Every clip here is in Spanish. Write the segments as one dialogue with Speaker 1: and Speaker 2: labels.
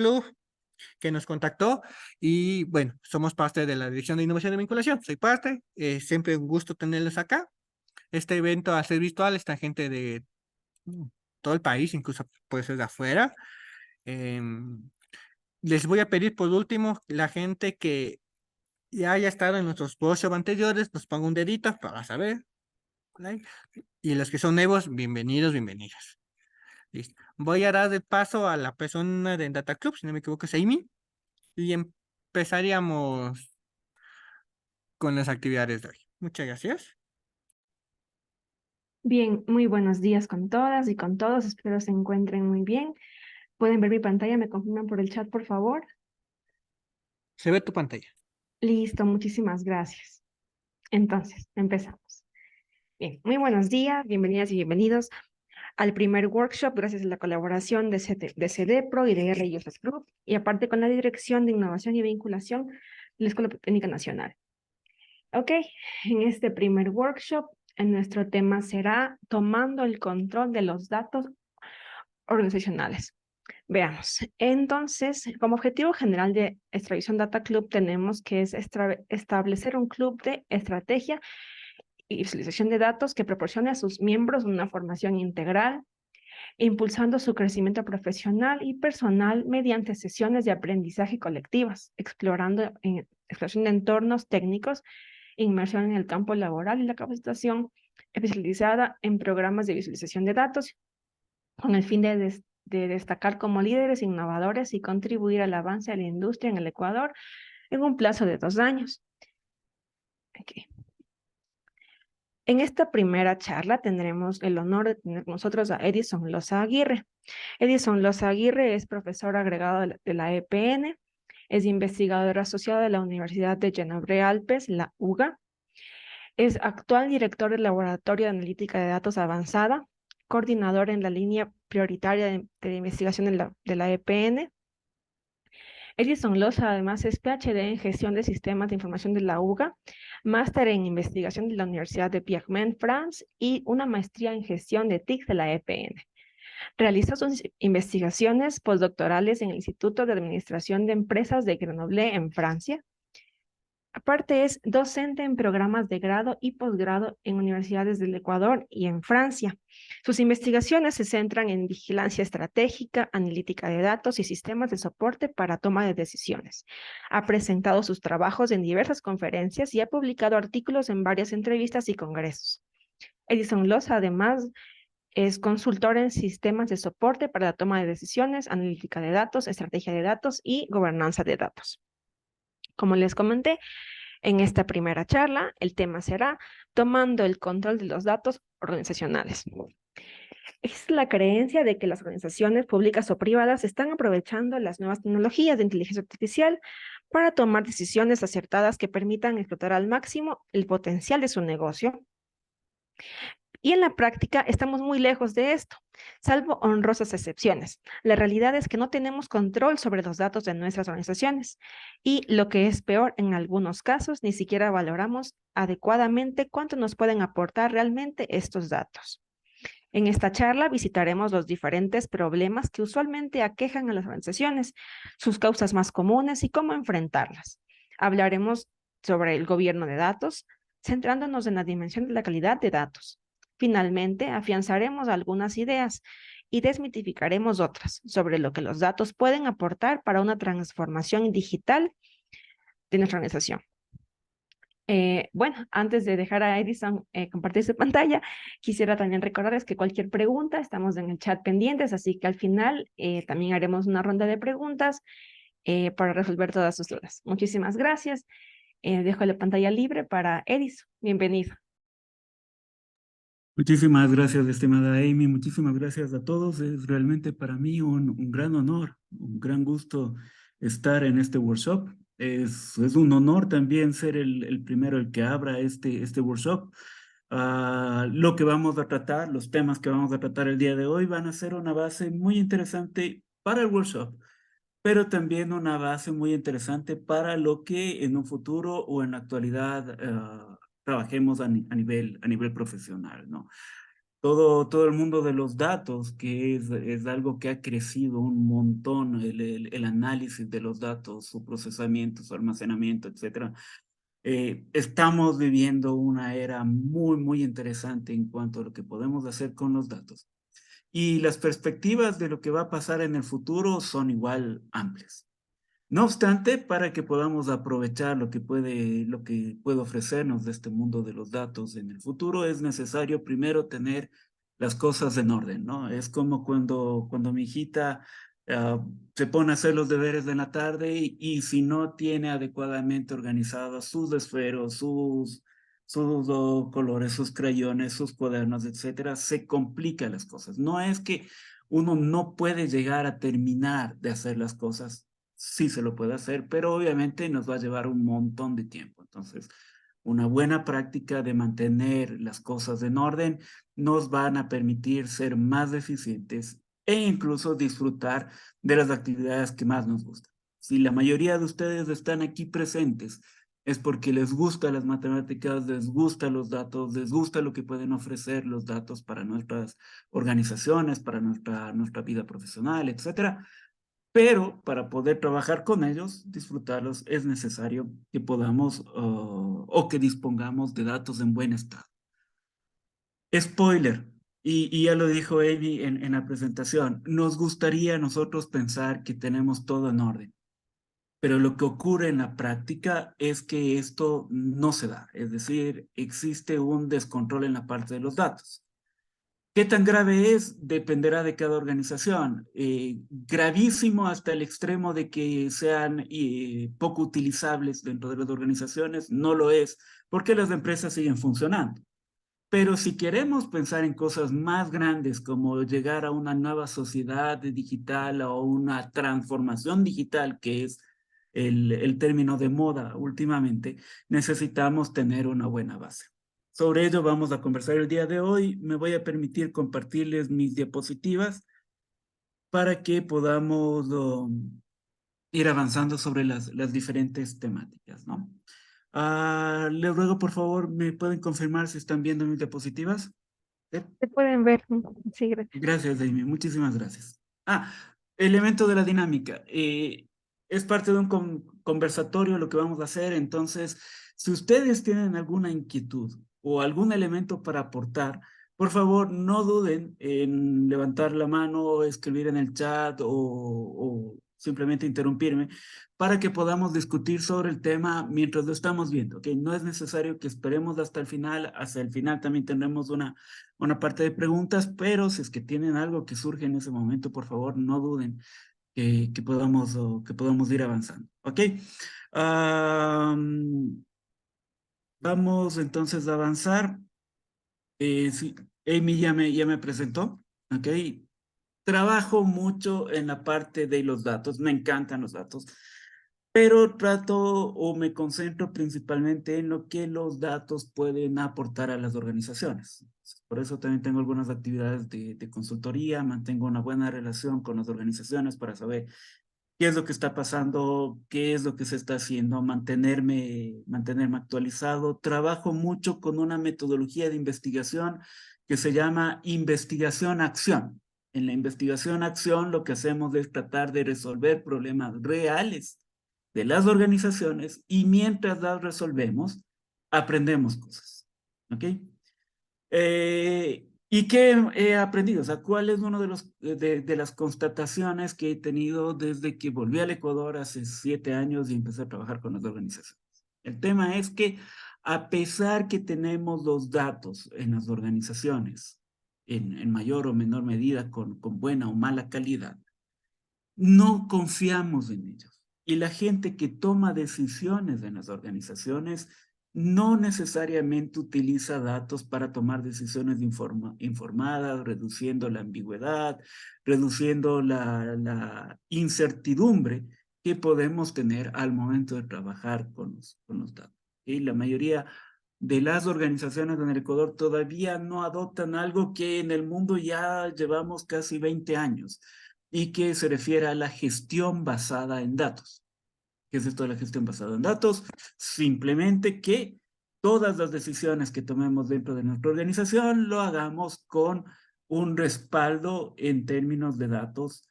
Speaker 1: Club que nos contactó y bueno, somos parte de la Dirección de Innovación y Vinculación. Soy parte, siempre un gusto tenerlos acá. Este evento, al ser virtual, está gente de mm, todo el país, incluso puede ser de afuera. Em, Les voy a pedir por último, la gente que ya haya estado en nuestros workshops anteriores, nos ponga un dedito para saber. ¿Vale? Y los que son nuevos, bienvenidos, bienvenidas. Listo. Voy a dar el paso a la persona de Data Club, si no me equivoco, es Amy, y empezaríamos con las actividades de hoy. Muchas gracias.
Speaker 2: Bien, muy buenos días con todas y con todos. Espero se encuentren muy bien. ¿Pueden ver mi pantalla? ¿Me confirman por el chat, por favor?
Speaker 1: Se ve tu pantalla.
Speaker 2: Listo, muchísimas gracias. Entonces, empezamos. Bien, muy buenos días, bienvenidas y bienvenidos al primer workshop gracias a la colaboración de CDPRO y de R&Uses Group y aparte con la Dirección de Innovación y Vinculación de la Escuela Politécnica Nacional. Ok, en este primer workshop, nuestro tema será tomando el control de los datos organizacionales. Veamos, entonces, como objetivo general de Extradición Data Club tenemos que es establecer un club de estrategia y visualización de datos que proporcione a sus miembros una formación integral, impulsando su crecimiento profesional y personal mediante sesiones de aprendizaje colectivas, explorando exploración de entornos técnicos, inmersión en el campo laboral y la capacitación especializada en programas de visualización de datos con el fin de destacar como líderes innovadores y contribuir al avance de la industria en el Ecuador en un plazo de 2 años. Okay. En esta primera charla tendremos el honor de tener con nosotros a Edison Loza Aguirre. Edison Loza Aguirre es profesor agregado de la EPN, es investigador asociado de la Universidad de Llanobre Alpes, la UGA, es actual director del Laboratorio de Analítica de Datos Avanzada, coordinador en la línea prioritaria de investigación de la EPN. Edison Loza además es PhD en Gestión de Sistemas de Información de la UGA, máster en Investigación de la Universidad de Pierre, France y una maestría en Gestión de TIC de la EPN. Realizó sus investigaciones postdoctorales en el Instituto de Administración de Empresas de Grenoble en Francia. Aparte es docente en programas de grado y posgrado en universidades del Ecuador y en Francia. Sus investigaciones se centran en vigilancia estratégica, analítica de datos y sistemas de soporte para toma de decisiones. Ha presentado sus trabajos en diversas conferencias y ha publicado artículos en varias entrevistas y congresos. Edison Loza además es consultor en sistemas de soporte para la toma de decisiones, analítica de datos, estrategia de datos y gobernanza de datos. Como les comenté, en esta primera charla, el tema será tomando el control de los datos organizacionales. Es la creencia de que las organizaciones públicas o privadas están aprovechando las nuevas tecnologías de inteligencia artificial para tomar decisiones acertadas que permitan explotar al máximo el potencial de su negocio. Y en la práctica estamos muy lejos de esto, salvo honrosas excepciones. La realidad es que no tenemos control sobre los datos de nuestras organizaciones y lo que es peor, en algunos casos ni siquiera valoramos adecuadamente cuánto nos pueden aportar realmente estos datos. En esta charla visitaremos los diferentes problemas que usualmente aquejan a las organizaciones, sus causas más comunes y cómo enfrentarlas. Hablaremos sobre el gobierno de datos, centrándonos en la dimensión de la calidad de datos. Finalmente, afianzaremos algunas ideas y desmitificaremos otras sobre lo que los datos pueden aportar para una transformación digital de nuestra organización. Bueno, antes de dejar a Edison compartir su pantalla, quisiera también recordarles que cualquier pregunta, estamos en el chat pendientes, así que al final también haremos una ronda de preguntas para resolver todas sus dudas. Muchísimas gracias. Dejo la pantalla libre para Edison. Bienvenido.
Speaker 3: Muchísimas gracias, estimada Amy. Muchísimas gracias a todos. Es realmente para mí un gran honor, un gran gusto estar en este workshop. Es un honor también ser el primero el que abra este workshop. Lo que vamos a tratar, los temas que vamos a tratar el día de hoy van a ser una base muy interesante para el workshop, pero también una base muy interesante para lo que en un futuro o en la actualidad trabajemos a nivel profesional, ¿no? todo el mundo de los datos, que es algo que ha crecido un montón, el análisis de los datos, su procesamiento, su almacenamiento, etcétera. Estamos viviendo una era muy, muy interesante en cuanto a lo que podemos hacer con los datos. Y las perspectivas de lo que va a pasar en el futuro son igual amplias. No obstante, para que podamos aprovechar lo que puede ofrecernos de este mundo de los datos en el futuro, es necesario primero tener las cosas en orden, ¿no? Es como cuando mi hijita se pone a hacer los deberes de la tarde y si no tiene adecuadamente organizados sus esferos, sus colores, sus crayones, sus cuadernos, etcétera, se complican las cosas. No es que uno no puede llegar a terminar de hacer las cosas, sí se lo puede hacer, pero obviamente nos va a llevar un montón de tiempo. Entonces, una buena práctica de mantener las cosas en orden nos van a permitir ser más eficientes e incluso disfrutar de las actividades que más nos gustan. Si la mayoría de ustedes están aquí presentes, es porque les gusta las matemáticas, les gustan los datos, les gusta lo que pueden ofrecer los datos para nuestras organizaciones, para nuestra vida profesional, etcétera. Pero para poder trabajar con ellos, disfrutarlos, es necesario que podamos o que dispongamos de datos en buen estado. Spoiler, y ya lo dijo Amy en la presentación, nos gustaría a nosotros pensar que tenemos todo en orden, pero lo que ocurre en la práctica es que esto no se da, es decir, existe un descontrol en la parte de los datos. ¿Qué tan grave es? Dependerá de cada organización. Gravísimo hasta el extremo de que sean poco utilizables dentro de las organizaciones, no lo es, porque las empresas siguen funcionando. Pero si queremos pensar en cosas más grandes como llegar a una nueva sociedad digital o una transformación digital, que es el término de moda últimamente, necesitamos tener una buena base. Sobre ello vamos a conversar el día de hoy. Me voy a permitir compartirles mis diapositivas para que podamos ir avanzando sobre las diferentes temáticas, ¿no? Les ruego, por favor, ¿me pueden confirmar si están viendo mis diapositivas?
Speaker 2: Se pueden ver. Sí, gracias.
Speaker 3: Gracias, Amy. Muchísimas gracias. Elemento de la dinámica. Es parte de un conversatorio lo que vamos a hacer. Entonces, si ustedes tienen alguna inquietud o algún elemento para aportar, por favor, no duden en levantar la mano o escribir en el chat o simplemente interrumpirme para que podamos discutir sobre el tema mientras lo estamos viendo. ¿Okay? No es necesario que esperemos hasta el final. Hasta el final también tendremos una parte de preguntas, pero si es que tienen algo que surge en ese momento, por favor, no duden que podamos ir avanzando. ¿Ok? Vamos entonces a avanzar. Sí, Amy ya me presentó. ¿Ok? Trabajo mucho en la parte de los datos, me encantan los datos, pero trato o me concentro principalmente en lo que los datos pueden aportar a las organizaciones. Por eso también tengo algunas actividades de consultoría, mantengo una buena relación con las organizaciones para saber qué es lo que está pasando, qué es lo que se está haciendo, mantenerme actualizado. Trabajo mucho con una metodología de investigación que se llama investigación-acción. En la investigación-acción lo que hacemos es tratar de resolver problemas reales de las organizaciones y mientras las resolvemos, aprendemos cosas. ¿Ok? ¿Y qué he aprendido? O sea, ¿cuál es uno de las constataciones que he tenido desde que volví al Ecuador hace 7 años y empecé a trabajar con las organizaciones? El tema es que a pesar que tenemos los datos en las organizaciones, en mayor o menor medida, con buena o mala calidad, no confiamos en ellos. Y la gente que toma decisiones en las organizaciones no necesariamente utiliza datos para tomar decisiones informadas, reduciendo la ambigüedad, reduciendo la incertidumbre que podemos tener al momento de trabajar con los datos. Y la mayoría de las organizaciones en el Ecuador todavía no adoptan algo que en el mundo ya llevamos casi 20 años y que se refiere a la gestión basada en datos. ¿Qué es esto de la gestión basada en datos? Simplemente que todas las decisiones que tomemos dentro de nuestra organización lo hagamos con un respaldo en términos de datos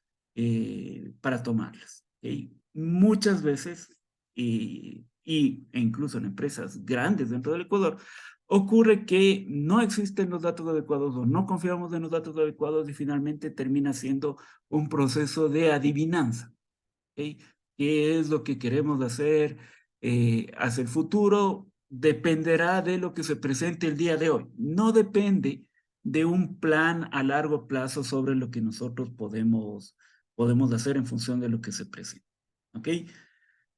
Speaker 3: para tomarlas. ¿Okay? Muchas veces, e incluso en empresas grandes dentro del Ecuador, ocurre que no existen los datos adecuados o no confiamos en los datos adecuados y finalmente termina siendo un proceso de adivinanza. ¿Okay? ¿Qué es lo que queremos hacer hacia el futuro? Dependerá de lo que se presente el día de hoy. No depende de un plan a largo plazo sobre lo que nosotros podemos hacer en función de lo que se presenta. ¿Ok?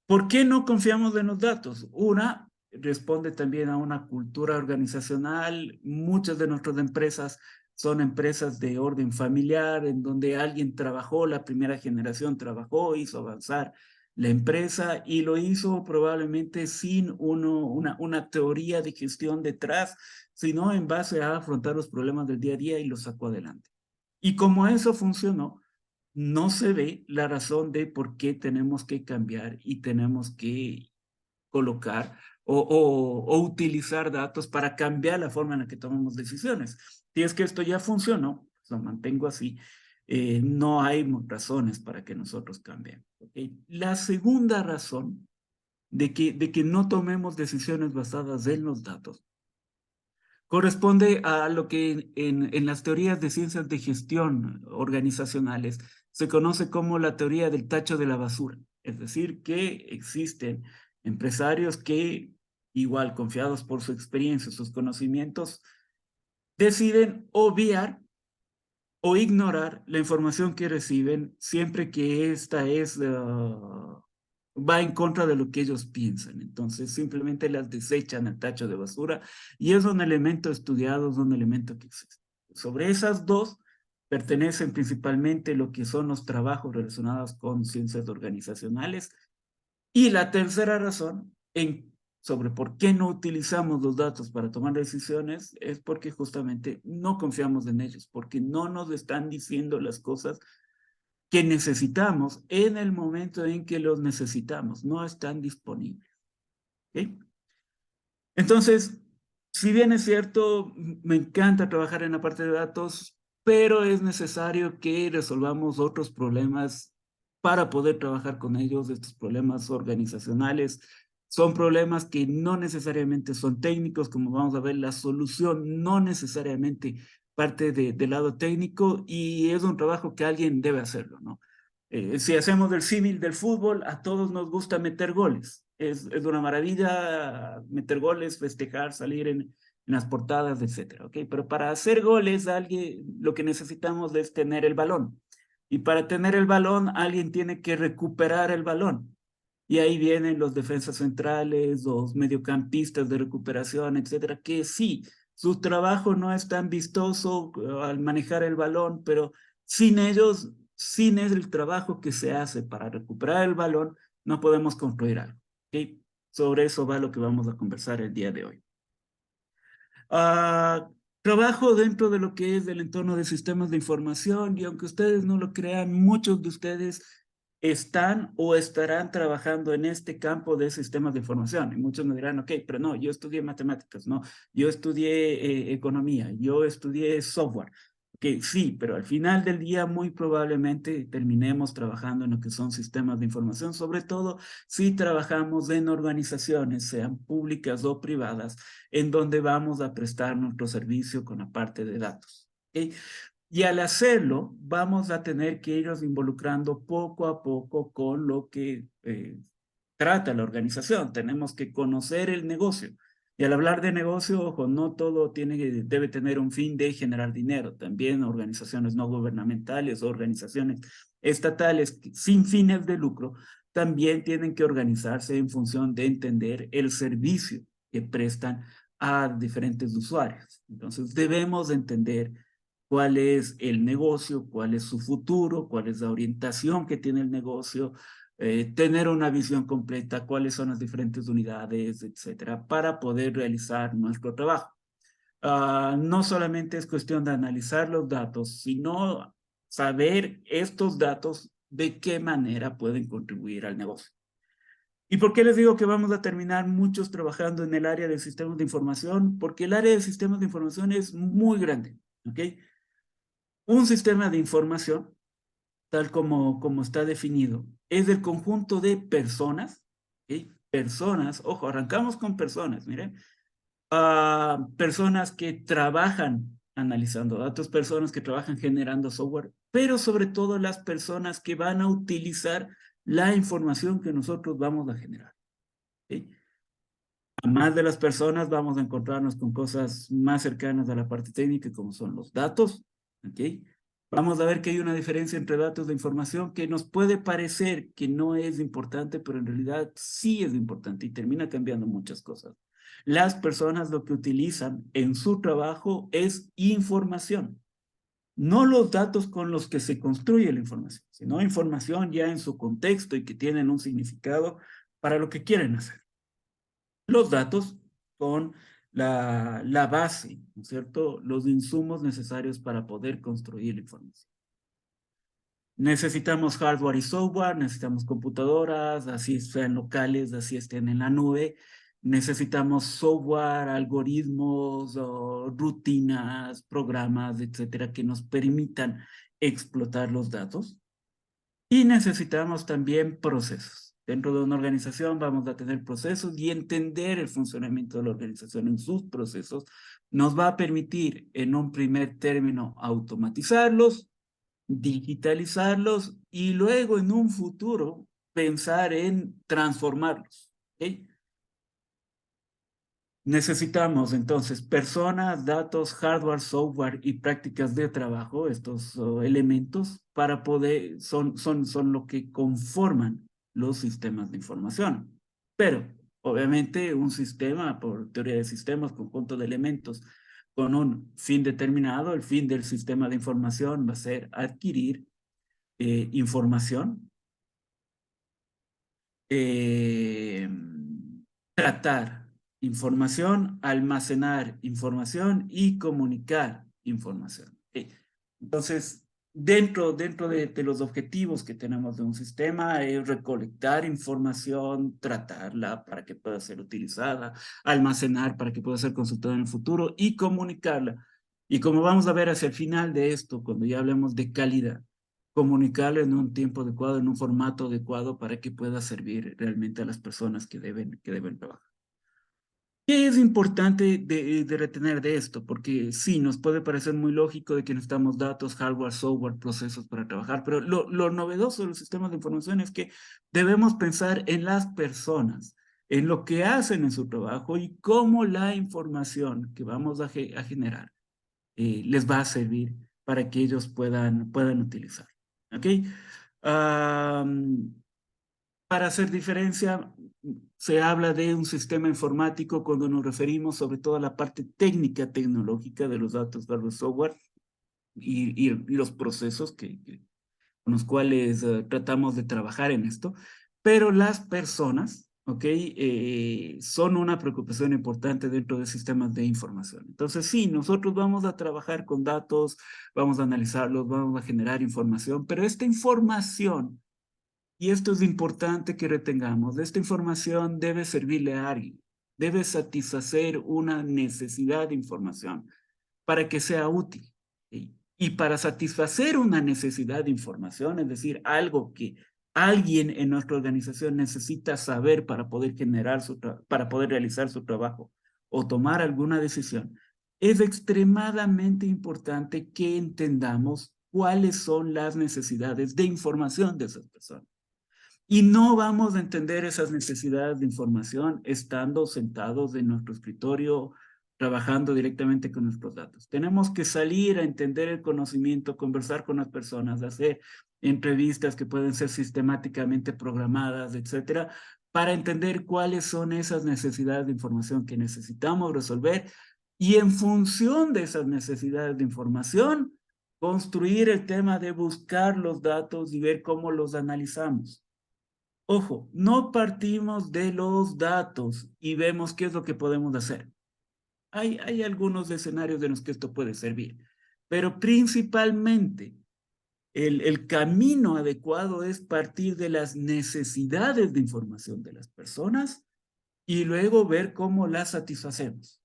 Speaker 3: ¿Por qué no confiamos en los datos? Una, responde también a una cultura organizacional. Muchas de nuestras empresas son empresas de orden familiar, en donde alguien trabajó, la primera generación trabajó, hizo avanzar la empresa y lo hizo probablemente sin una teoría de gestión detrás, sino en base a afrontar los problemas del día a día y los sacó adelante. Y como eso funcionó, no se ve la razón de por qué tenemos que cambiar y tenemos que colocar o utilizar datos para cambiar la forma en la que tomamos decisiones. Si es que esto ya funcionó, pues lo mantengo así, no hay razones para que nosotros cambiemos. ¿Okay? La segunda razón de que no tomemos decisiones basadas en los datos corresponde a lo que en las teorías de ciencias de gestión organizacionales se conoce como la teoría del tacho de la basura. Es decir, que existen empresarios que, igual confiados por su experiencia, sus conocimientos, deciden obviar o ignorar la información que reciben siempre que esta va en contra de lo que ellos piensan. Entonces simplemente las desechan al tacho de basura y es un elemento estudiado, es un elemento que existe. Sobre esas dos pertenecen principalmente lo que son los trabajos relacionados con ciencias organizacionales. Y la tercera razón sobre por qué no utilizamos los datos para tomar decisiones es porque justamente no confiamos en ellos, porque no nos están diciendo las cosas que necesitamos en el momento en que los necesitamos, no están disponibles. ¿Okay? Entonces, si bien es cierto, me encanta trabajar en la parte de datos, pero es necesario que resolvamos otros problemas para poder trabajar con ellos. Estos problemas organizacionales son problemas que no necesariamente son técnicos, como vamos a ver, la solución no necesariamente parte del lado técnico y es un trabajo que alguien debe hacerlo, ¿no? Si hacemos el símil del fútbol, a todos nos gusta meter goles. Es una maravilla meter goles, festejar, salir en las portadas, etcétera, ¿ok? Pero para hacer goles, lo que necesitamos es tener el balón. Y para tener el balón, alguien tiene que recuperar el balón. Y ahí vienen los defensas centrales, los mediocampistas de recuperación, etcétera, que sí, su trabajo no es tan vistoso al manejar el balón, pero sin ellos, sin el trabajo que se hace para recuperar el balón, no podemos construir algo. ¿Okay? Sobre eso va lo que vamos a conversar el día de hoy. Trabajo dentro de lo que es el entorno de sistemas de información y aunque ustedes no lo crean, muchos de ustedes están o estarán trabajando en este campo de sistemas de información. Y muchos me dirán, ok, pero no, yo estudié matemáticas, no, yo estudié economía, yo estudié software. Ok, sí, pero al final del día muy probablemente terminemos trabajando en lo que son sistemas de información, sobre todo si trabajamos en organizaciones, sean públicas o privadas, en donde vamos a prestar nuestro servicio con la parte de datos. ¿Okay? Y al hacerlo, vamos a tener que irnos involucrando poco a poco con lo que trata la organización. Tenemos que conocer el negocio. Y al hablar de negocio, ojo, no todo debe tener un fin de generar dinero. También organizaciones no gubernamentales, organizaciones estatales sin fines de lucro, también tienen que organizarse en función de entender el servicio que prestan a diferentes usuarios. Entonces, debemos entender cuál es el negocio, cuál es su futuro, cuál es la orientación que tiene el negocio, tener una visión completa, cuáles son las diferentes unidades, etcétera, para poder realizar nuestro trabajo. No solamente es cuestión de analizar los datos, sino saber estos datos de qué manera pueden contribuir al negocio. ¿Y por qué les digo que vamos a terminar muchos trabajando en el área de sistemas de información? Porque el área de sistemas de información es muy grande, ¿ok? Un sistema de información, tal como está definido, es el conjunto de personas, ¿ok? Personas, ojo, arrancamos con personas, miren, personas que trabajan analizando datos, personas que trabajan generando software, pero sobre todo las personas que van a utilizar la información que nosotros vamos a generar, ¿ok? A más de las personas vamos a encontrarnos con cosas más cercanas a la parte técnica, como son los datos, ¿ok? Vamos a ver que hay una diferencia entre datos de información que nos puede parecer que no es importante, pero en realidad sí es importante y termina cambiando muchas cosas. Las personas lo que utilizan en su trabajo es información, no los datos con los que se construye la información, sino información ya en su contexto y que tienen un significado para lo que quieren hacer. Los datos con la base, ¿no es cierto? Los insumos necesarios para poder construir la información. Necesitamos hardware y software, necesitamos computadoras, así sean locales, así estén en la nube. Necesitamos software, algoritmos, rutinas, programas, etcétera, que nos permitan explotar los datos. Y necesitamos también procesos. Dentro de una organización vamos a tener procesos y entender el funcionamiento de la organización en sus procesos nos va a permitir, en un primer término, automatizarlos, digitalizarlos y luego en un futuro pensar en transformarlos. ¿Okay? Necesitamos entonces personas, datos, hardware, software y prácticas de trabajo, estos elementos, para poder, son lo que conforman los sistemas de información. Pero, obviamente, un sistema, por teoría de sistemas, conjunto de elementos, con un fin determinado, el fin del sistema de información va a ser adquirir información, tratar información, almacenar información y comunicar información. Entonces, dentro de los objetivos que tenemos de un sistema es recolectar información, tratarla para que pueda ser utilizada, almacenar para que pueda ser consultada en el futuro y comunicarla. Y como vamos a ver hacia el final de esto, cuando ya hablemos de calidad, comunicarlo en un tiempo adecuado, en un formato adecuado para que pueda servir realmente a las personas que deben trabajar. ¿Qué es importante de retener de esto? Porque sí, nos puede parecer muy lógico de que necesitamos datos, hardware, software, procesos para trabajar, pero lo novedoso de los sistemas de información es que debemos pensar en las personas, en lo que hacen en su trabajo y cómo la información que vamos a generar les va a servir para que ellos puedan utilizar. ¿Ok? Para hacer diferencia, se habla de un sistema informático cuando nos referimos sobre todo a la parte técnica, tecnológica de los datos, hardware, software y los procesos con los cuales tratamos de trabajar en esto, pero las personas, ¿ok? Son una preocupación importante dentro de sistemas de información. Entonces, sí, nosotros vamos a trabajar con datos, vamos a analizarlos, vamos a generar información, pero esta información, y esto es importante que retengamos, esta información debe servirle a alguien, debe satisfacer una necesidad de información para que sea útil. ¿Sí? Y para satisfacer una necesidad de información, es decir, algo que alguien en nuestra organización necesita saber para poder para poder realizar su trabajo o tomar alguna decisión, es extremadamente importante que entendamos cuáles son las necesidades de información de esas personas. Y no vamos a entender esas necesidades de información estando sentados en nuestro escritorio, trabajando directamente con nuestros datos. Tenemos que salir a entender el conocimiento, conversar con las personas, hacer entrevistas que pueden ser sistemáticamente programadas, etcétera, para entender cuáles son esas necesidades de información que necesitamos resolver y en función de esas necesidades de información, construir el tema de buscar los datos y ver cómo los analizamos. Ojo, no partimos de los datos y vemos qué es lo que podemos hacer. Hay algunos escenarios en los que esto puede servir, pero principalmente el camino adecuado es partir de las necesidades de información de las personas y luego ver cómo las satisfacemos.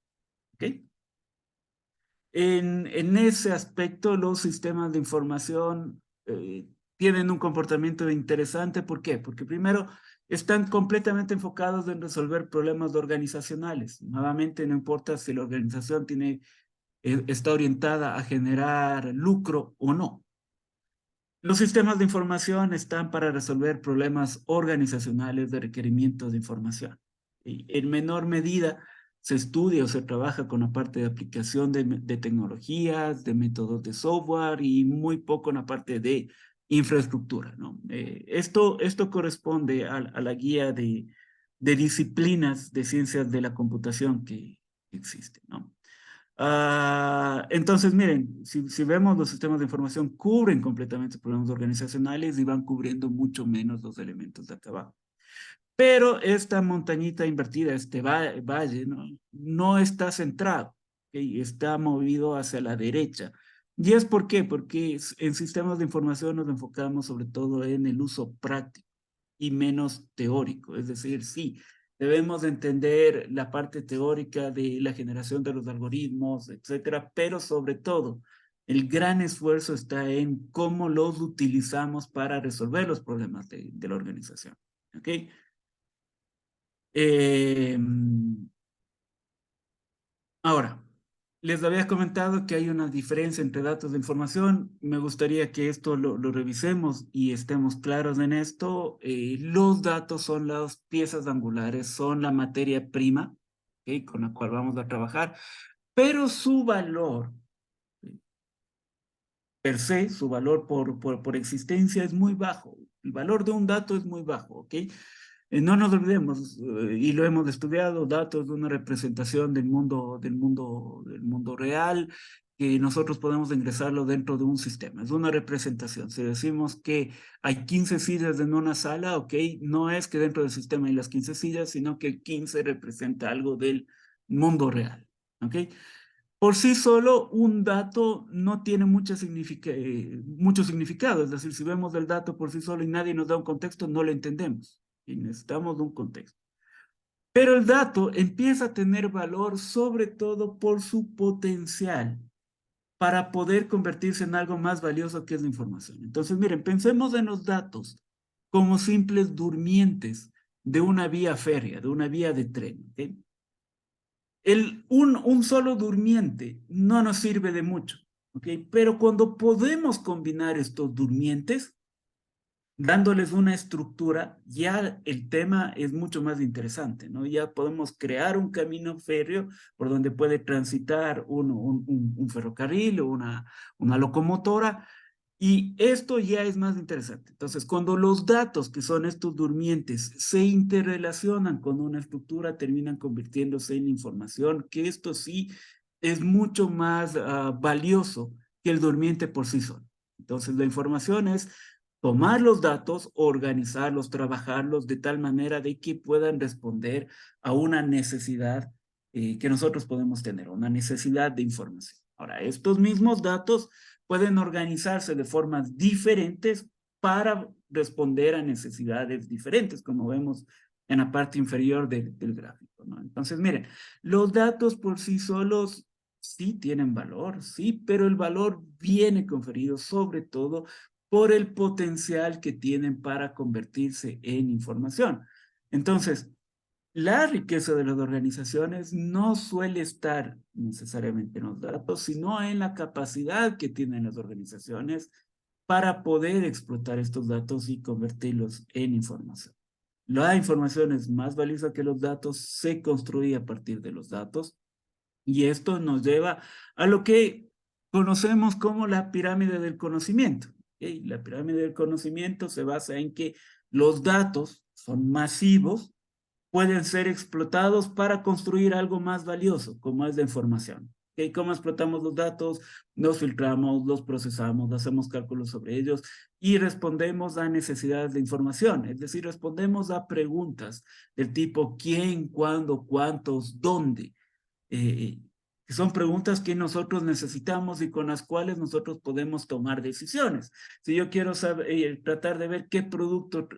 Speaker 3: ¿Ok? En ese aspecto, los sistemas de información tienen un comportamiento interesante. ¿Por qué? Porque primero están completamente enfocados en resolver problemas organizacionales. Nuevamente, no importa si la organización está orientada a generar lucro o no. Los sistemas de información están para resolver problemas organizacionales de requerimientos de información. Y en menor medida se estudia o se trabaja con la parte de aplicación de tecnologías, de métodos de software y muy poco en la parte de infraestructura, ¿no? Esto corresponde a la guía de disciplinas de ciencias de la computación que existe, ¿no? Entonces, miren, si vemos los sistemas de información cubren completamente problemas organizacionales y van cubriendo mucho menos los elementos de acá abajo. Pero esta montañita invertida, este valle, no está centrado, ¿okay? Está movido hacia la derecha. ¿Y es por qué? Porque en sistemas de información nos enfocamos sobre todo en el uso práctico y menos teórico. Es decir, sí, debemos entender la parte teórica de la generación de los algoritmos, etcétera, pero sobre todo, el gran esfuerzo está en cómo los utilizamos para resolver los problemas de la organización. ¿Ok? Ahora, les había comentado que hay una diferencia entre datos de información. Me gustaría que esto lo revisemos y estemos claros en esto. Los datos son las piezas angulares, son la materia prima, ¿okay? Con la cual vamos a trabajar, pero su valor, per se, su valor por existencia es muy bajo. El valor de un dato es muy bajo, ¿ok? No nos olvidemos, y lo hemos estudiado, datos de una representación del mundo real, que nosotros podemos ingresarlo dentro de un sistema. Es una representación. Si decimos que hay 15 sillas en una sala, ok, no es que dentro del sistema hay las 15 sillas, sino que el 15 representa algo del mundo real, ok. Por sí solo, un dato no tiene mucho significado. Es decir, si vemos el dato por sí solo y nadie nos da un contexto, no lo entendemos. Y necesitamos un contexto. Pero el dato empieza a tener valor sobre todo por su potencial para poder convertirse en algo más valioso que es la información. Entonces, miren, pensemos en los datos como simples durmientes de una vía férrea, de una vía de tren. ¿Okay? Un solo durmiente no nos sirve de mucho, ¿ok? Pero cuando podemos combinar estos durmientes, dándoles una estructura, ya el tema es mucho más interesante, ¿no? Ya podemos crear un camino férreo por donde puede transitar un ferrocarril o una locomotora, y esto ya es más interesante. Entonces, cuando los datos, que son estos durmientes, se interrelacionan con una estructura, terminan convirtiéndose en información, que esto sí es mucho más valioso que el durmiente por sí solo. Entonces, la información es tomar los datos, organizarlos, trabajarlos de tal manera de que puedan responder a una necesidad que nosotros podemos tener, una necesidad de información. Ahora, estos mismos datos pueden organizarse de formas diferentes para responder a necesidades diferentes, como vemos en la parte inferior del gráfico, ¿no? Entonces, miren, los datos por sí solos sí tienen valor, sí, pero el valor viene conferido sobre todo por el potencial que tienen para convertirse en información. Entonces, la riqueza de las organizaciones no suele estar necesariamente en los datos, sino en la capacidad que tienen las organizaciones para poder explotar estos datos y convertirlos en información. La información es más valiosa que los datos, se construye a partir de los datos, y esto nos lleva a lo que conocemos como la pirámide del conocimiento. ¿Okay? La pirámide del conocimiento se basa en que los datos son masivos, pueden ser explotados para construir algo más valioso, como es la información. ¿Okay? ¿Cómo explotamos los datos? Los filtramos, los procesamos, hacemos cálculos sobre ellos y respondemos a necesidades de información. Es decir, respondemos a preguntas del tipo quién, cuándo, cuántos, dónde. que son preguntas que nosotros necesitamos y con las cuales nosotros podemos tomar decisiones. Si yo quiero saber, tratar de ver qué producto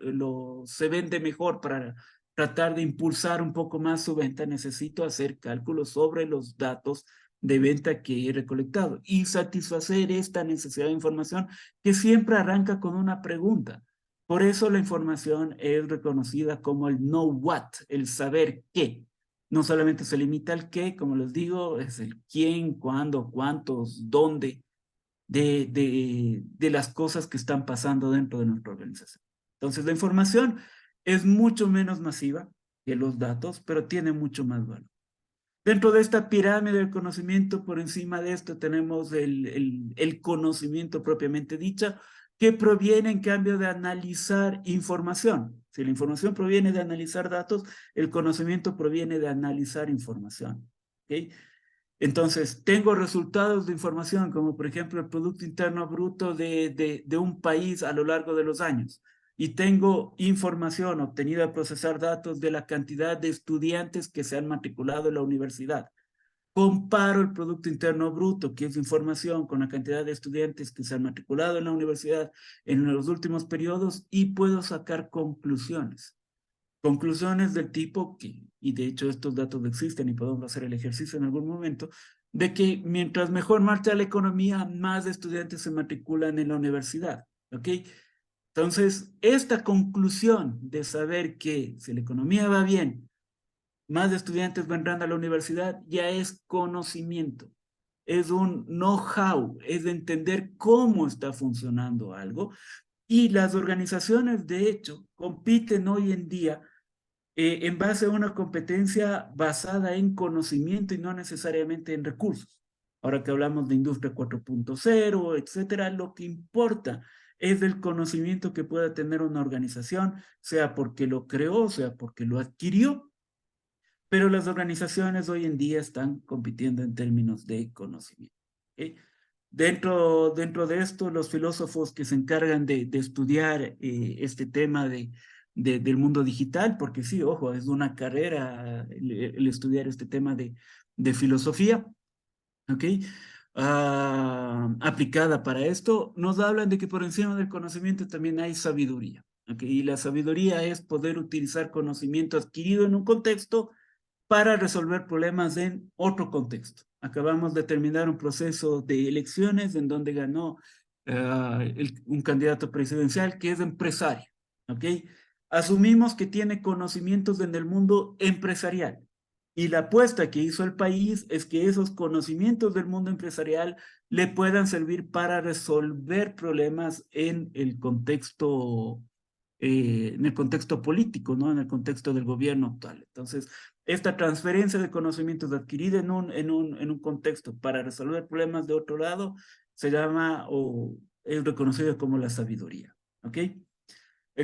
Speaker 3: se vende mejor para tratar de impulsar un poco más su venta, necesito hacer cálculos sobre los datos de venta que he recolectado y satisfacer esta necesidad de información que siempre arranca con una pregunta. Por eso la información es reconocida como el know what, el saber qué. No solamente se limita al qué, como les digo, es el quién, cuándo, cuántos, dónde, de las cosas que están pasando dentro de nuestra organización. Entonces, la información es mucho menos masiva que los datos, pero tiene mucho más valor. Dentro de esta pirámide del conocimiento, por encima de esto tenemos el conocimiento propiamente dicha, que proviene en cambio de analizar información. Si la información proviene de analizar datos, el conocimiento proviene de analizar información. ¿Okay? Entonces, tengo resultados de información, como por ejemplo el Producto Interno Bruto de un país a lo largo de los años. Y tengo información obtenida al procesar datos de la cantidad de estudiantes que se han matriculado en la universidad. Comparo el Producto Interno Bruto, que es información, con la cantidad de estudiantes que se han matriculado en la universidad en los últimos periodos y puedo sacar conclusiones. Conclusiones del tipo que, y de hecho estos datos existen y podemos hacer el ejercicio en algún momento, de que mientras mejor marcha la economía, más estudiantes se matriculan en la universidad. ¿Ok? Entonces, esta conclusión de saber que si la economía va bien, más estudiantes vendrán a la universidad, ya es conocimiento. Es un know-how, es de entender cómo está funcionando algo. Y las organizaciones, de hecho, compiten hoy en día en base a una competencia basada en conocimiento y no necesariamente en recursos. Ahora que hablamos de industria 4.0, etcétera, lo que importa es el conocimiento que pueda tener una organización, sea porque lo creó, sea porque lo adquirió, pero las organizaciones hoy en día están compitiendo en términos de conocimiento. ¿Okay? Dentro de esto, los filósofos que se encargan de estudiar este tema del mundo digital, porque sí, ojo, es una carrera el estudiar este tema de filosofía, ¿ok? Aplicada para esto, nos hablan de que por encima del conocimiento también hay sabiduría, ¿ok? Y la sabiduría es poder utilizar conocimiento adquirido en un contexto para resolver problemas en otro contexto. Acabamos de terminar un proceso de elecciones en donde ganó un candidato presidencial que es empresario, ¿ok? Asumimos que tiene conocimientos en el mundo empresarial y la apuesta que hizo el país es que esos conocimientos del mundo empresarial le puedan servir para resolver problemas en el contexto político, ¿no? En el contexto del gobierno actual. Entonces, esta transferencia de conocimientos adquirida en un contexto para resolver problemas de otro lado se llama o es reconocido como la sabiduría. ¿Ok?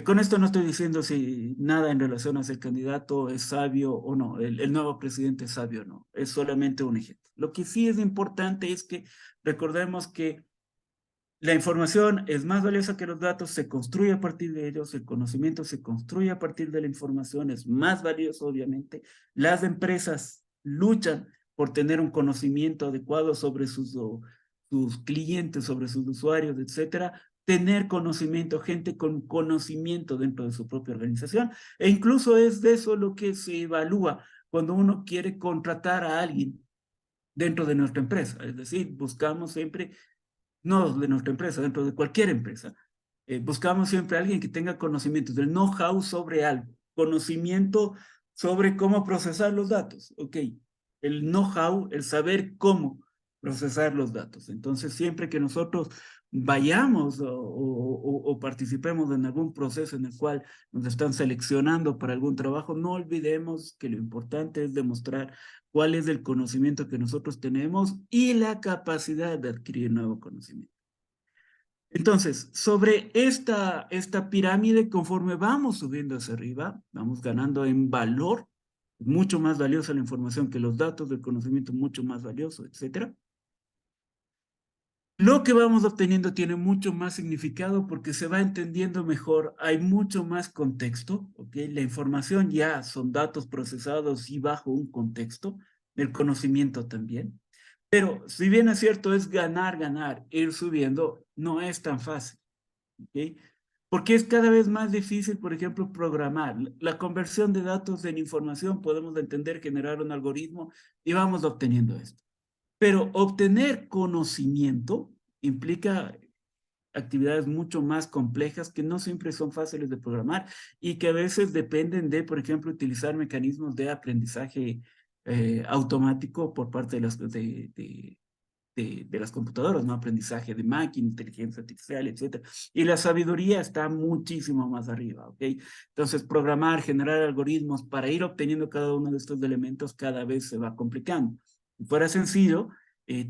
Speaker 3: Con esto no estoy diciendo si nada en relación a si el candidato es sabio o no, el nuevo presidente es sabio o no, es solamente un ejemplo. Lo que sí es importante es que recordemos que la información es más valiosa que los datos, se construye a partir de ellos, el conocimiento se construye a partir de la información, es más valioso obviamente. Las empresas luchan por tener un conocimiento adecuado sobre sus clientes, sobre sus usuarios, etcétera. Tener conocimiento, gente con conocimiento dentro de su propia organización. E incluso es de eso lo que se evalúa cuando uno quiere contratar a alguien dentro de nuestra empresa. Es decir, buscamos siempre no de nuestra empresa, dentro de cualquier empresa. Buscamos siempre a alguien que tenga conocimientos del know-how sobre algo, conocimiento sobre cómo procesar los datos, ok. El know-how, el saber cómo procesar los datos. Entonces, siempre que nosotros vayamos o participemos en algún proceso en el cual nos están seleccionando para algún trabajo, no olvidemos que lo importante es demostrar cuál es el conocimiento que nosotros tenemos y la capacidad de adquirir nuevo conocimiento. Entonces, sobre esta pirámide, conforme vamos subiendo hacia arriba, vamos ganando en valor, mucho más valiosa la información que los datos, del conocimiento mucho más valioso, etcétera. Lo que vamos obteniendo tiene mucho más significado porque se va entendiendo mejor, hay mucho más contexto, ¿ok? La información ya son datos procesados y bajo un contexto, el conocimiento también. Pero si bien es cierto, es ganar, ganar, ir subiendo, no es tan fácil. ¿Ok? Porque es cada vez más difícil, por ejemplo, programar. La conversión de datos en información, podemos entender, generar un algoritmo y vamos obteniendo esto. Pero obtener conocimiento implica actividades mucho más complejas que no siempre son fáciles de programar y que a veces dependen de, por ejemplo, utilizar mecanismos de aprendizaje automático por parte de las computadoras, ¿no? Aprendizaje de máquina, inteligencia artificial, etcétera. Y la sabiduría está muchísimo más arriba, ¿ok? Entonces, programar, generar algoritmos para ir obteniendo cada uno de estos elementos cada vez se va complicando. Si fuera sencillo,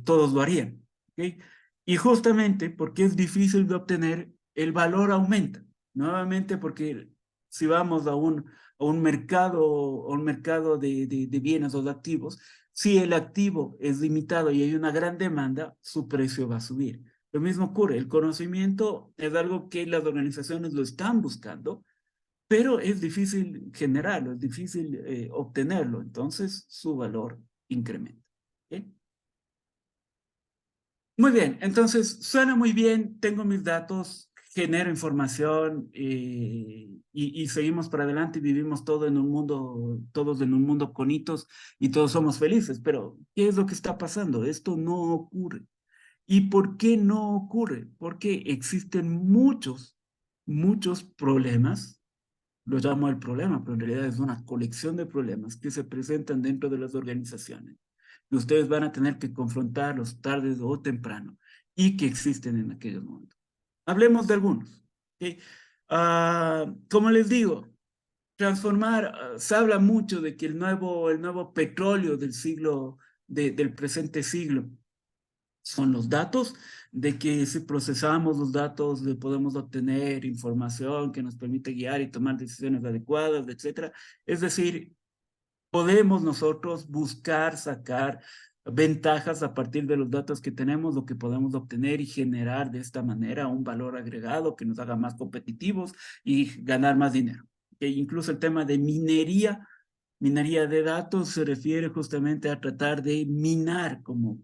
Speaker 3: todos lo harían, ¿ok? Y justamente porque es difícil de obtener, el valor aumenta. Nuevamente porque si vamos a un mercado de bienes o de activos, si el activo es limitado y hay una gran demanda, su precio va a subir. Lo mismo ocurre, el conocimiento es algo que las organizaciones lo están buscando, pero es difícil generarlo, es difícil obtenerlo, entonces su valor incrementa. ¿Okay? Muy bien, entonces suena muy bien, tengo mis datos, genero información y seguimos para adelante y vivimos todo en un mundo, todos en un mundo con hitos y todos somos felices, pero ¿qué es lo que está pasando? Esto no ocurre. ¿Y por qué no ocurre? Porque existen muchos problemas, lo llamo el problema, pero en realidad es una colección de problemas que se presentan dentro de las organizaciones que ustedes van a tener que confrontarlos tarde o temprano y que existen en aquellos momentos. Hablemos de algunos. ¿Okay? Como les digo, transformar, se habla mucho de que el nuevo petróleo del siglo, del presente siglo, son los datos, de que si procesamos los datos podemos obtener información que nos permite guiar y tomar decisiones adecuadas, etcétera. Es decir, podemos nosotros buscar, sacar ventajas a partir de los datos que tenemos, lo que podemos obtener y generar de esta manera un valor agregado que nos haga más competitivos y ganar más dinero. E incluso el tema de minería de datos se refiere justamente a tratar de minar, como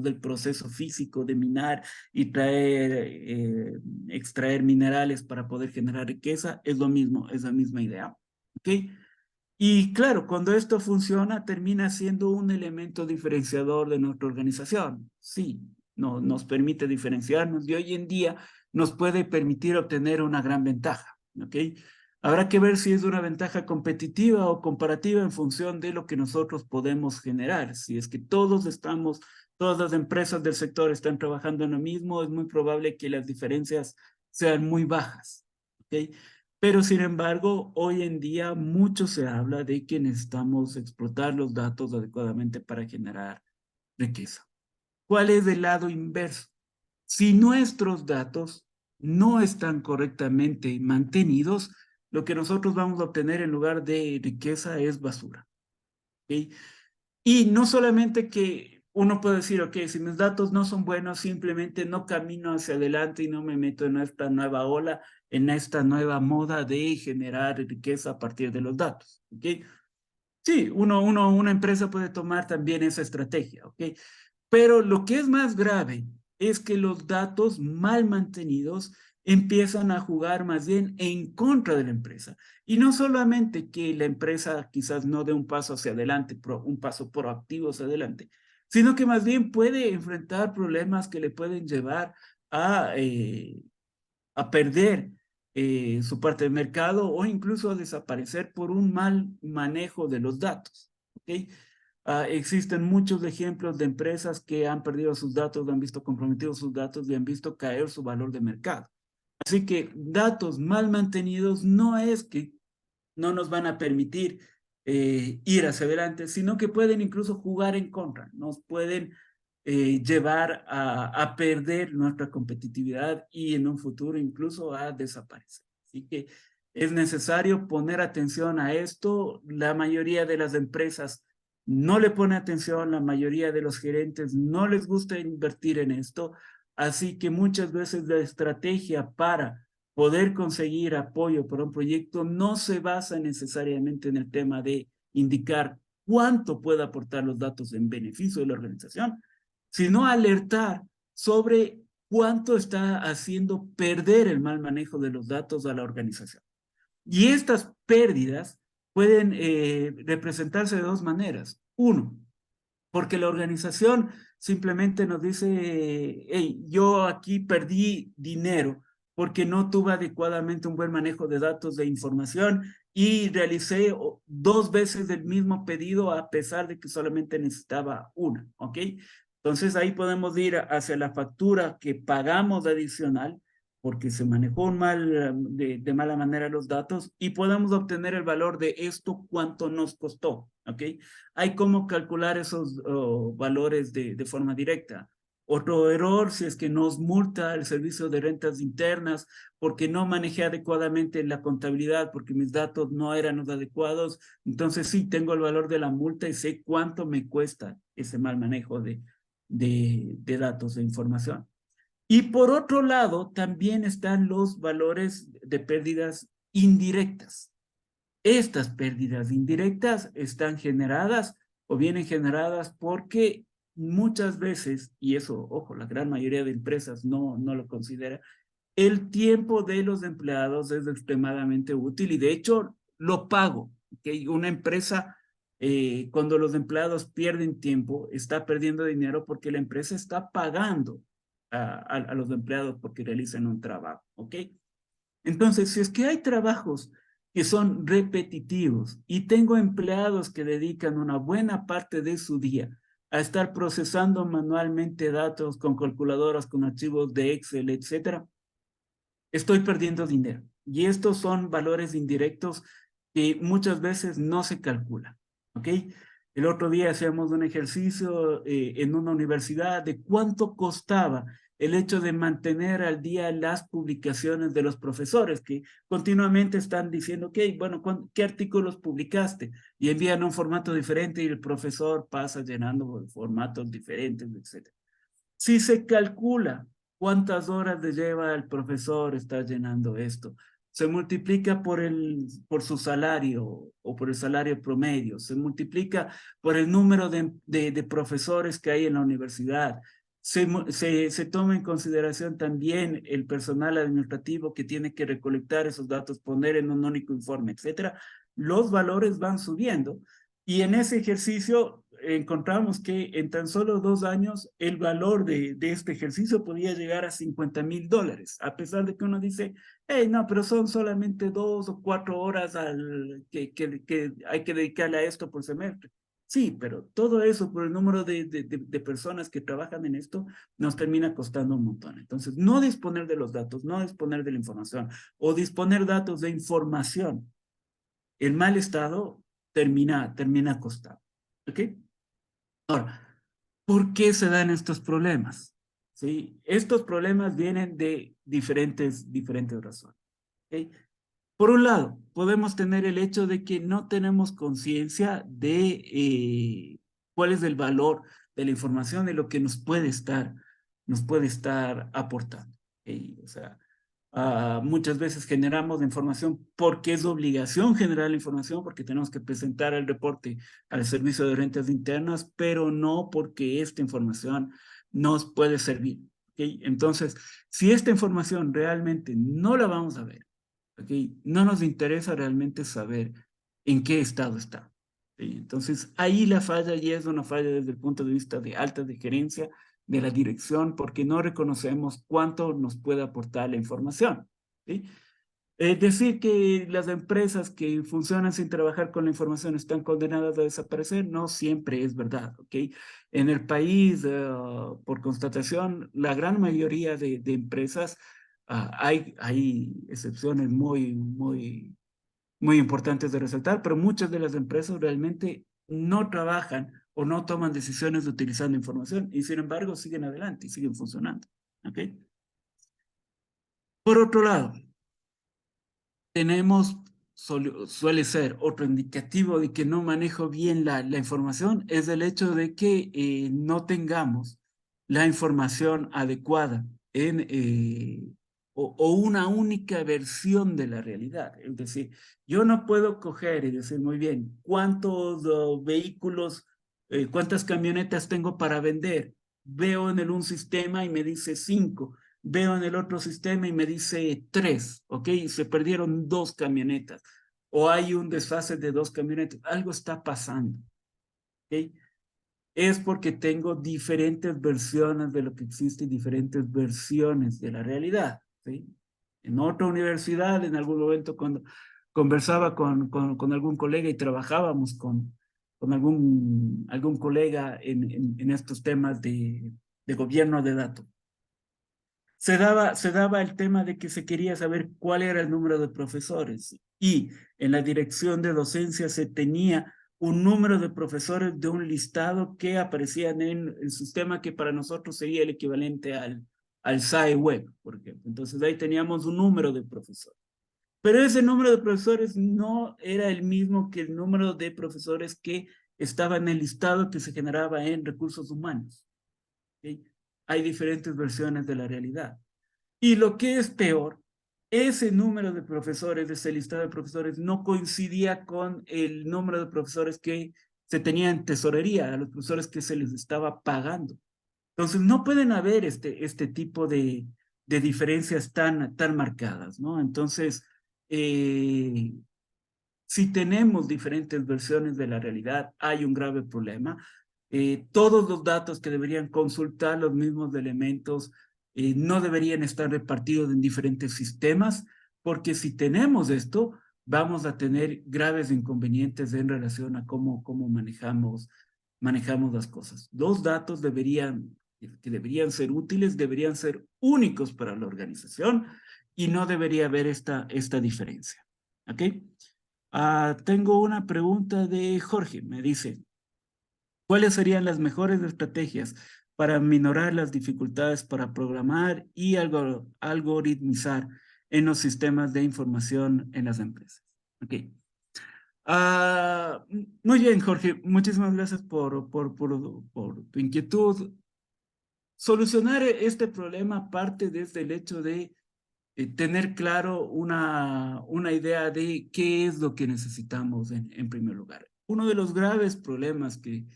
Speaker 3: del proceso físico de minar y extraer minerales para poder generar riqueza, es lo mismo, es la misma idea. ¿Ok? Y claro, cuando esto funciona, termina siendo un elemento diferenciador de nuestra organización. Sí, nos permite diferenciarnos y hoy en día nos puede permitir obtener una gran ventaja. ¿Ok? Habrá que ver si es una ventaja competitiva o comparativa en función de lo que nosotros podemos generar. Si es que todas las empresas del sector están trabajando en lo mismo, es muy probable que las diferencias sean muy bajas. ¿Ok? Pero sin embargo, hoy en día mucho se habla de que necesitamos explotar los datos adecuadamente para generar riqueza. ¿Cuál es el lado inverso? Si nuestros datos no están correctamente mantenidos, lo que nosotros vamos a obtener en lugar de riqueza es basura. ¿Okay? Y no solamente que uno puede decir, ok, si mis datos no son buenos, simplemente no camino hacia adelante y no me meto en esta nueva ola, en esta nueva moda de generar riqueza a partir de los datos. ¿Ok? Sí, una empresa puede tomar también esa estrategia. ¿Ok? Pero lo que es más grave es que los datos mal mantenidos empiezan a jugar más bien en contra de la empresa. Y no solamente que la empresa quizás no dé un paso hacia adelante, un paso proactivo hacia adelante, sino que más bien puede enfrentar problemas que le pueden llevar a perder su parte de mercado o incluso a desaparecer por un mal manejo de los datos. ¿Okay? Existen muchos ejemplos de empresas que han perdido sus datos, han visto comprometidos sus datos y han visto caer su valor de mercado. Así que datos mal mantenidos no es que no nos van a permitir ir hacia adelante, sino que pueden incluso jugar en contra, nos pueden llevar a perder nuestra competitividad y en un futuro incluso a desaparecer. Así que es necesario poner atención a esto. La mayoría de las empresas no le pone atención, la mayoría de los gerentes no les gusta invertir en esto, así que muchas veces la estrategia para poder conseguir apoyo para un proyecto no se basa necesariamente en el tema de indicar cuánto puede aportar los datos en beneficio de la organización, sino alertar sobre cuánto está haciendo perder el mal manejo de los datos a la organización. Y estas pérdidas pueden representarse de dos maneras. Uno, porque la organización simplemente nos dice, hey, yo aquí perdí dinero porque no tuve adecuadamente un buen manejo de datos de información y realicé 2 veces el mismo pedido a pesar de que solamente necesitaba una, ¿ok? Entonces ahí podemos ir hacia la factura que pagamos adicional porque se manejó de mala manera los datos y podemos obtener el valor de esto, cuánto nos costó, ¿ok? Hay cómo calcular esos valores de forma directa. Otro error, si es que nos multa el servicio de rentas internas porque no manejé adecuadamente la contabilidad, porque mis datos no eran los adecuados, entonces sí tengo el valor de la multa y sé cuánto me cuesta ese mal manejo de datos, de información. Y por otro lado, también están los valores de pérdidas indirectas. Estas pérdidas indirectas están generadas o vienen generadas porque muchas veces, y eso, ojo, la gran mayoría de empresas no lo considera, el tiempo de los empleados es extremadamente útil y de hecho lo pago. ¿Okay? Una empresa, cuando los empleados pierden tiempo, está perdiendo dinero porque la empresa está pagando a los empleados porque realicen un trabajo. ¿Ok? Entonces, si es que hay trabajos que son repetitivos y tengo empleados que dedican una buena parte de su día a estar procesando manualmente datos con calculadoras, con archivos de Excel, etcétera, estoy perdiendo dinero. Y estos son valores indirectos que muchas veces no se calculan, ¿ok? El otro día hacíamos un ejercicio en una universidad de cuánto costaba el hecho de mantener al día las publicaciones de los profesores que continuamente están diciendo, ok, bueno, ¿qué artículos publicaste? Y envían un formato diferente y el profesor pasa llenando formatos diferentes, etc. Si se calcula cuántas horas le lleva el profesor estar llenando esto, se multiplica por su salario o por el salario promedio, se multiplica por el número de profesores que hay en la universidad, se toma en consideración también el personal administrativo que tiene que recolectar esos datos, poner en un único informe, etcétera. Los valores van subiendo y en ese ejercicio encontramos que en tan solo 2 años el valor de este ejercicio podía llegar a $50,000, a pesar de que uno dice, hey, no, pero son solamente 2 o 4 horas que hay que dedicarle a esto por semestre. Sí, pero todo eso por el número de personas que trabajan en esto nos termina costando un montón. Entonces, no disponer de los datos, no disponer de la información o disponer datos de información, el mal estado termina costando. ¿Ok? Ahora, ¿por qué se dan estos problemas? ¿Sí? Estos problemas vienen de diferentes razones. ¿Okay? Por un lado, podemos tener el hecho de que no tenemos conciencia de cuál es el valor de la información, de lo que nos puede estar aportando. ¿Okay? O sea, muchas veces generamos la información porque es obligación generar la información, porque tenemos que presentar el reporte al servicio de rentas internas, pero no porque esta información nos puede servir. ¿Okay? Entonces, si esta información realmente no la vamos a ver, ¿okay? No nos interesa realmente saber en qué estado está. ¿Okay? Entonces, ahí la falla ya es una falla desde el punto de vista de alta de gerencia, de la dirección, porque no reconocemos cuánto nos puede aportar la información. ¿Sí? Decir que las empresas que funcionan sin trabajar con la información están condenadas a desaparecer, no siempre es verdad, ¿ok? En el país, por constatación, la gran mayoría de empresas, hay excepciones muy importantes de resaltar, pero muchas de las empresas realmente no trabajan o no toman decisiones utilizando información y sin embargo siguen adelante y siguen funcionando. ¿Ok? Por otro lado, tenemos, suele ser otro indicativo de que no manejo bien la información, es el hecho de que no tengamos la información adecuada o una única versión de la realidad. Es decir, yo no puedo coger y decir muy bien cuántos vehículos, cuántas camionetas tengo para vender veo en el un sistema y me dice 5, veo en el otro sistema y me dice 3, ¿ok? Se perdieron 2 camionetas, o hay un desfase de 2 camionetas, algo está pasando, ¿ok? Es porque tengo diferentes versiones de lo que existe y diferentes versiones de la realidad, ¿sí? En otra universidad, en algún momento cuando conversaba con algún colega y trabajábamos con algún colega en estos temas de gobierno de datos, se daba el tema de que se quería saber cuál era el número de profesores y en la dirección de docencia se tenía un número de profesores de un listado que aparecían en el sistema que para nosotros sería el equivalente al SAE web, por ejemplo. Entonces ahí teníamos un número de profesores. Pero ese número de profesores no era el mismo que el número de profesores que estaba en el listado que se generaba en recursos humanos. ¿Okay? Hay diferentes versiones de la realidad. Y lo que es peor, ese número de profesores, ese listado de profesores, no coincidía con el número de profesores que se tenía en tesorería, a los profesores que se les estaba pagando. Entonces, no pueden haber este tipo de diferencias tan marcadas, ¿no? Entonces, si tenemos diferentes versiones de la realidad, hay un grave problema. Todos los datos que deberían consultar los mismos elementos no deberían estar repartidos en diferentes sistemas, porque si tenemos esto, vamos a tener graves inconvenientes en relación a cómo manejamos las cosas. Los datos que deberían ser útiles, deberían ser únicos para la organización y no debería haber esta diferencia. ¿Ok? Tengo una pregunta de Jorge. Me dice, ¿cuáles serían las mejores estrategias para minorar las dificultades para programar y algoritmizar en los sistemas de información en las empresas? Ok. Muy bien, Jorge. Muchísimas gracias por tu inquietud. Solucionar este problema parte desde el hecho de tener claro una idea de qué es lo que necesitamos en primer lugar. Uno de los graves problemas que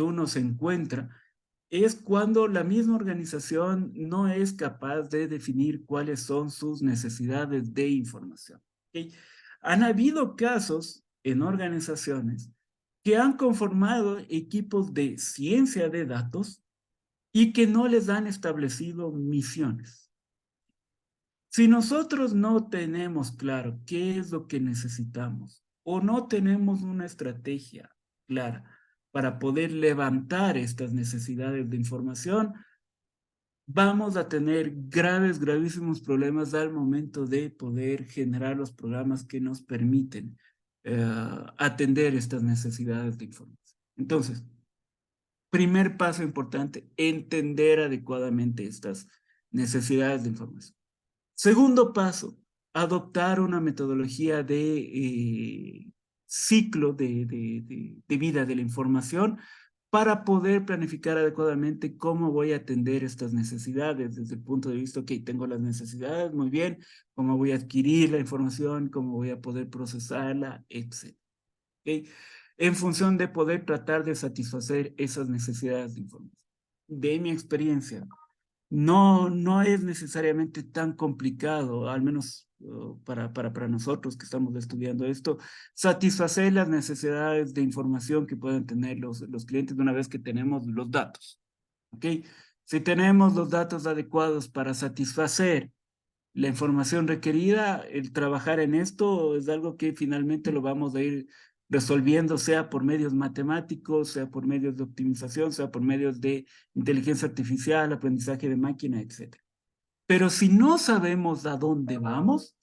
Speaker 3: uno se encuentra es cuando la misma organización no es capaz de definir cuáles son sus necesidades de información. ¿Okay? Han habido casos en organizaciones que han conformado equipos de ciencia de datos y que no les han establecido misiones. Si nosotros no tenemos claro qué es lo que necesitamos o no tenemos una estrategia clara para poder levantar estas necesidades de información, vamos a tener gravísimos problemas al momento de poder generar los programas que nos permiten atender estas necesidades de información. Entonces, primer paso importante, entender adecuadamente estas necesidades de información. Segundo paso, adoptar una metodología de ciclo de vida de la información para poder planificar adecuadamente cómo voy a atender estas necesidades desde el punto de vista, ok, tengo las necesidades, muy bien, cómo voy a adquirir la información, cómo voy a poder procesarla, etc. ¿Okay? En función de poder tratar de satisfacer esas necesidades de información. De mi experiencia, no es necesariamente tan complicado, al menos para nosotros que estamos estudiando esto, satisfacer las necesidades de información que pueden tener los clientes una vez que tenemos los datos. ¿Ok? Si tenemos los datos adecuados para satisfacer la información requerida, el trabajar en esto es algo que finalmente lo vamos a ir resolviendo, sea por medios matemáticos, sea por medios de optimización, sea por medios de inteligencia artificial, aprendizaje de máquina, etc. Pero si no sabemos a dónde vamos,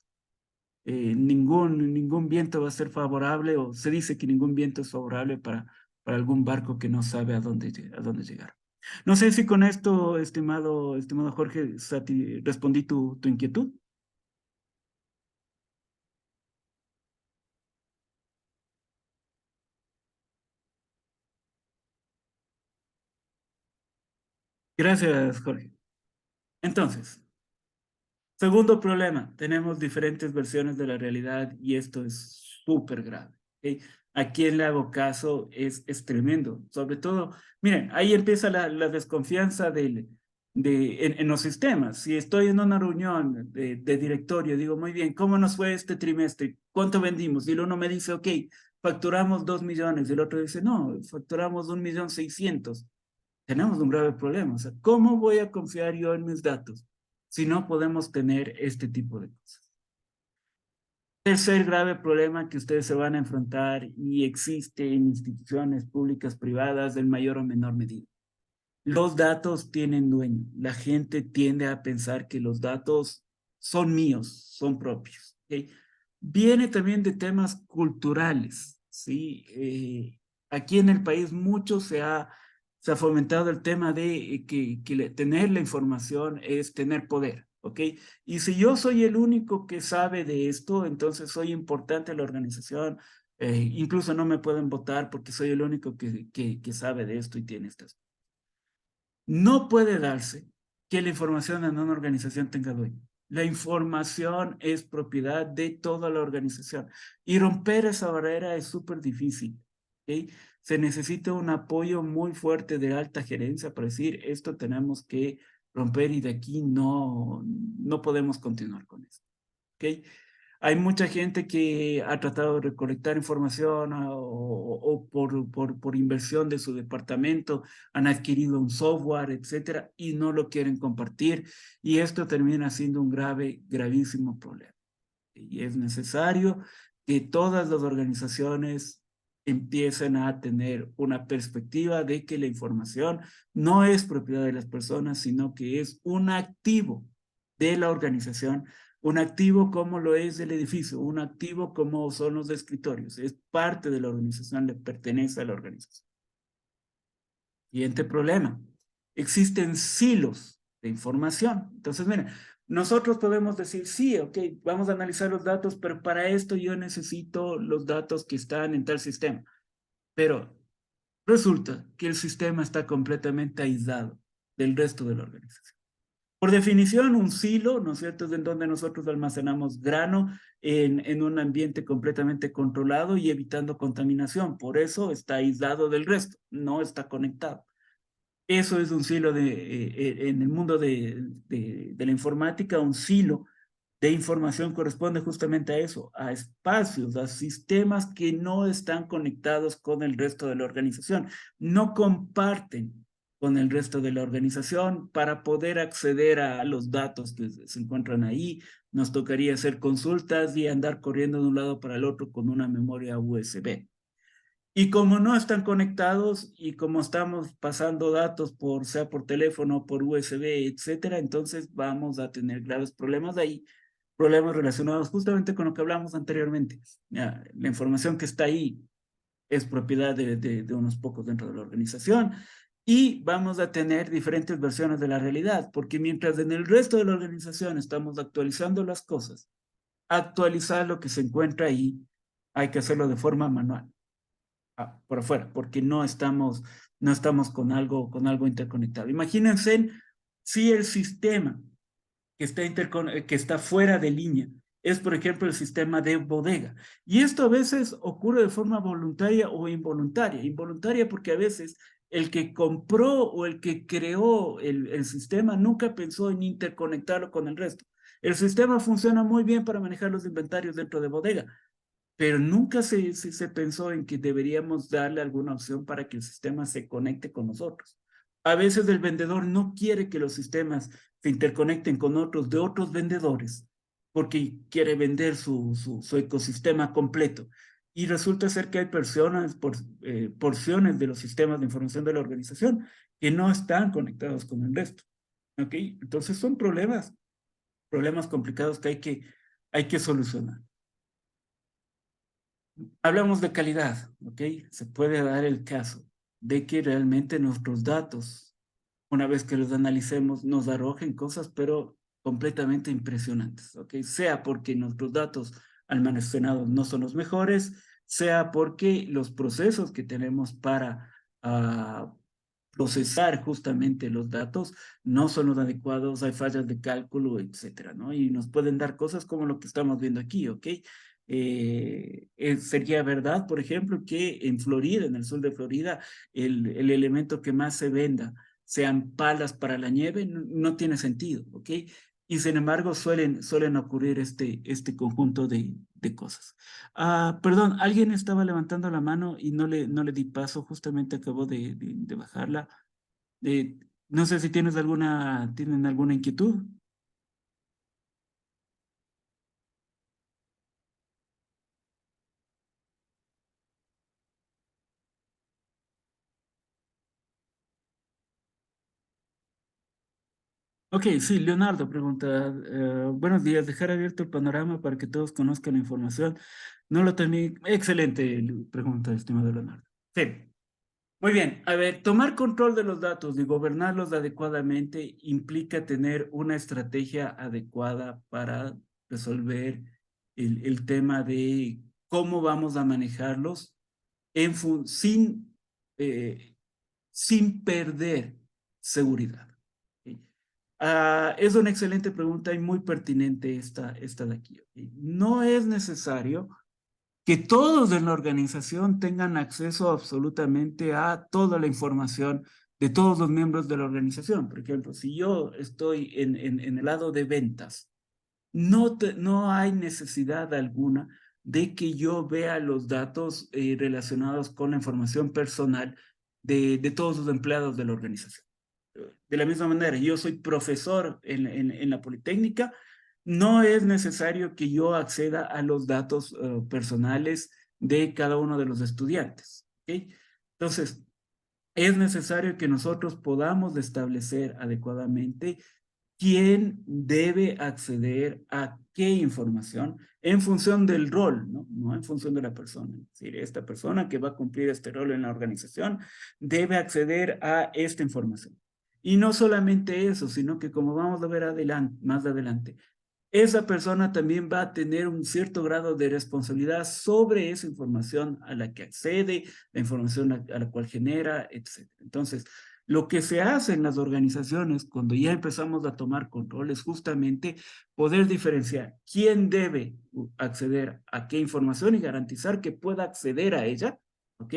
Speaker 3: ningún viento va a ser favorable, o se dice que ningún viento es favorable para algún barco que no sabe a dónde llegar. No sé si con esto, estimado Jorge, respondí tu inquietud. Gracias, Jorge. Entonces, segundo problema, tenemos diferentes versiones de la realidad y esto es súper grave. ¿ok? ¿A quién le hago caso? Es tremendo. Sobre todo, miren, ahí empieza la desconfianza en los sistemas. Si estoy en una reunión de directorio, digo, muy bien, ¿cómo nos fue este trimestre? ¿Cuánto vendimos? Y el uno me dice, ok, facturamos 2 millones. Y el otro dice, no, facturamos 1.600.000. Tenemos un grave problema. O sea, ¿cómo voy a confiar yo en mis datos si no podemos tener este tipo de cosas? Tercer grave problema que ustedes se van a enfrentar y existe en instituciones públicas, privadas, en mayor o menor medida. Los datos tienen dueño. La gente tiende a pensar que los datos son míos, son propios. ¿Okay? Viene también de temas culturales, ¿sí? Aquí en el país mucho se ha fomentado el tema de que tener la información es tener poder, ¿ok? Y si yo soy el único que sabe de esto, entonces soy importante en la organización, incluso no me pueden votar porque soy el único que sabe de esto y tiene estas. No puede darse que la información en una organización tenga dueño. La información es propiedad de toda la organización y romper esa barrera es súper difícil. ¿Okay? Se necesita un apoyo muy fuerte de alta gerencia para decir esto tenemos que romper y de aquí no podemos continuar con esto. ¿Okay? Hay mucha gente que ha tratado de recolectar información o por inversión de su departamento han adquirido un software, etcétera, y no lo quieren compartir. Y esto termina siendo un gravísimo problema. Y es necesario que todas las organizaciones empiecen a tener una perspectiva de que la información no es propiedad de las personas, sino que es un activo de la organización, un activo como lo es el edificio, un activo como son los escritorios, es parte de la organización, le pertenece a la organización. Siguiente problema, existen silos de información. Entonces, miren, nosotros podemos decir, sí, ok, vamos a analizar los datos, pero para esto yo necesito los datos que están en tal sistema. Pero resulta que el sistema está completamente aislado del resto de la organización. Por definición, un silo, ¿no es cierto?, es en donde nosotros almacenamos grano en un ambiente completamente controlado y evitando contaminación. Por eso está aislado del resto, no está conectado. Eso es un silo en el mundo de la informática, un silo de información corresponde justamente a eso, a espacios, a sistemas que no están conectados con el resto de la organización, no comparten con el resto de la organización. Para poder acceder a los datos que se encuentran ahí, nos tocaría hacer consultas y andar corriendo de un lado para el otro con una memoria USB. Y como no están conectados y como estamos pasando datos sea por teléfono, por USB, etcétera, entonces vamos a tener graves problemas ahí, problemas relacionados justamente con lo que hablamos anteriormente. Ya, la información que está ahí es propiedad de unos pocos dentro de la organización y vamos a tener diferentes versiones de la realidad, porque mientras en el resto de la organización estamos actualizando las cosas, actualizar lo que se encuentra ahí, hay que hacerlo de forma manual. Por afuera, porque no estamos con algo interconectado. Imagínense si el sistema que está fuera de línea es, por ejemplo, el sistema de bodega. Y esto a veces ocurre de forma voluntaria o involuntaria. Involuntaria porque a veces el que compró o el que creó el sistema nunca pensó en interconectarlo con el resto. El sistema funciona muy bien para manejar los inventarios dentro de bodega, pero nunca se pensó en que deberíamos darle alguna opción para que el sistema se conecte con nosotros. A veces el vendedor no quiere que los sistemas se interconecten con otros de otros vendedores porque quiere vender su ecosistema completo. Y resulta ser que hay porciones de los sistemas de información de la organización que no están conectados con el resto. ¿Ok? Entonces son problemas complicados que hay que solucionar. Hablamos de calidad, ¿ok? Se puede dar el caso de que realmente nuestros datos, una vez que los analicemos, nos arrojen cosas, pero completamente impresionantes, ¿ok? Sea porque nuestros datos almacenados no son los mejores, sea porque los procesos que tenemos para procesar justamente los datos no son los adecuados, hay fallas de cálculo, etcétera, ¿no? Y nos pueden dar cosas como lo que estamos viendo aquí, ¿ok? Sería verdad, por ejemplo, que en Florida, en el sur de Florida, el elemento que más se venda sean palas para la nieve, no tiene sentido, ¿ok? Y sin embargo suelen ocurrir este conjunto de cosas. Perdón, alguien estaba levantando la mano y no le di paso, justamente acabo de bajarla. Eh, no sé si tienen alguna inquietud. Ok, sí, Leonardo pregunta, buenos días, dejar abierto el panorama para que todos conozcan la información. No lo terminé. Excelente pregunta, estimado Leonardo. Sí, muy bien. A ver, tomar control de los datos y gobernarlos adecuadamente implica tener una estrategia adecuada para resolver el tema de cómo vamos a manejarlos eh, sin perder seguridad. ¿Ok? Es una excelente pregunta y muy pertinente esta de aquí. ¿Ok? No es necesario que todos en la organización tengan acceso absolutamente a toda la información de todos los miembros de la organización. Por ejemplo, si yo estoy en el lado de ventas, no hay necesidad alguna de que yo vea los datos relacionados con la información personal de todos los empleados de la organización. De la misma manera, yo soy profesor en la Politécnica, no es necesario que yo acceda a los datos personales de cada uno de los estudiantes. ¿Ok? Entonces, es necesario que nosotros podamos establecer adecuadamente quién debe acceder a qué información en función del rol, ¿no? No en función de la persona. Es decir, esta persona que va a cumplir este rol en la organización debe acceder a esta información. Y no solamente eso, sino que como vamos a ver más adelante, esa persona también va a tener un cierto grado de responsabilidad sobre esa información a la que accede, la información a la cual genera, etc. Entonces, lo que se hace en las organizaciones cuando ya empezamos a tomar control es justamente poder diferenciar quién debe acceder a qué información y garantizar que pueda acceder a ella, ¿ok?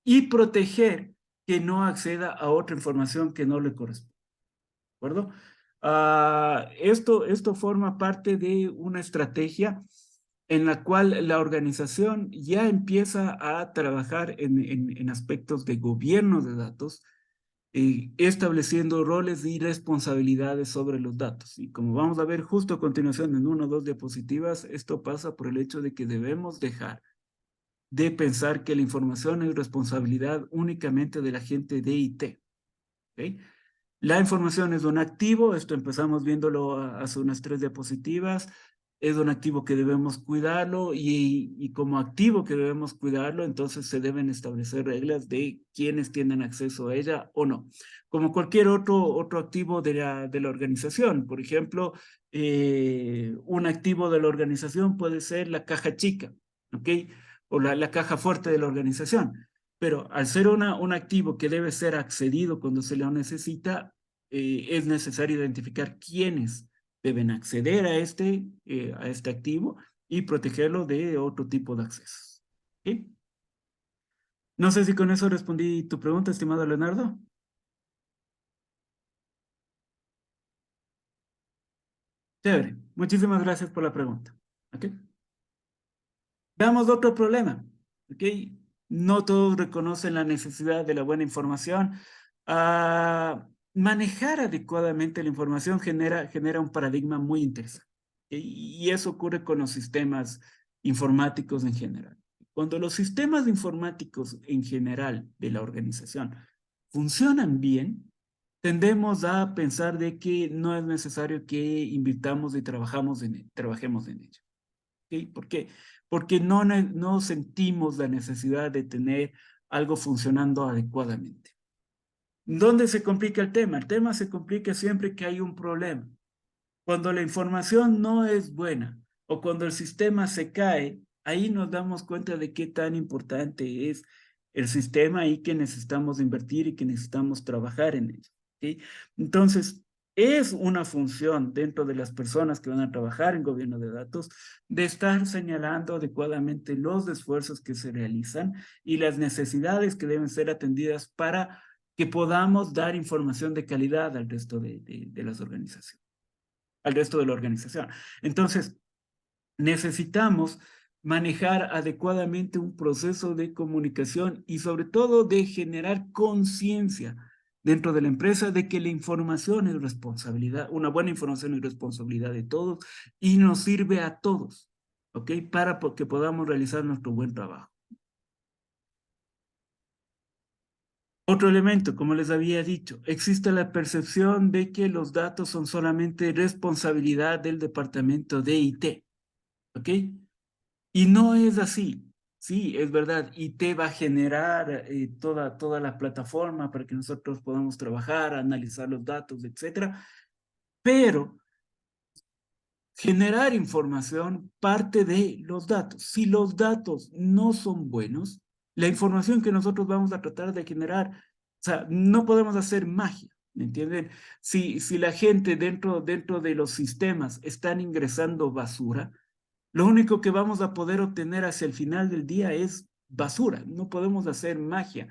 Speaker 3: Y proteger que no acceda a otra información que no le corresponde, ¿de acuerdo? Esto forma parte de una estrategia en la cual la organización ya empieza a trabajar en aspectos de gobierno de datos, estableciendo roles y responsabilidades sobre los datos. Y como vamos a ver justo a continuación en 1 o 2 diapositivas, esto pasa por el hecho de que debemos dejar de pensar que la información es responsabilidad únicamente de la gente de IT. ¿Ok? La información es un activo, esto empezamos viéndolo hace unas 3 diapositivas, es un activo que debemos cuidarlo y como activo que debemos cuidarlo, entonces se deben establecer reglas de quiénes tienen acceso a ella o no. Como cualquier otro activo de la organización, por ejemplo, un activo de la organización puede ser la caja chica, ¿ok? O la caja fuerte de la organización. Pero al ser un activo que debe ser accedido cuando se lo necesita, es necesario identificar quiénes deben acceder a este activo y protegerlo de otro tipo de accesos. ¿Sí? No sé si con eso respondí tu pregunta, estimado Leonardo. Chévere. Muchísimas gracias por la pregunta. ¿Ok? Veamos otro problema. ¿Ok? No todos reconocen la necesidad de la buena información. Manejar adecuadamente la información genera un paradigma muy interesante. ¿Ok? Y eso ocurre con los sistemas informáticos en general. Cuando los sistemas informáticos en general de la organización funcionan bien, tendemos a pensar de que no es necesario que invirtamos y trabajemos en ello. ¿Okay? ¿Por qué? Porque no sentimos la necesidad de tener algo funcionando adecuadamente. ¿Dónde se complica el tema? El tema se complica siempre que hay un problema. Cuando la información no es buena o cuando el sistema se cae, ahí nos damos cuenta de qué tan importante es el sistema y que necesitamos invertir y que necesitamos trabajar en ello. ¿Okay? Entonces, es una función dentro de las personas que van a trabajar en gobierno de datos de estar señalando adecuadamente los esfuerzos que se realizan y las necesidades que deben ser atendidas para que podamos dar información de calidad al resto de las organizaciones, al resto de la organización. Entonces, necesitamos manejar adecuadamente un proceso de comunicación y sobre todo de generar conciencia dentro de la empresa de que la información es responsabilidad, una buena información es responsabilidad de todos y nos sirve a todos, ¿ok? Para que podamos realizar nuestro buen trabajo. Otro elemento, como les había dicho, existe la percepción de que los datos son solamente responsabilidad del departamento de IT, ¿ok? Y no es así. Sí, es verdad, IT va a generar toda la plataforma para que nosotros podamos trabajar, analizar los datos, etcétera, pero generar información parte de los datos. Si los datos no son buenos, la información que nosotros vamos a tratar de generar, o sea, no podemos hacer magia, ¿me entienden? Si la gente dentro de los sistemas están ingresando basura, lo único que vamos a poder obtener hacia el final del día es basura. No podemos hacer magia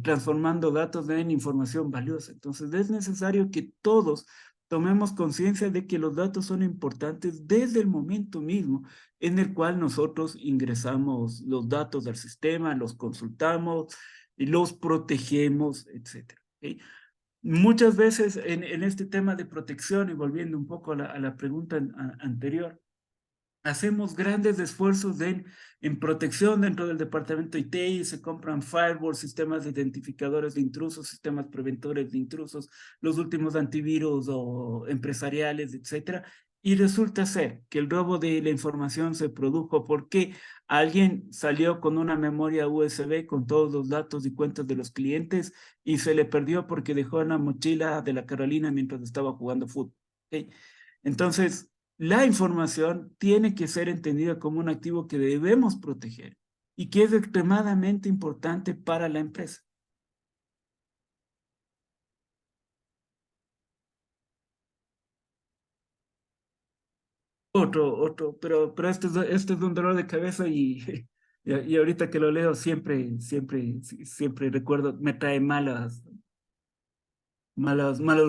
Speaker 3: transformando datos en información valiosa. Entonces es necesario que todos tomemos conciencia de que los datos son importantes desde el momento mismo en el cual nosotros ingresamos los datos al sistema, los consultamos, y los protegemos, etcétera. ¿Okay? Muchas veces en este tema de protección, y volviendo un poco a la pregunta anterior, hacemos grandes esfuerzos en protección dentro del departamento IT y se compran firewalls, sistemas de identificadores de intrusos, sistemas preventores de intrusos, los últimos antivirus o empresariales, etcétera. Y resulta ser que el robo de la información se produjo porque alguien salió con una memoria USB con todos los datos y cuentas de los clientes y se le perdió porque dejó en la mochila de la Carolina mientras estaba jugando fútbol. ¿Okay? Entonces, la información tiene que ser entendida como un activo que debemos proteger y que es extremadamente importante para la empresa. Pero este es un dolor de cabeza y ahorita que lo leo siempre recuerdo, me trae malos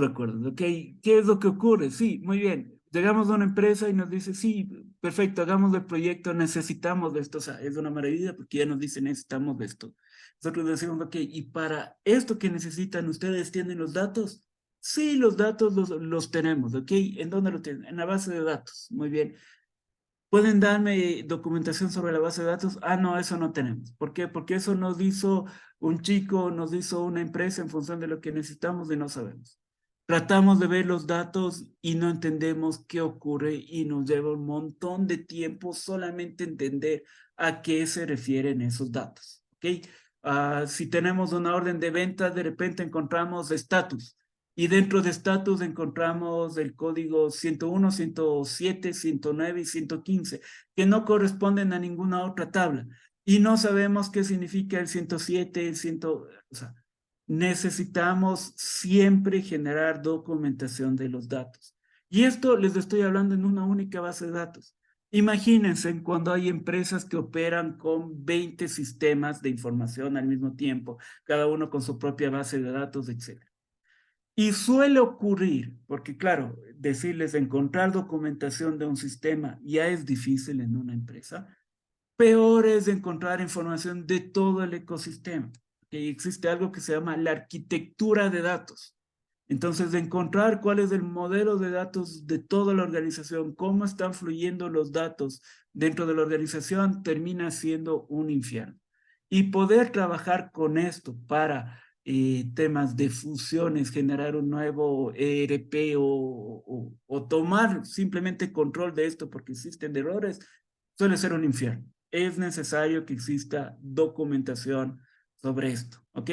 Speaker 3: recuerdos, ¿ok? ¿Qué es lo que ocurre? Sí, muy bien. Llegamos a una empresa y nos dice, sí, perfecto, hagamos el proyecto, necesitamos de esto. O sea, es una maravilla porque ya nos dicen, necesitamos de esto. Nosotros decimos, ok, y para esto que necesitan, ¿ustedes tienen los datos? Sí, los datos los tenemos, ¿ok? ¿En dónde lo tienen? En la base de datos. Muy bien. ¿Pueden darme documentación sobre la base de datos? Ah, no, eso no tenemos. ¿Por qué? Porque eso nos hizo un chico, nos hizo una empresa en función de lo que necesitamos y no sabemos. Tratamos de ver los datos y no entendemos qué ocurre y nos lleva un montón de tiempo solamente entender a qué se refieren esos datos. ¿Ok? Si tenemos una orden de venta, de repente encontramos estatus. Y dentro de estatus encontramos el código 101, 107, 109 y 115, que no corresponden a ninguna otra tabla. Y no sabemos qué significa el 107, el 100, o sea, necesitamos siempre generar documentación de los datos. Y esto les estoy hablando en una única base de datos. Imagínense cuando hay empresas que operan con 20 sistemas de información al mismo tiempo, cada uno con su propia base de datos, etc. Y suele ocurrir, porque claro, decirles encontrar documentación de un sistema ya es difícil en una empresa, peor es encontrar información de todo el ecosistema. Que existe algo que se llama la arquitectura de datos. Entonces, de encontrar cuál es el modelo de datos de toda la organización, cómo están fluyendo los datos dentro de la organización, termina siendo un infierno. Y poder trabajar con esto para temas de fusiones, generar un nuevo ERP o tomar simplemente control de esto porque existen errores, suele ser un infierno. Es necesario que exista documentación sobre esto, ¿ok?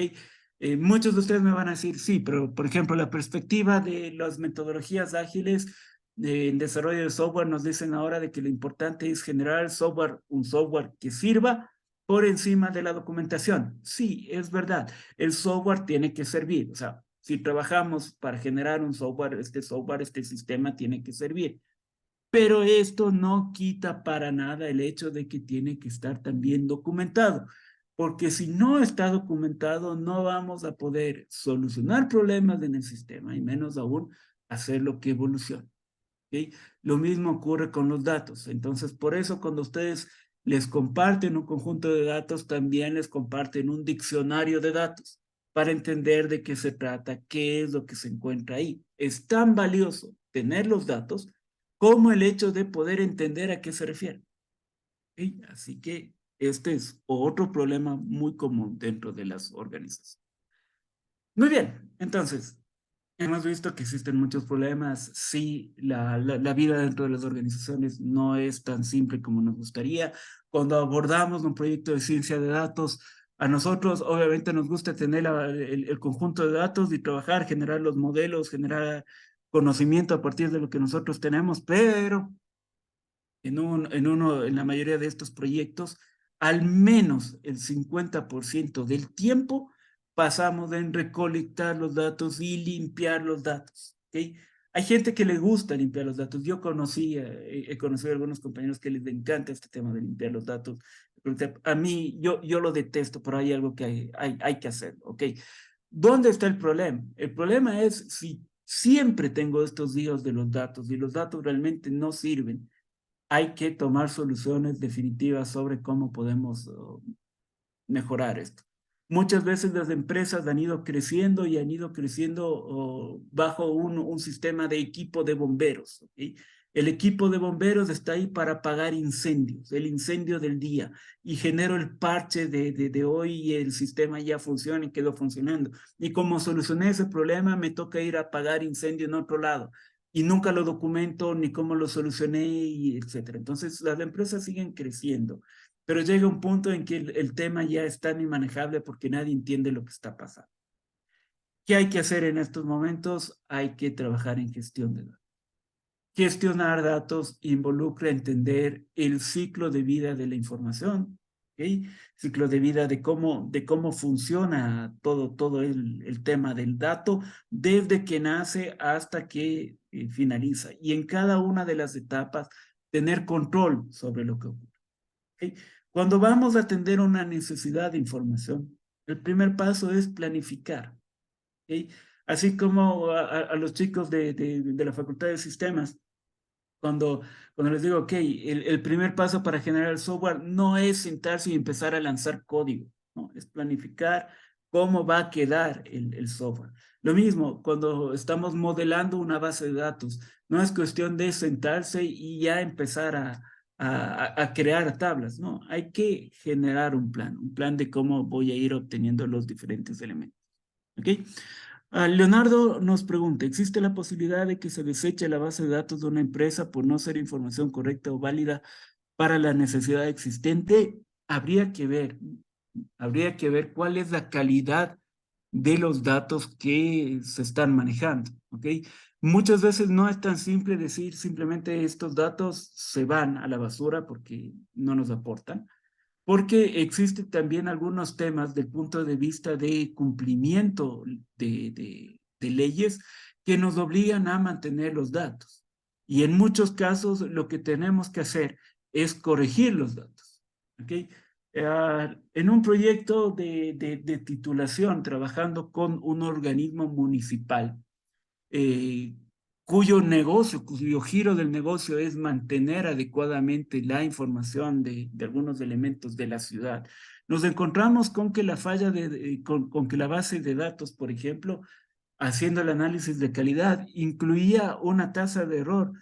Speaker 3: Muchos de ustedes me van a decir, sí, pero por ejemplo, la perspectiva de las metodologías ágiles en desarrollo de software nos dicen ahora de que lo importante es generar software, un software que sirva por encima de la documentación. Sí, es verdad, el software tiene que servir, o sea, Si trabajamos para generar un software, este sistema tiene que servir. Pero esto no quita para nada el hecho de que tiene que estar también documentado, porque si no está documentado, no vamos a poder solucionar problemas en el sistema, y menos aún hacerlo que evolucione. ¿Okay? Lo mismo ocurre con los datos. Entonces, por eso cuando ustedes les comparten un conjunto de datos, también les comparten un diccionario de datos para entender de qué se trata, qué es lo que se encuentra ahí. Es tan valioso tener los datos como el hecho de poder entender a qué se refiere. ¿Okay? Así que este es otro problema muy común dentro de las organizaciones. Muy bien, entonces, hemos visto que existen muchos problemas. Sí, la vida dentro de las organizaciones no es tan simple como nos gustaría. Cuando abordamos un proyecto de ciencia de datos, a nosotros obviamente nos gusta tener el conjunto de datos y trabajar, generar los modelos, generar conocimiento a partir de lo que nosotros tenemos, pero en la mayoría de estos proyectos, al menos el 50% del tiempo pasamos en recolectar los datos y limpiar los datos. ¿Okay? Hay gente que le gusta limpiar los datos. Yo he conocido a algunos compañeros que les encanta este tema de limpiar los datos. A mí, yo lo detesto, pero hay algo que hay que hacer. ¿Ok? ¿Dónde está el problema? El problema es si siempre tengo estos días de los datos y los datos realmente no sirven. Hay que tomar soluciones definitivas sobre cómo podemos mejorar esto. Muchas veces las empresas han ido creciendo y han ido creciendo bajo un sistema de equipo de bomberos. ¿Okay? El equipo de bomberos está ahí para apagar incendios, el incendio del día, y genero el parche de hoy y el sistema ya funciona y quedó funcionando. Y como solucioné ese problema, me toca ir a apagar incendio en otro lado. Y nunca lo documento ni cómo lo solucioné, y etcétera. Entonces, las empresas siguen creciendo, pero llega un punto en que el tema ya es tan inmanejable porque nadie entiende lo que está pasando. ¿Qué hay que hacer en estos momentos? Hay que trabajar en gestión de datos. Gestionar datos involucra entender el ciclo de vida de la información, ¿okay? Ciclo de vida de cómo funciona todo el tema del dato, desde que nace hasta que finaliza. Y en cada una de las etapas, tener control sobre lo que ocurre. ¿Okay? Cuando vamos a atender una necesidad de información, el primer paso es planificar. ¿Okay? Así como a los chicos de la Facultad de Sistemas, cuando les digo, ok, el primer paso para generar el software no es sentarse y empezar a lanzar código, ¿no? Es planificar cómo va a quedar el software. Lo mismo, cuando estamos modelando una base de datos, no es cuestión de sentarse y ya empezar a crear tablas, ¿no? Hay que generar un plan de cómo voy a ir obteniendo los diferentes elementos, ¿ok? Leonardo nos pregunta, ¿existe la posibilidad de que se deseche la base de datos de una empresa por no ser información correcta o válida para la necesidad existente? Habría que ver cuál es la calidad de los datos que se están manejando, ¿ok? Muchas veces no es tan simple decir simplemente estos datos se van a la basura porque no nos aportan, porque existen también algunos temas del punto de vista de cumplimiento de leyes que nos obligan a mantener los datos. Y en muchos casos lo que tenemos que hacer es corregir los datos. ¿Okay? En un proyecto de titulación, trabajando con un organismo municipal, cuyo giro del negocio es mantener adecuadamente la información de algunos elementos de la ciudad. Nos encontramos con que la falla con que la base de datos, por ejemplo, haciendo el análisis de calidad, incluía una tasa de error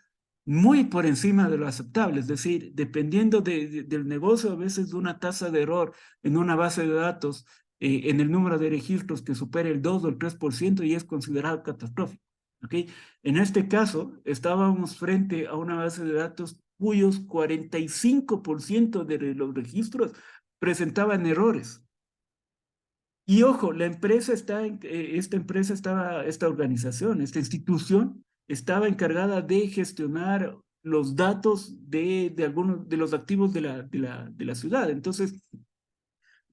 Speaker 3: muy por encima de lo aceptable, es decir, dependiendo del negocio, a veces una tasa de error en una base de datos, en el número de registros que supere el 2 o el 3% y es considerado catastrófico. ¿Okay? En este caso, estábamos frente a una base de datos cuyos 45% de los registros presentaban errores. Y ojo, esta organización, esta institución, estaba encargada de gestionar los datos de algunos de los activos de la ciudad. Entonces,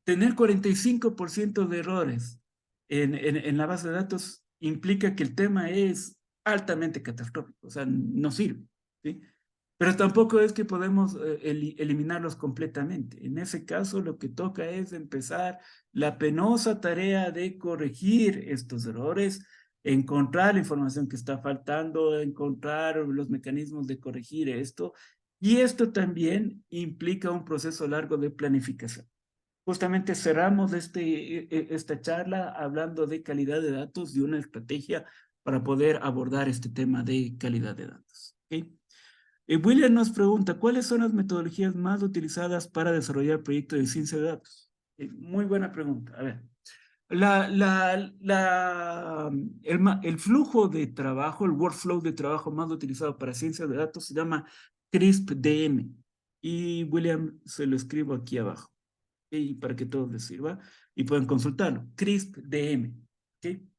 Speaker 3: tener 45% de errores en la base de datos implica que el tema es altamente catastrófico, o sea, no sirve, ¿sí? Pero tampoco es que podemos eliminarlos completamente. En ese caso, lo que toca es empezar la penosa tarea de corregir estos errores, encontrar la información que está faltando, encontrar los mecanismos de corregir esto, y esto también implica un proceso largo de planificación. Justamente cerramos esta charla hablando de calidad de datos y una estrategia para poder abordar este tema de calidad de datos. ¿Okay? William nos pregunta, ¿cuáles son las metodologías más utilizadas para desarrollar proyectos de ciencia de datos? Muy buena pregunta. A ver, el flujo de trabajo, el workflow de trabajo más utilizado para ciencia de datos se llama CRISP-DM. Y William se lo escribo aquí abajo, ¿okay? Para que todos les sirva y pueden consultarlo. CRISP-DM. ¿Okay?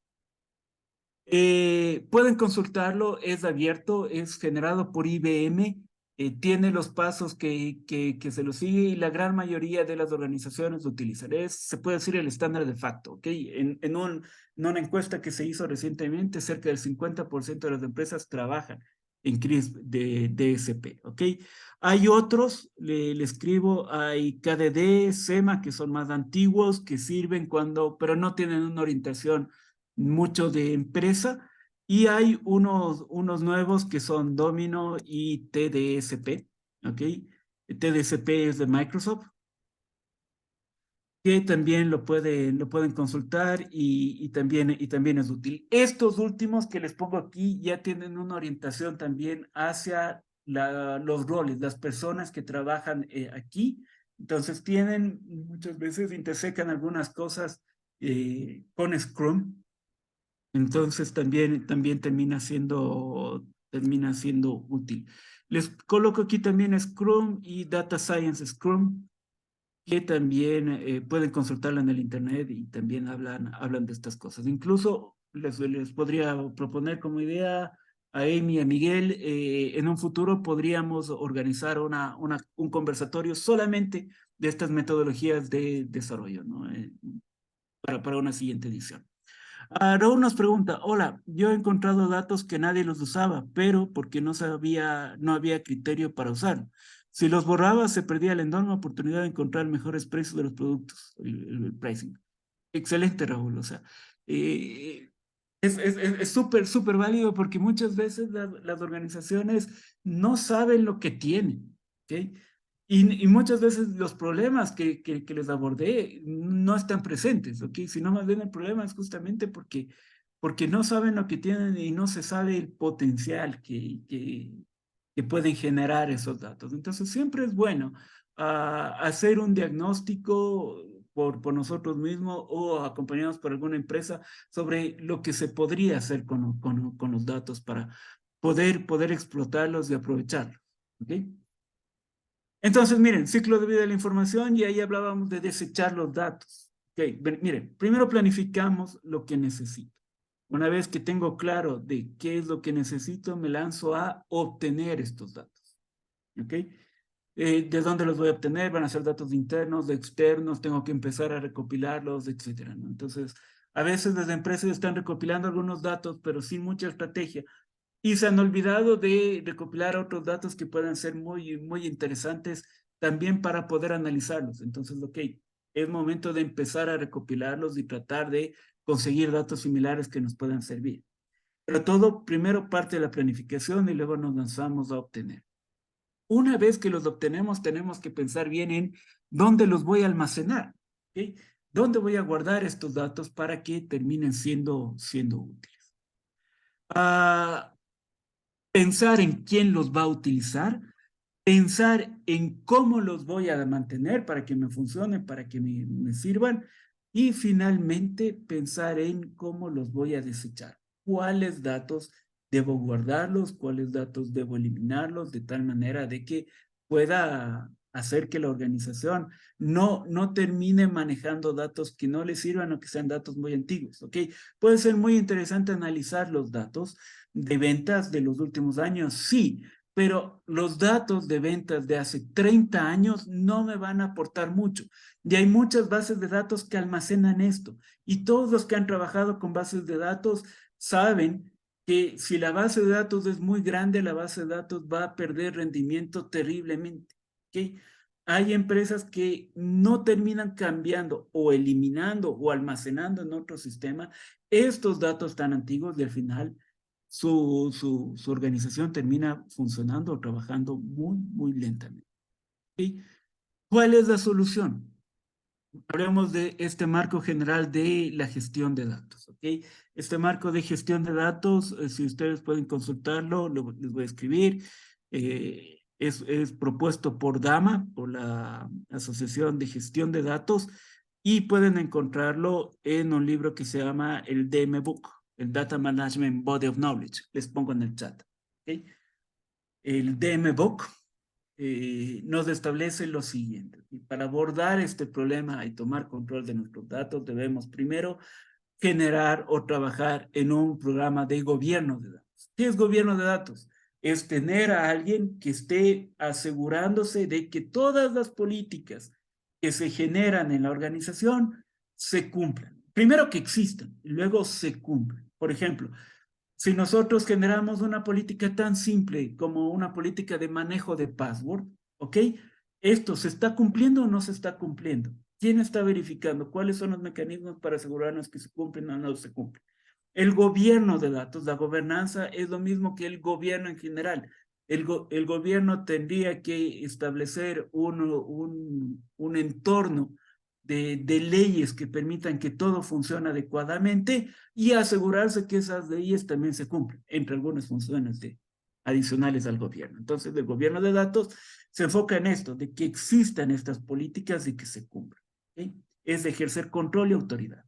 Speaker 3: Pueden consultarlo, es abierto, es generado por IBM, tiene los pasos que se lo sigue y la gran mayoría de las organizaciones lo utilizan. Se puede decir el estándar de facto, ¿ok? En una encuesta que se hizo recientemente, cerca del 50% de las empresas trabajan en CRISP de DSP, ¿ok? Hay otros, le escribo, hay KDD, SEMA, que son más antiguos, que sirven pero no tienen una orientación mucho de empresa, y hay unos nuevos que son Domino y TDSP, ¿ok? TDSP es de Microsoft, que también lo pueden consultar y también es útil. Estos últimos que les pongo aquí ya tienen una orientación también hacia los roles, las personas que trabajan aquí. Entonces muchas veces intersecan algunas cosas con Scrum. Entonces también termina siendo útil. Les coloco aquí también Scrum y Data Science Scrum, que también pueden consultarlo en el internet y también hablan de estas cosas. Incluso les podría proponer como idea a Amy y a Miguel, en un futuro podríamos organizar un conversatorio solamente de estas metodologías de desarrollo, ¿no? Para una siguiente edición. Raúl nos pregunta, hola, yo he encontrado datos que nadie los usaba, pero porque no había criterio para usarlo. Si los borraba, se perdía la enorme oportunidad de encontrar mejores precios de los productos, el pricing. Excelente, Raúl, o sea, es súper válido porque muchas veces las organizaciones no saben lo que tienen, ¿ok? Y muchas veces los problemas que les abordé no están presentes, ¿ok? Sino más bien el problema es justamente porque no saben lo que tienen y no se sabe el potencial que pueden generar esos datos. Entonces siempre es bueno hacer un diagnóstico por nosotros mismos o acompañados por alguna empresa sobre lo que se podría hacer con los datos para poder explotarlos y aprovecharlos, ¿ok? Entonces, miren, ciclo de vida de la información, y ahí hablábamos de desechar los datos. Okay, miren, primero planificamos lo que necesito. Una vez que tengo claro de qué es lo que necesito, me lanzo a obtener estos datos. ¿Ok? ¿De dónde los voy a obtener? Van a ser datos internos, externos, tengo que empezar a recopilarlos, etcétera, ¿no? Entonces, a veces las empresas están recopilando algunos datos, pero sin mucha estrategia. Y se han olvidado de recopilar otros datos que puedan ser muy interesantes también para poder analizarlos. Entonces, ok, es momento de empezar a recopilarlos y tratar de conseguir datos similares que nos puedan servir. Pero todo primero parte de la planificación y luego nos lanzamos a obtener. Una vez que los obtenemos, tenemos que pensar bien en dónde los voy a almacenar, ¿ok? ¿Dónde voy a guardar estos datos para que terminen siendo útiles? Pensar en quién los va a utilizar, pensar en cómo los voy a mantener para que me funcionen, para que me sirvan, y finalmente pensar en cómo los voy a desechar. ¿Cuáles datos debo guardarlos? ¿Cuáles datos debo eliminarlos? De tal manera de que pueda hacer que la organización no termine manejando datos que no le sirvan o que sean datos muy antiguos, ¿ok? Puede ser muy interesante analizar los datos de ventas de los últimos años, sí, pero los datos de ventas de hace 30 años no me van a aportar mucho. Y hay muchas bases de datos que almacenan esto. Y todos los que han trabajado con bases de datos saben que si la base de datos es muy grande, la base de datos va a perder rendimiento terriblemente. ¿Okay? Hay empresas que no terminan cambiando o eliminando o almacenando en otro sistema estos datos tan antiguos y al final su organización termina funcionando o trabajando muy, muy lentamente. ¿Okay? ¿Cuál es la solución? Hablemos de este marco general de la gestión de datos, ¿ok? Este marco de gestión de datos, si ustedes pueden consultarlo, les voy a escribir, es propuesto por DAMA, por la Asociación de Gestión de Datos, y pueden encontrarlo en un libro que se llama el DM Book, el Data Management Body of Knowledge. Les pongo en el chat, ¿ok? El DM Book nos establece lo siguiente. Y para abordar este problema y tomar control de nuestros datos, debemos primero generar o trabajar en un programa de gobierno de datos. ¿Qué es gobierno de datos? Es tener a alguien que esté asegurándose de que todas las políticas que se generan en la organización se cumplan. Primero que existan y luego se cumplan. Por ejemplo, si nosotros generamos una política tan simple como una política de manejo de password, ¿ok? ¿Esto se está cumpliendo o no se está cumpliendo? ¿Quién está verificando? ¿Cuáles son los mecanismos para asegurarnos que se cumplen o no se cumplen? El gobierno de datos, la gobernanza, es lo mismo que el gobierno en general. El gobierno tendría que establecer un entorno de leyes que permitan que todo funcione adecuadamente y asegurarse que esas leyes también se cumplen, entre algunas funciones adicionales al gobierno. Entonces, el gobierno de datos se enfoca en esto, de que existan estas políticas y que se cumplan. ¿Sí? Es ejercer control y autoridad.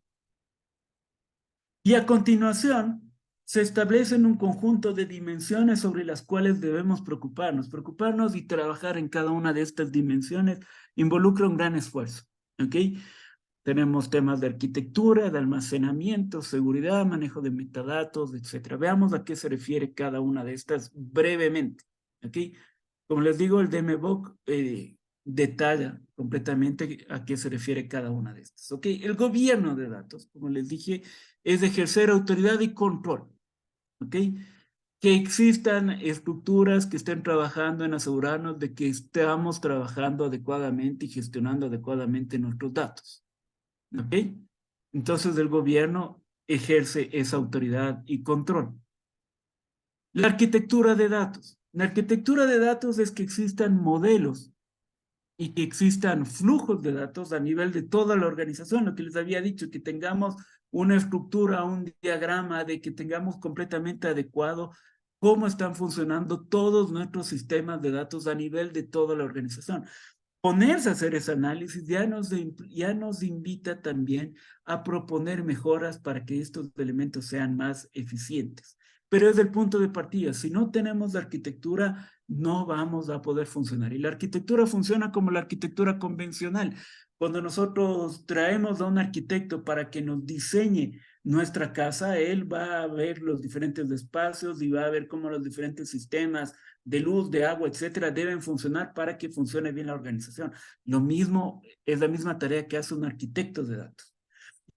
Speaker 3: Y a continuación, se establecen un conjunto de dimensiones sobre las cuales debemos preocuparnos y trabajar en cada una de estas dimensiones involucra un gran esfuerzo, ¿ok? Tenemos temas de arquitectura, de almacenamiento, seguridad, manejo de metadatos, etc. Veamos a qué se refiere cada una de estas brevemente, ¿ok? Como les digo, el DMBOK detalla completamente a qué se refiere cada una de estas, ¿ok? El gobierno de datos, como les dije, es ejercer autoridad y control, ¿ok? Que existan estructuras que estén trabajando en asegurarnos de que estamos trabajando adecuadamente y gestionando adecuadamente nuestros datos, ¿ok? Entonces el gobierno ejerce esa autoridad y control. La arquitectura de datos. La arquitectura de datos es que existan modelos y que existan flujos de datos a nivel de toda la organización, lo que les había dicho, que tengamos una estructura, un diagrama, de que tengamos completamente adecuado cómo están funcionando todos nuestros sistemas de datos a nivel de toda la organización. Ponerse a hacer ese análisis ya nos invita también a proponer mejoras para que estos elementos sean más eficientes. Pero es el punto de partida. Si no tenemos la arquitectura, no vamos a poder funcionar. Y la arquitectura funciona como la arquitectura convencional. Cuando nosotros traemos a un arquitecto para que nos diseñe nuestra casa, él va a ver los diferentes espacios y va a ver cómo los diferentes sistemas de luz, de agua, etcétera, deben funcionar para que funcione bien la organización. Lo mismo, es la misma tarea que hace un arquitecto de datos.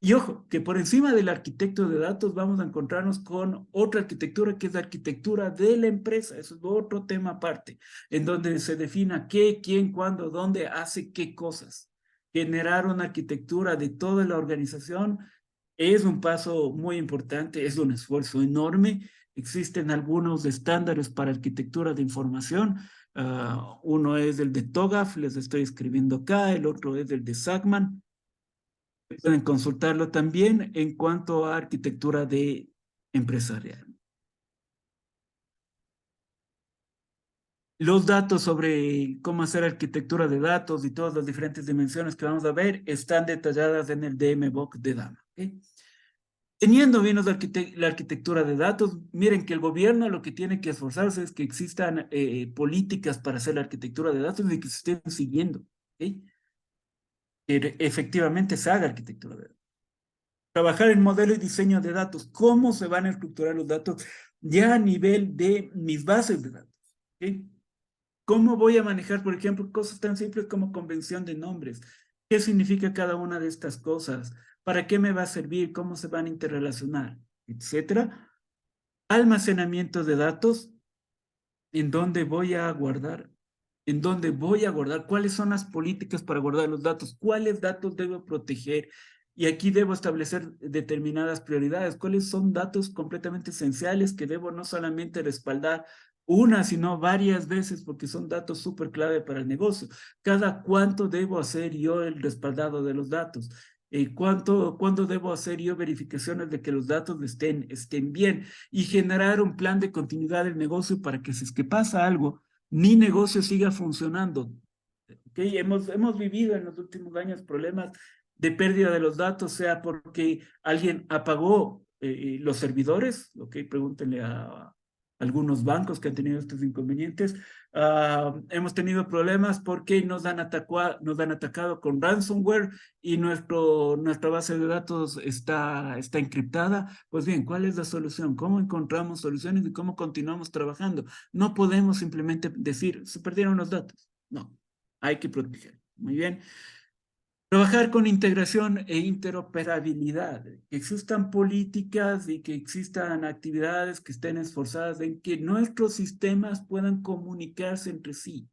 Speaker 3: Y ojo, que por encima del arquitecto de datos vamos a encontrarnos con otra arquitectura que es la arquitectura de la empresa. Eso es otro tema aparte, en donde se defina qué, quién, cuándo, dónde hace qué cosas. Generar una arquitectura de toda la organización es un paso muy importante, es un esfuerzo enorme. Existen algunos estándares para arquitectura de información. Uno es el de TOGAF, les estoy escribiendo acá, el otro es el de SACMAN. Pueden consultarlo también en cuanto a arquitectura de empresarial. Los datos sobre cómo hacer arquitectura de datos y todas las diferentes dimensiones que vamos a ver están detalladas en el DMBOK de DAMA. ¿Okay? Teniendo bien la arquitectura de datos, miren que el gobierno lo que tiene que esforzarse es que existan políticas para hacer la arquitectura de datos y que se estén siguiendo. ¿Okay? Que efectivamente se haga arquitectura de datos. Trabajar en modelo y diseño de datos. ¿Cómo se van a estructurar los datos ya a nivel de mis bases de datos? ¿Okay? ¿Cómo voy a manejar, por ejemplo, cosas tan simples como convención de nombres? ¿Qué significa cada una de estas cosas? ¿Para qué me va a servir? ¿Cómo se van a interrelacionar? Etcétera. almacenamiento de datos, en dónde voy a guardar, cuáles son las políticas para guardar los datos, cuáles datos debo proteger, y aquí debo establecer determinadas prioridades, cuáles son datos completamente esenciales que debo no solamente respaldar una, sino varias veces, porque son datos súper clave para el negocio. Cada cuánto debo hacer yo el respaldado de los datos. ¿Cuándo debo hacer yo verificaciones de que los datos estén bien y generar un plan de continuidad del negocio para que si es que pasa algo, mi negocio siga funcionando? ¿Okay? Hemos vivido en los últimos años problemas de pérdida de los datos, sea porque alguien apagó los servidores, ¿ok? Pregúntenle a algunos bancos que han tenido estos inconvenientes. Hemos tenido problemas porque nos han atacado con ransomware y nuestra base de datos está encriptada. Pues bien, ¿cuál es la solución? ¿Cómo encontramos soluciones y cómo continuamos trabajando? No podemos simplemente decir, se perdieron los datos. No, hay que proteger. Muy bien. Trabajar con integración e interoperabilidad, que existan políticas y que existan actividades que estén esforzadas en que nuestros sistemas puedan comunicarse entre sí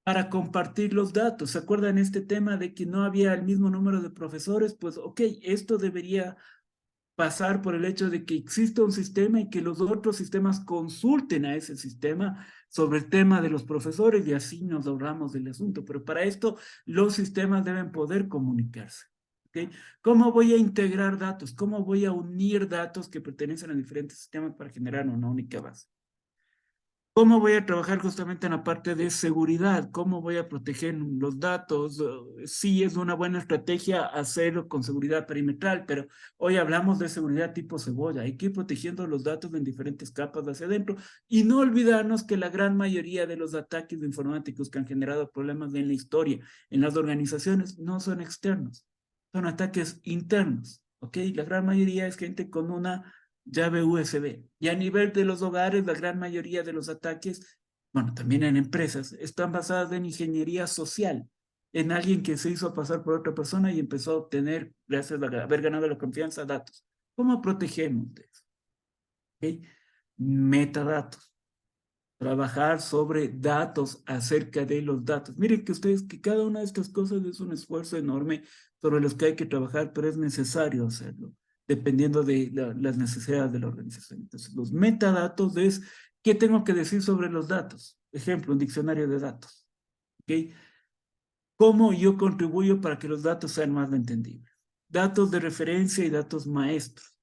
Speaker 3: para compartir los datos. ¿Se acuerdan este tema de que no había el mismo número de profesores? Pues, ok, esto debería pasar por el hecho de que exista un sistema y que los otros sistemas consulten a ese sistema sobre el tema de los profesores y así nos ahorramos del asunto. Pero para esto los sistemas deben poder comunicarse. ¿Okay? ¿Cómo voy a integrar datos? ¿Cómo voy a unir datos que pertenecen a diferentes sistemas para generar una única base? ¿Cómo voy a trabajar justamente en la parte de seguridad? ¿Cómo voy a proteger los datos? Sí, es una buena estrategia hacerlo con seguridad perimetral, pero hoy hablamos de seguridad tipo cebolla. Hay que ir protegiendo los datos en diferentes capas hacia adentro y no olvidarnos que la gran mayoría de los ataques informáticos que han generado problemas en la historia, en las organizaciones, no son externos, son ataques internos. ¿Ok? La gran mayoría es gente con una llave USB. Y a nivel de los hogares, la gran mayoría de los ataques, bueno, también en empresas, están basadas en ingeniería social, en alguien que se hizo pasar por otra persona y empezó a obtener, gracias a haber ganado la confianza, datos. ¿Cómo protegemos de eso? ¿Okay? Metadatos. Trabajar sobre datos acerca de los datos. Miren que ustedes, que cada una de estas cosas es un esfuerzo enorme sobre los que hay que trabajar, pero es necesario hacerlo, dependiendo de las necesidades de la organización. Entonces, los metadatos es, ¿qué tengo que decir sobre los datos? Ejemplo, un diccionario de datos. ¿Ok? ¿Cómo yo contribuyo para que los datos sean más entendibles? Datos de referencia y datos maestros.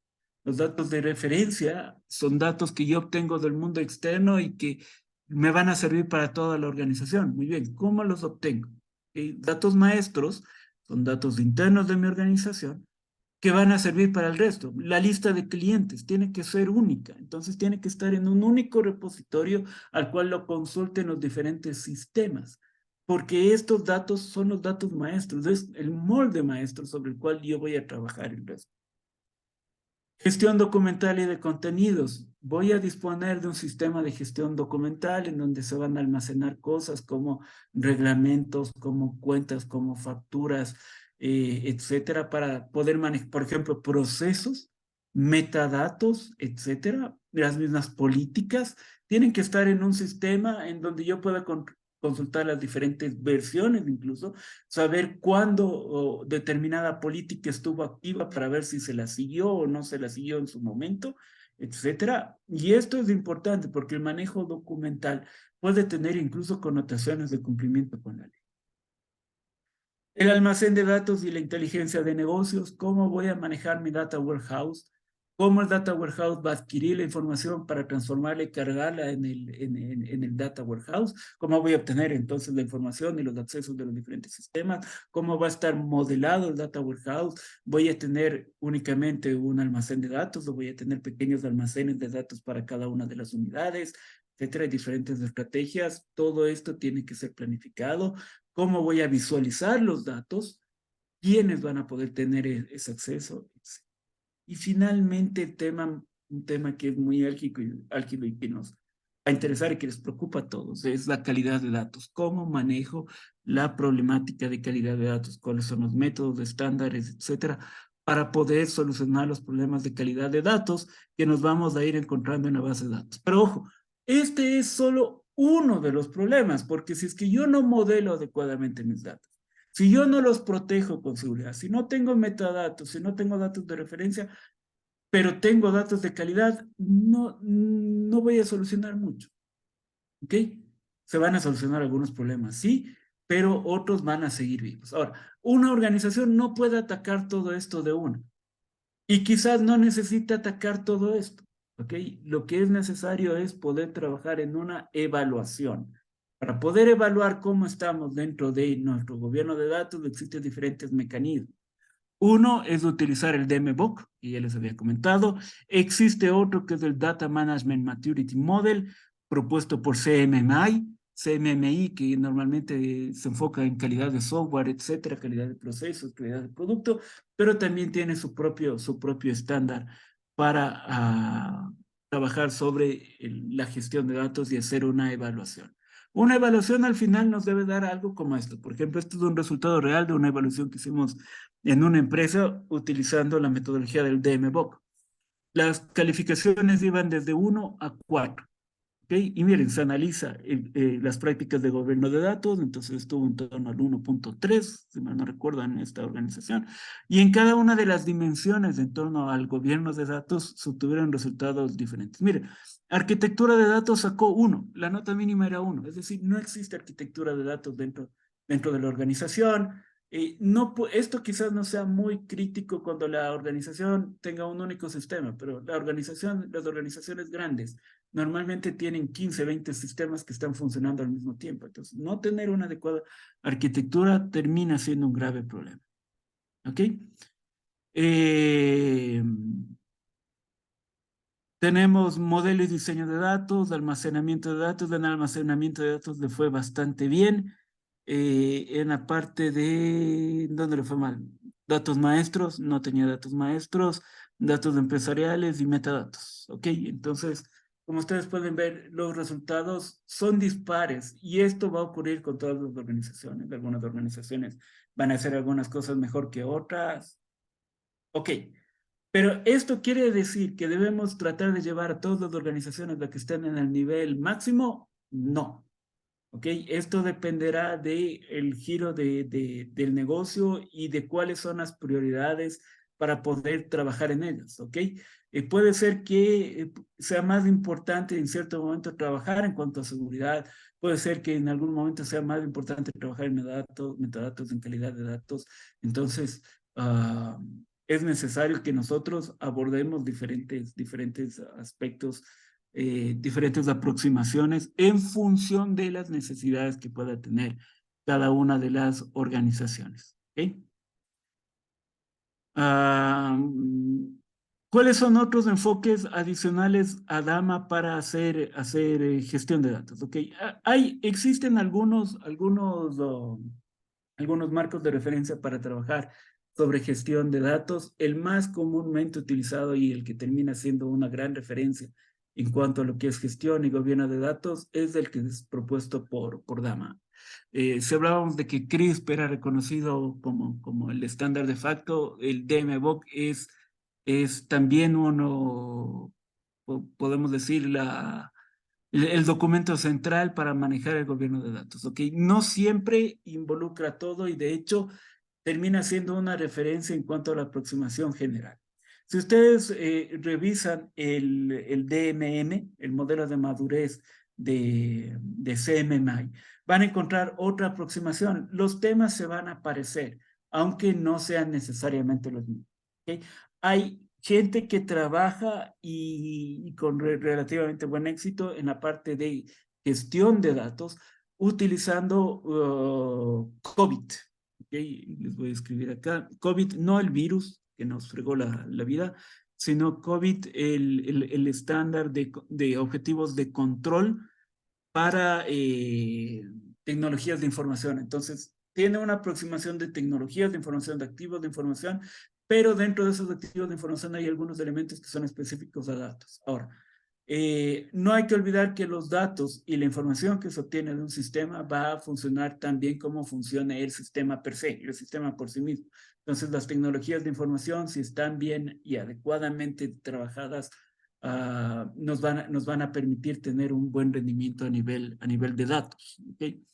Speaker 3: Los datos de referencia son datos que yo obtengo del mundo externo y que me van a servir para toda la organización. Muy bien, ¿cómo los obtengo? Datos maestros son datos internos de mi organización que van a servir para el resto. La lista de clientes tiene que ser única, entonces tiene que estar en un único repositorio al cual lo consulten los diferentes sistemas, porque estos datos son los datos maestros, es el molde maestro sobre el cual yo voy a trabajar el resto. Gestión documental y de contenidos. Voy a disponer de un sistema de gestión documental en donde se van a almacenar cosas como reglamentos, como cuentas, como facturas, etcétera, para poder manejar, por ejemplo, procesos, metadatos, etcétera. Las mismas políticas tienen que estar en un sistema en donde yo pueda consultar las diferentes versiones, incluso saber cuándo determinada política estuvo activa para ver si se la siguió o no se la siguió en su momento, etcétera. Y esto es importante porque el manejo documental puede tener incluso connotaciones de cumplimiento con la ley. El almacén de datos y la inteligencia de negocios, ¿cómo voy a manejar mi data warehouse? ¿Cómo el data warehouse va a adquirir la información para transformarla y cargarla en el data warehouse? ¿Cómo voy a obtener entonces la información y los accesos de los diferentes sistemas? ¿Cómo va a estar modelado el data warehouse? ¿Voy a tener únicamente un almacén de datos o voy a tener pequeños almacenes de datos para cada una de las unidades? Etcétera, hay diferentes estrategias. Todo esto tiene que ser planificado. ¿Cómo voy a visualizar los datos? ¿Quiénes van a poder tener ese acceso? Y finalmente un tema que es muy álgido y que nos va a interesar y que les preocupa a todos, es la calidad de datos. ¿Cómo manejo la problemática de calidad de datos? ¿Cuáles son los métodos, estándares, etcétera? para poder solucionar los problemas de calidad de datos que nos vamos a ir encontrando en la base de datos. Pero ojo, este es solo uno de los problemas, porque si es que yo no modelo adecuadamente mis datos, si yo no los protejo con seguridad, si no tengo metadatos, si no tengo datos de referencia, pero tengo datos de calidad, no voy a solucionar mucho. ¿Ok? Se van a solucionar algunos problemas, sí, pero otros van a seguir vivos. Ahora, una organización no puede atacar todo esto de una. Y quizás no necesita atacar todo esto. ¿Ok? Lo que es necesario es poder trabajar en una evaluación. Para poder evaluar cómo estamos dentro de nuestro gobierno de datos, existen diferentes mecanismos. Uno es utilizar el DMBOK, que ya les había comentado. Existe otro que es el Data Management Maturity Model, propuesto por CMMI, que normalmente se enfoca en calidad de software, etcétera, calidad de procesos, calidad de producto, pero también tiene su propio estándar para trabajar sobre la gestión de datos y hacer una evaluación. Una evaluación al final nos debe dar algo como esto. Por ejemplo, esto es un resultado real de una evaluación que hicimos en una empresa utilizando la metodología del DMBOK. Las calificaciones iban desde 1 a 4. ¿Okay? Y miren, se analiza las prácticas de gobierno de datos, entonces estuvo en torno al 1.3, si mal no recuerdo, en esta organización, y en cada una de las dimensiones en torno al gobierno de datos se obtuvieron resultados diferentes. Miren, arquitectura de datos sacó 1, la nota mínima era 1, es decir, no existe arquitectura de datos dentro de la organización. Esto quizás no sea muy crítico cuando la organización tenga un único sistema, pero las organizaciones grandes normalmente tienen 15, 20 sistemas que están funcionando al mismo tiempo. Entonces, no tener una adecuada arquitectura termina siendo un grave problema. ¿Ok? Tenemos modelo y diseño de datos, almacenamiento de datos. En almacenamiento de datos le fue bastante bien. En la parte de... ¿Dónde le fue mal? Datos maestros, no tenía datos maestros, datos empresariales y metadatos. ¿Ok? Entonces, como ustedes pueden ver, los resultados son dispares y esto va a ocurrir con todas las organizaciones. Algunas organizaciones van a hacer algunas cosas mejor que otras. Ok, pero esto quiere decir que debemos tratar de llevar a todas las organizaciones las que estén en el nivel máximo. No. ¿Ok? Esto dependerá del giro del negocio y de cuáles son las prioridades para poder trabajar en ellas. ¿Ok? Puede ser que sea más importante en cierto momento trabajar en cuanto a seguridad, puede ser que en algún momento sea más importante trabajar en metadatos en calidad de datos. Entonces, es necesario que nosotros abordemos diferentes aspectos, diferentes aproximaciones en función de las necesidades que pueda tener cada una de las organizaciones. ¿Okay? ¿Cuáles son otros enfoques adicionales a DAMA para hacer gestión de datos? ¿Okay? Existen algunos marcos de referencia para trabajar sobre gestión de datos. El más comúnmente utilizado y el que termina siendo una gran referencia en cuanto a lo que es gestión y gobierno de datos es el que es propuesto por DAMA. Si hablábamos de que CRISP era reconocido como el estándar de facto, el DMBOK es también uno, podemos decir, el documento central para manejar el gobierno de datos, ¿ok? No siempre involucra todo y de hecho termina siendo una referencia en cuanto a la aproximación general. Si ustedes revisan el DMM, el modelo de madurez de CMMI, van a encontrar otra aproximación. Los temas se van a parecer, aunque no sean necesariamente los mismos. ¿Okay? Hay gente que trabaja y con relativamente buen éxito en la parte de gestión de datos utilizando COVID. ¿Okay? Les voy a escribir acá. COVID, no el virus que nos fregó la vida, sino COVID, el estándar de objetivos de control para tecnologías de información. Entonces, tiene una aproximación de tecnologías de información, de activos de información, pero dentro de esos activos de información hay algunos elementos que son específicos a datos. Ahora, No hay que olvidar que los datos y la información que se obtiene de un sistema va a funcionar tan bien como funciona el sistema per se, el sistema por sí mismo. Entonces, las tecnologías de información, si están bien y adecuadamente trabajadas, nos van a permitir tener un buen rendimiento a nivel de datos. ¿Okay?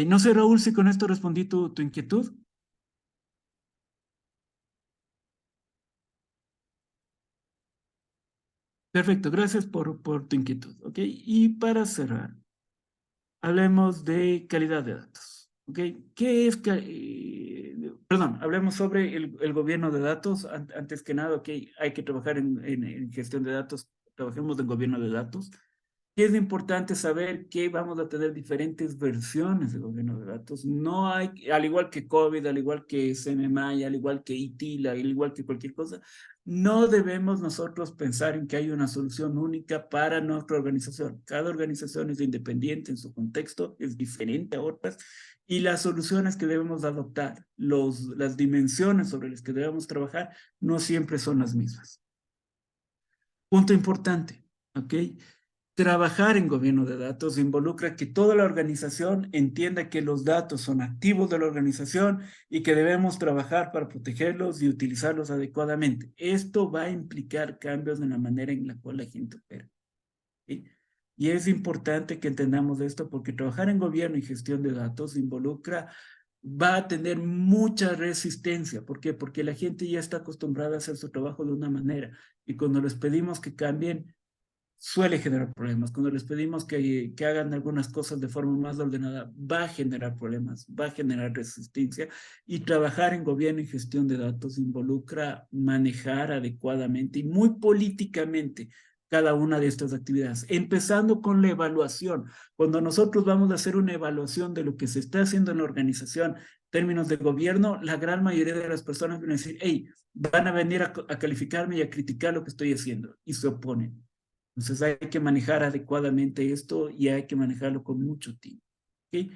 Speaker 3: No sé, Raúl, si con esto respondí tu inquietud. Perfecto, gracias por tu inquietud. ¿Ok? Y para cerrar, hablemos de calidad de datos. ¿Ok? ¿Qué es? Perdón, hablemos sobre el gobierno de datos. Antes que nada, ¿ok? Hay que trabajar en gestión de datos. Trabajemos en gobierno de datos. Y es importante saber que vamos a tener diferentes versiones de gobierno de datos. No hay, al igual que COVID, al igual que CMMI, al igual que ITIL, al igual que cualquier cosa, no debemos nosotros pensar en que hay una solución única para nuestra organización. Cada organización es independiente en su contexto, es diferente a otras, y las soluciones que debemos adoptar, las dimensiones sobre las que debemos trabajar, no siempre son las mismas. Punto importante, ¿ok? Trabajar en gobierno de datos involucra que toda la organización entienda que los datos son activos de la organización y que debemos trabajar para protegerlos y utilizarlos adecuadamente. Esto va a implicar cambios en la manera en la cual la gente opera. ¿Sí? Y es importante que entendamos esto porque trabajar en gobierno y gestión de datos va a tener mucha resistencia. ¿Por qué? Porque la gente ya está acostumbrada a hacer su trabajo de una manera y cuando les pedimos que cambien, suele generar problemas. Cuando les pedimos que hagan algunas cosas de forma más ordenada, va a generar problemas, va a generar resistencia. Y trabajar en gobierno y gestión de datos involucra manejar adecuadamente y muy políticamente cada una de estas actividades, empezando con la evaluación. Cuando nosotros vamos a hacer una evaluación de lo que se está haciendo en la organización, en términos de gobierno, la gran mayoría de las personas van a decir, hey, van a venir a calificarme y a criticar lo que estoy haciendo, y se oponen. Entonces hay que manejar adecuadamente esto y hay que manejarlo con mucho tiempo. ¿Okay?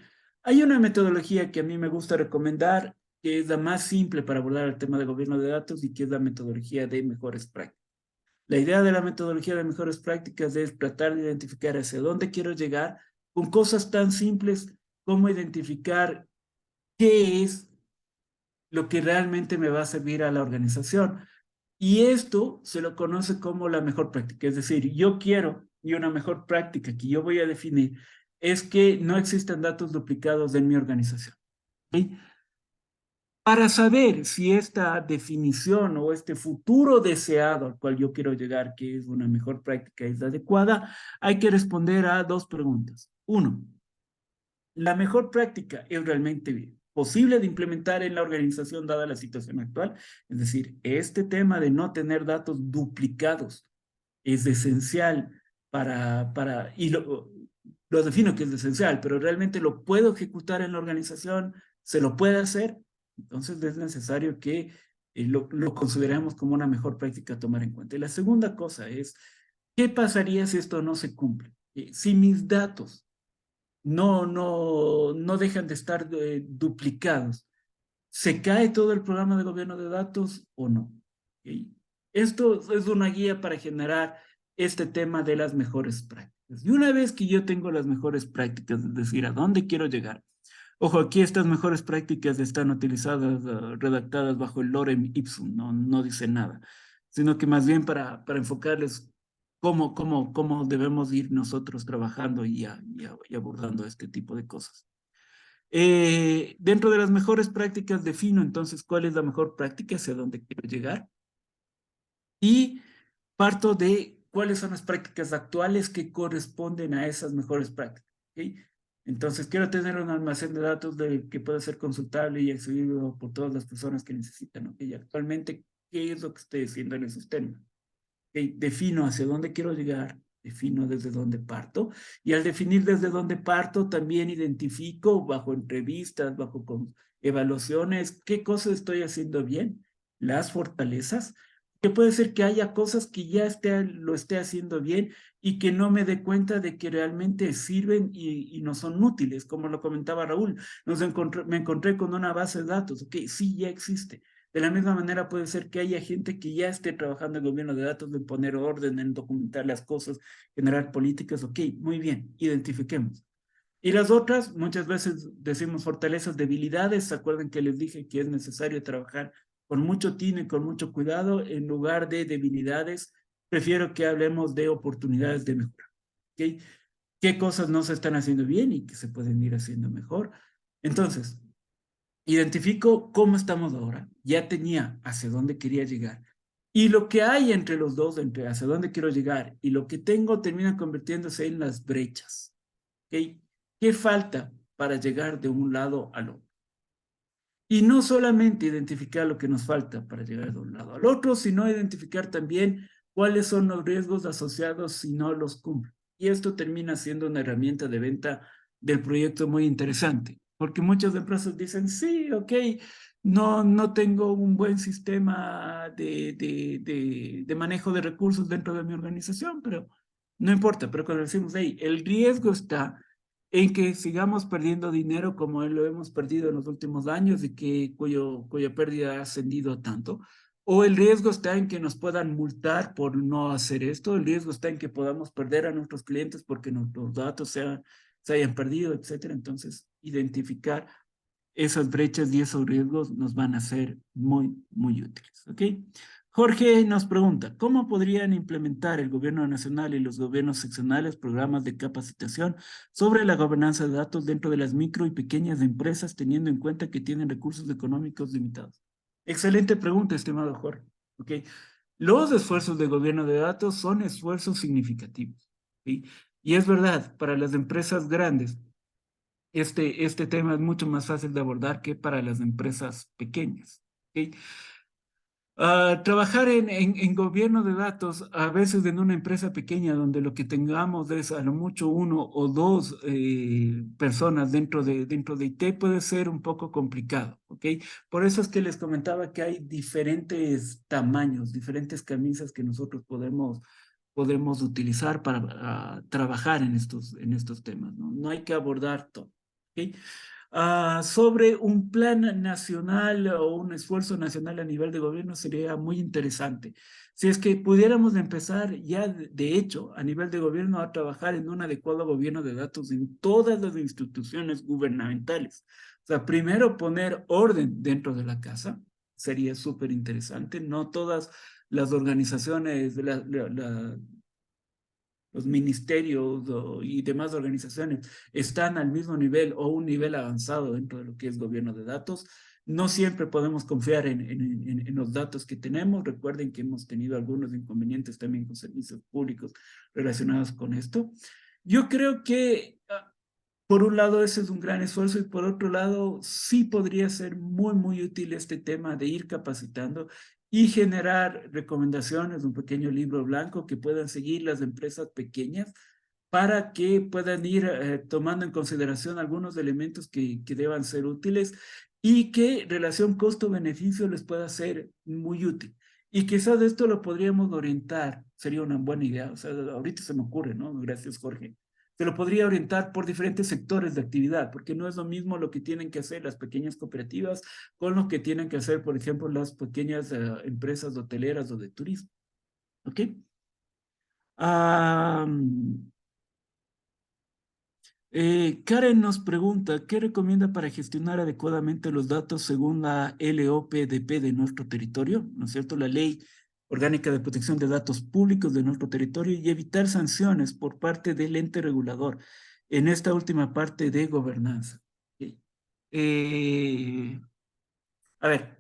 Speaker 3: Hay una metodología que a mí me gusta recomendar, que es la más simple para abordar el tema de gobierno de datos y que es la metodología de mejores prácticas. La idea de la metodología de mejores prácticas es tratar de identificar hacia dónde quiero llegar con cosas tan simples como identificar qué es lo que realmente me va a servir a la organización. Y esto se lo conoce como la mejor práctica. Es decir, yo quiero, y una mejor práctica que yo voy a definir, es que no existan datos duplicados en mi organización. ¿Sí? Para saber si esta definición o este futuro deseado al cual yo quiero llegar, que es una mejor práctica, es adecuada, hay que responder a dos preguntas. Uno, ¿la mejor práctica es realmente posible de implementar en la organización dada la situación actual? Es decir, este tema de no tener datos duplicados es esencial y lo defino que es esencial, pero realmente lo puedo ejecutar en la organización, se lo puede hacer, entonces es necesario que lo consideremos como una mejor práctica a tomar en cuenta. Y la segunda cosa es, ¿qué pasaría si esto no se cumple? Si mis datos no dejan de estar duplicados, ¿se cae todo el programa de gobierno de datos o no? ¿Okay? Esto es una guía para generar este tema de las mejores prácticas. Y una vez que yo tengo las mejores prácticas, es decir, a dónde quiero llegar. Ojo, aquí estas mejores prácticas están utilizadas, redactadas bajo el lorem ipsum, no dice nada, sino que más bien para enfocarles cómo debemos ir nosotros trabajando y abordando este tipo de cosas. Dentro de las mejores prácticas defino entonces cuál es la mejor práctica, hacia dónde quiero llegar y parto de cuáles son las prácticas actuales que corresponden a esas mejores prácticas. ¿Okay? Entonces quiero tener un almacén de datos que pueda ser consultable y accesible por todas las personas que necesitan. ¿Okay? Y actualmente, ¿qué es lo que estoy haciendo en el sistema? ¿Okay? Defino hacia dónde quiero llegar, defino desde dónde parto, y al definir desde dónde parto, también identifico bajo entrevistas, bajo evaluaciones, qué cosas estoy haciendo bien, las fortalezas, que puede ser que haya cosas que ya lo esté haciendo bien y que no me dé cuenta de que realmente sirven y no son útiles, como lo comentaba Raúl. Me encontré con una base de datos, ok, sí, ya existe, De la misma manera puede ser que haya gente que ya esté trabajando en gobierno de datos, en poner orden, en documentar las cosas, generar políticas. Ok, muy bien, identifiquemos. Y las otras, muchas veces decimos fortalezas, debilidades. ¿Se acuerdan que les dije que es necesario trabajar con mucho tino y con mucho cuidado? En lugar de debilidades, prefiero que hablemos de oportunidades de mejora. ¿Okay? ¿Qué cosas no se están haciendo bien y que se pueden ir haciendo mejor? Entonces, identifico cómo estamos ahora. Ya tenía hacia dónde quería llegar. Y lo que hay entre los dos, entre hacia dónde quiero llegar y lo que tengo, termina convirtiéndose en las brechas. ¿Okay? ¿Qué falta para llegar de un lado al otro? Y no solamente identificar lo que nos falta para llegar de un lado al otro, sino identificar también cuáles son los riesgos asociados si no los cumple. Y esto termina siendo una herramienta de venta del proyecto muy interesante, porque muchas empresas dicen, sí, ok, no tengo un buen sistema de manejo de recursos dentro de mi organización, pero no importa, pero cuando decimos, hey, el riesgo está en que sigamos perdiendo dinero como lo hemos perdido en los últimos años y cuya pérdida ha ascendido tanto. O el riesgo está en que nos puedan multar por no hacer esto, el riesgo está en que podamos perder a nuestros clientes porque nuestros datos se hayan perdido, etcétera. Entonces, identificar esas brechas y esos riesgos nos van a ser muy, muy útiles. ¿Ok? Jorge nos pregunta, ¿cómo podrían implementar el gobierno nacional y los gobiernos seccionales programas de capacitación sobre la gobernanza de datos dentro de las micro y pequeñas empresas, teniendo en cuenta que tienen recursos económicos limitados? Excelente pregunta, estimado Jorge. ¿Ok? Los esfuerzos de gobierno de datos son esfuerzos significativos. ¿Sí? Y es verdad, para las empresas grandes, este tema es mucho más fácil de abordar que para las empresas pequeñas. ¿Okay? Trabajar en gobierno de datos, a veces en una empresa pequeña donde lo que tengamos es a lo mucho uno o dos personas dentro de IT puede ser un poco complicado, ¿ok? Por eso es que les comentaba que hay diferentes tamaños, diferentes camisas que nosotros podemos utilizar para trabajar en estos temas, ¿no? No hay que abordar todo, ¿ok? Sobre un plan nacional o un esfuerzo nacional a nivel de gobierno sería muy interesante. Si es que pudiéramos empezar ya, de hecho, a nivel de gobierno a trabajar en un adecuado gobierno de datos en todas las instituciones gubernamentales. O sea, primero poner orden dentro de la casa, sería súper interesante. No todas las organizaciones, los ministerios y demás organizaciones están al mismo nivel o un nivel avanzado dentro de lo que es gobierno de datos. No siempre podemos confiar en los datos que tenemos. Recuerden que hemos tenido algunos inconvenientes también con servicios públicos relacionados con esto. Yo creo que, por un lado, ese es un gran esfuerzo y por otro lado, sí podría ser muy, muy útil este tema de ir capacitando y generar recomendaciones, un pequeño libro blanco que puedan seguir las empresas pequeñas para que puedan ir tomando en consideración algunos elementos que deban ser útiles y que relación costo-beneficio les pueda ser muy útil. Y quizás esto lo podríamos orientar, sería una buena idea, o sea, ahorita se me ocurre, ¿no? Gracias, Jorge. Se lo podría orientar por diferentes sectores de actividad, porque no es lo mismo lo que tienen que hacer las pequeñas cooperativas con lo que tienen que hacer, por ejemplo, las pequeñas empresas hoteleras o de turismo. ¿Ok? Karen nos pregunta, ¿qué recomienda para gestionar adecuadamente los datos según la LOPDP de nuestro territorio? ¿No es cierto? La Ley Orgánica de Protección de Datos Públicos de nuestro territorio y evitar sanciones por parte del ente regulador en esta última parte de gobernanza. Eh, a ver,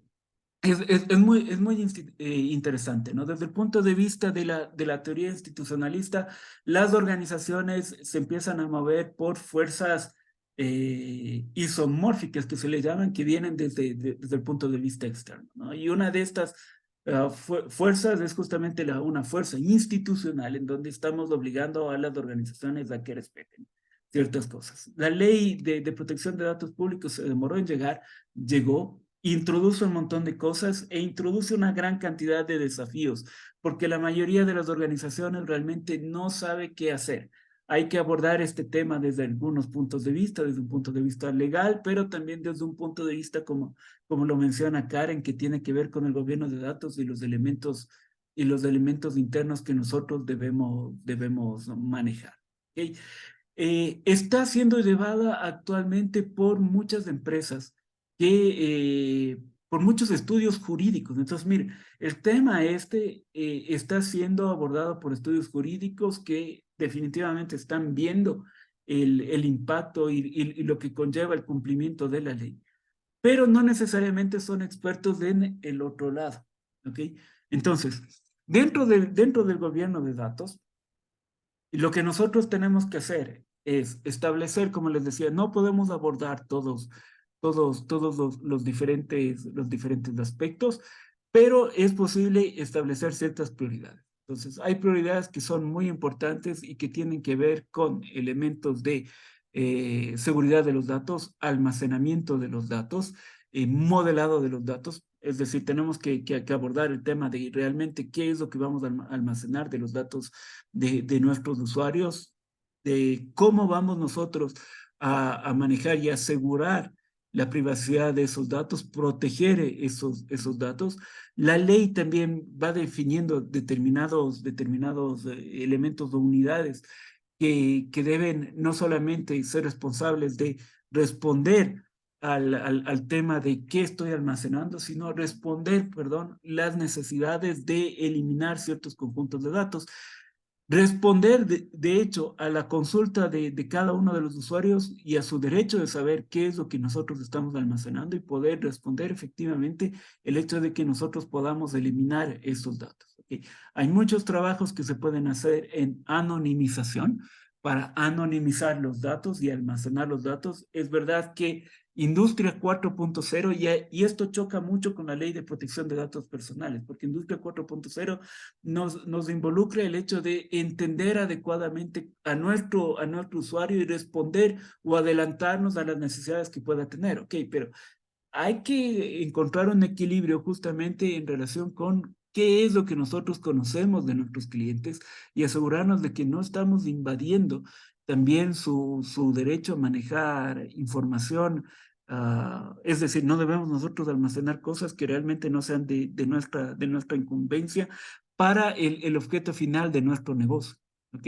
Speaker 3: es muy interesante, ¿no? Desde el punto de vista de la teoría institucionalista, las organizaciones se empiezan a mover por fuerzas isomórficas, que se le llaman, que vienen desde el punto de vista externo, ¿no? Y una de estas fuerzas es justamente una fuerza institucional en donde estamos obligando a las organizaciones a que respeten ciertas cosas. La ley de protección de datos públicos se demoró en llegar, llegó, introduce un montón de cosas e introduce una gran cantidad de desafíos, porque la mayoría de las organizaciones realmente no sabe qué hacer. hay que abordar este tema desde algunos puntos de vista, desde un punto de vista legal, pero también desde un punto de vista, como lo menciona Karen, que tiene que ver con el gobierno de datos y los elementos internos que nosotros debemos manejar. ¿Okay? Está siendo llevada actualmente por muchas empresas, por muchos estudios jurídicos. Entonces, mire, el tema está siendo abordado por estudios jurídicos que definitivamente están viendo el impacto y lo que conlleva el cumplimiento de la ley, pero no necesariamente son expertos en el otro lado. ¿Ok? Entonces, dentro del gobierno de datos, lo que nosotros tenemos que hacer es establecer, como les decía, no podemos abordar todos los diferentes aspectos, pero es posible establecer ciertas prioridades. Entonces, hay prioridades que son muy importantes y que tienen que ver con elementos de seguridad de los datos, almacenamiento de los datos, modelado de los datos. Es decir, tenemos que abordar el tema de realmente qué es lo que vamos a almacenar de los datos de nuestros usuarios, de cómo vamos nosotros a manejar y asegurar la privacidad de esos datos, proteger esos datos. La ley también va definiendo determinados elementos o unidades que deben no solamente ser responsables de responder al tema de qué estoy almacenando, sino responder, las necesidades de eliminar ciertos conjuntos de datos. Responder, de hecho, a la consulta de cada uno de los usuarios y a su derecho de saber qué es lo que nosotros estamos almacenando y poder responder efectivamente el hecho de que nosotros podamos eliminar esos datos. ¿Okay? Hay muchos trabajos que se pueden hacer en anonimización para anonimizar los datos y almacenar los datos. Es verdad que Industria 4.0, y esto choca mucho con la Ley de Protección de Datos Personales, porque Industria 4.0 nos involucra el hecho de entender adecuadamente a nuestro usuario y responder o adelantarnos a las necesidades que pueda tener. Ok, pero hay que encontrar un equilibrio justamente en relación con qué es lo que nosotros conocemos de nuestros clientes y asegurarnos de que no estamos invadiendo también su derecho a manejar información. Es decir, no debemos nosotros almacenar cosas que realmente no sean de nuestra incumbencia para el objeto final de nuestro negocio. ¿Ok?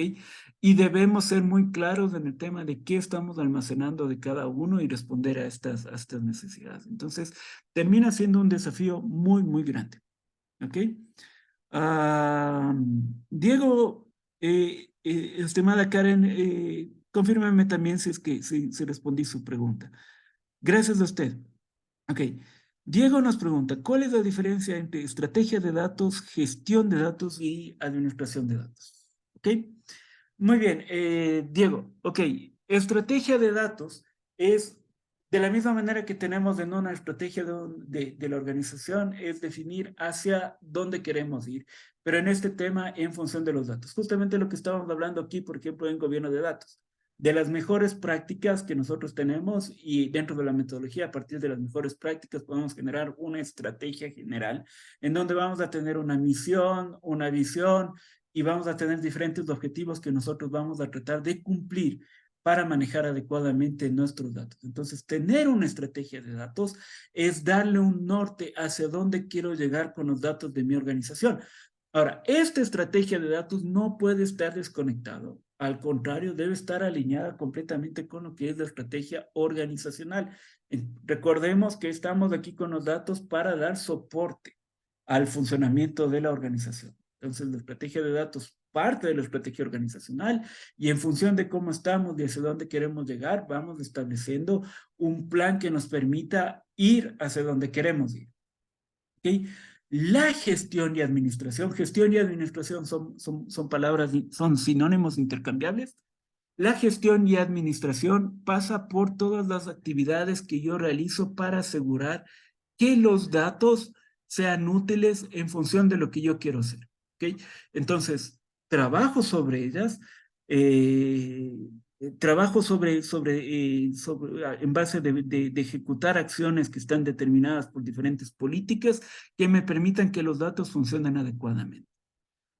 Speaker 3: Y debemos ser muy claros en el tema de qué estamos almacenando de cada uno y responder a estas necesidades. Entonces, termina siendo un desafío muy, muy grande. ¿Ok? Diego, estimada Karen, confírmame también si respondí su pregunta. Gracias a usted. Ok. Diego nos pregunta, ¿cuál es la diferencia entre estrategia de datos, gestión de datos y administración de datos? ¿Ok? Muy bien, Diego. Ok, estrategia de datos es de la misma manera que tenemos en una estrategia de la organización, es definir hacia dónde queremos ir, pero en este tema en función de los datos. Justamente lo que estábamos hablando aquí, por ejemplo, en gobierno de datos, de las mejores prácticas que nosotros tenemos y dentro de la metodología, a partir de las mejores prácticas, podemos generar una estrategia general en donde vamos a tener una misión, una visión y vamos a tener diferentes objetivos que nosotros vamos a tratar de cumplir para manejar adecuadamente nuestros datos. Entonces, tener una estrategia de datos es darle un norte hacia dónde quiero llegar con los datos de mi organización. Ahora, esta estrategia de datos no puede estar desconectado. Al contrario, debe estar alineada completamente con lo que es la estrategia organizacional. Recordemos que estamos aquí con los datos para dar soporte al funcionamiento de la organización. Entonces, la estrategia de datos parte de la estrategia organizacional y en función de cómo estamos y hacia dónde queremos llegar, vamos estableciendo un plan que nos permita ir hacia donde queremos ir. ¿Okay? La gestión y administración son palabras, son sinónimos intercambiables. La gestión y administración pasa por todas las actividades que yo realizo para asegurar que los datos sean útiles en función de lo que yo quiero hacer. ¿Okay? Entonces, trabajo sobre ellas, trabajo en base de ejecutar acciones que están determinadas por diferentes políticas que me permitan que los datos funcionen adecuadamente.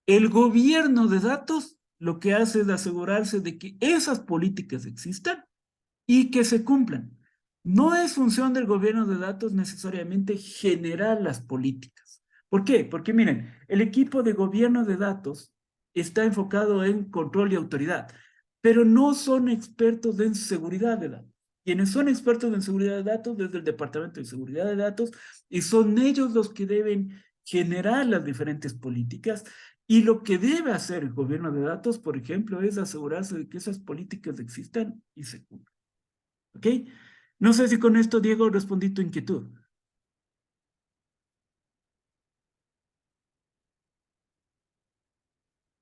Speaker 3: El gobierno de datos lo que hace es asegurarse de que esas políticas existan y que se cumplan. No es función del gobierno de datos necesariamente generar las políticas. ¿Por qué? Porque miren, el equipo de gobierno de datos está enfocado en control y autoridad, pero no son expertos en seguridad de datos. Quienes son expertos en seguridad de datos desde el Departamento de Seguridad de Datos, y son ellos los que deben generar las diferentes políticas. Y lo que debe hacer el gobierno de datos, por ejemplo, es asegurarse de que esas políticas existan y se cumplan. ¿Ok? No sé si con esto, Diego, respondí tu inquietud.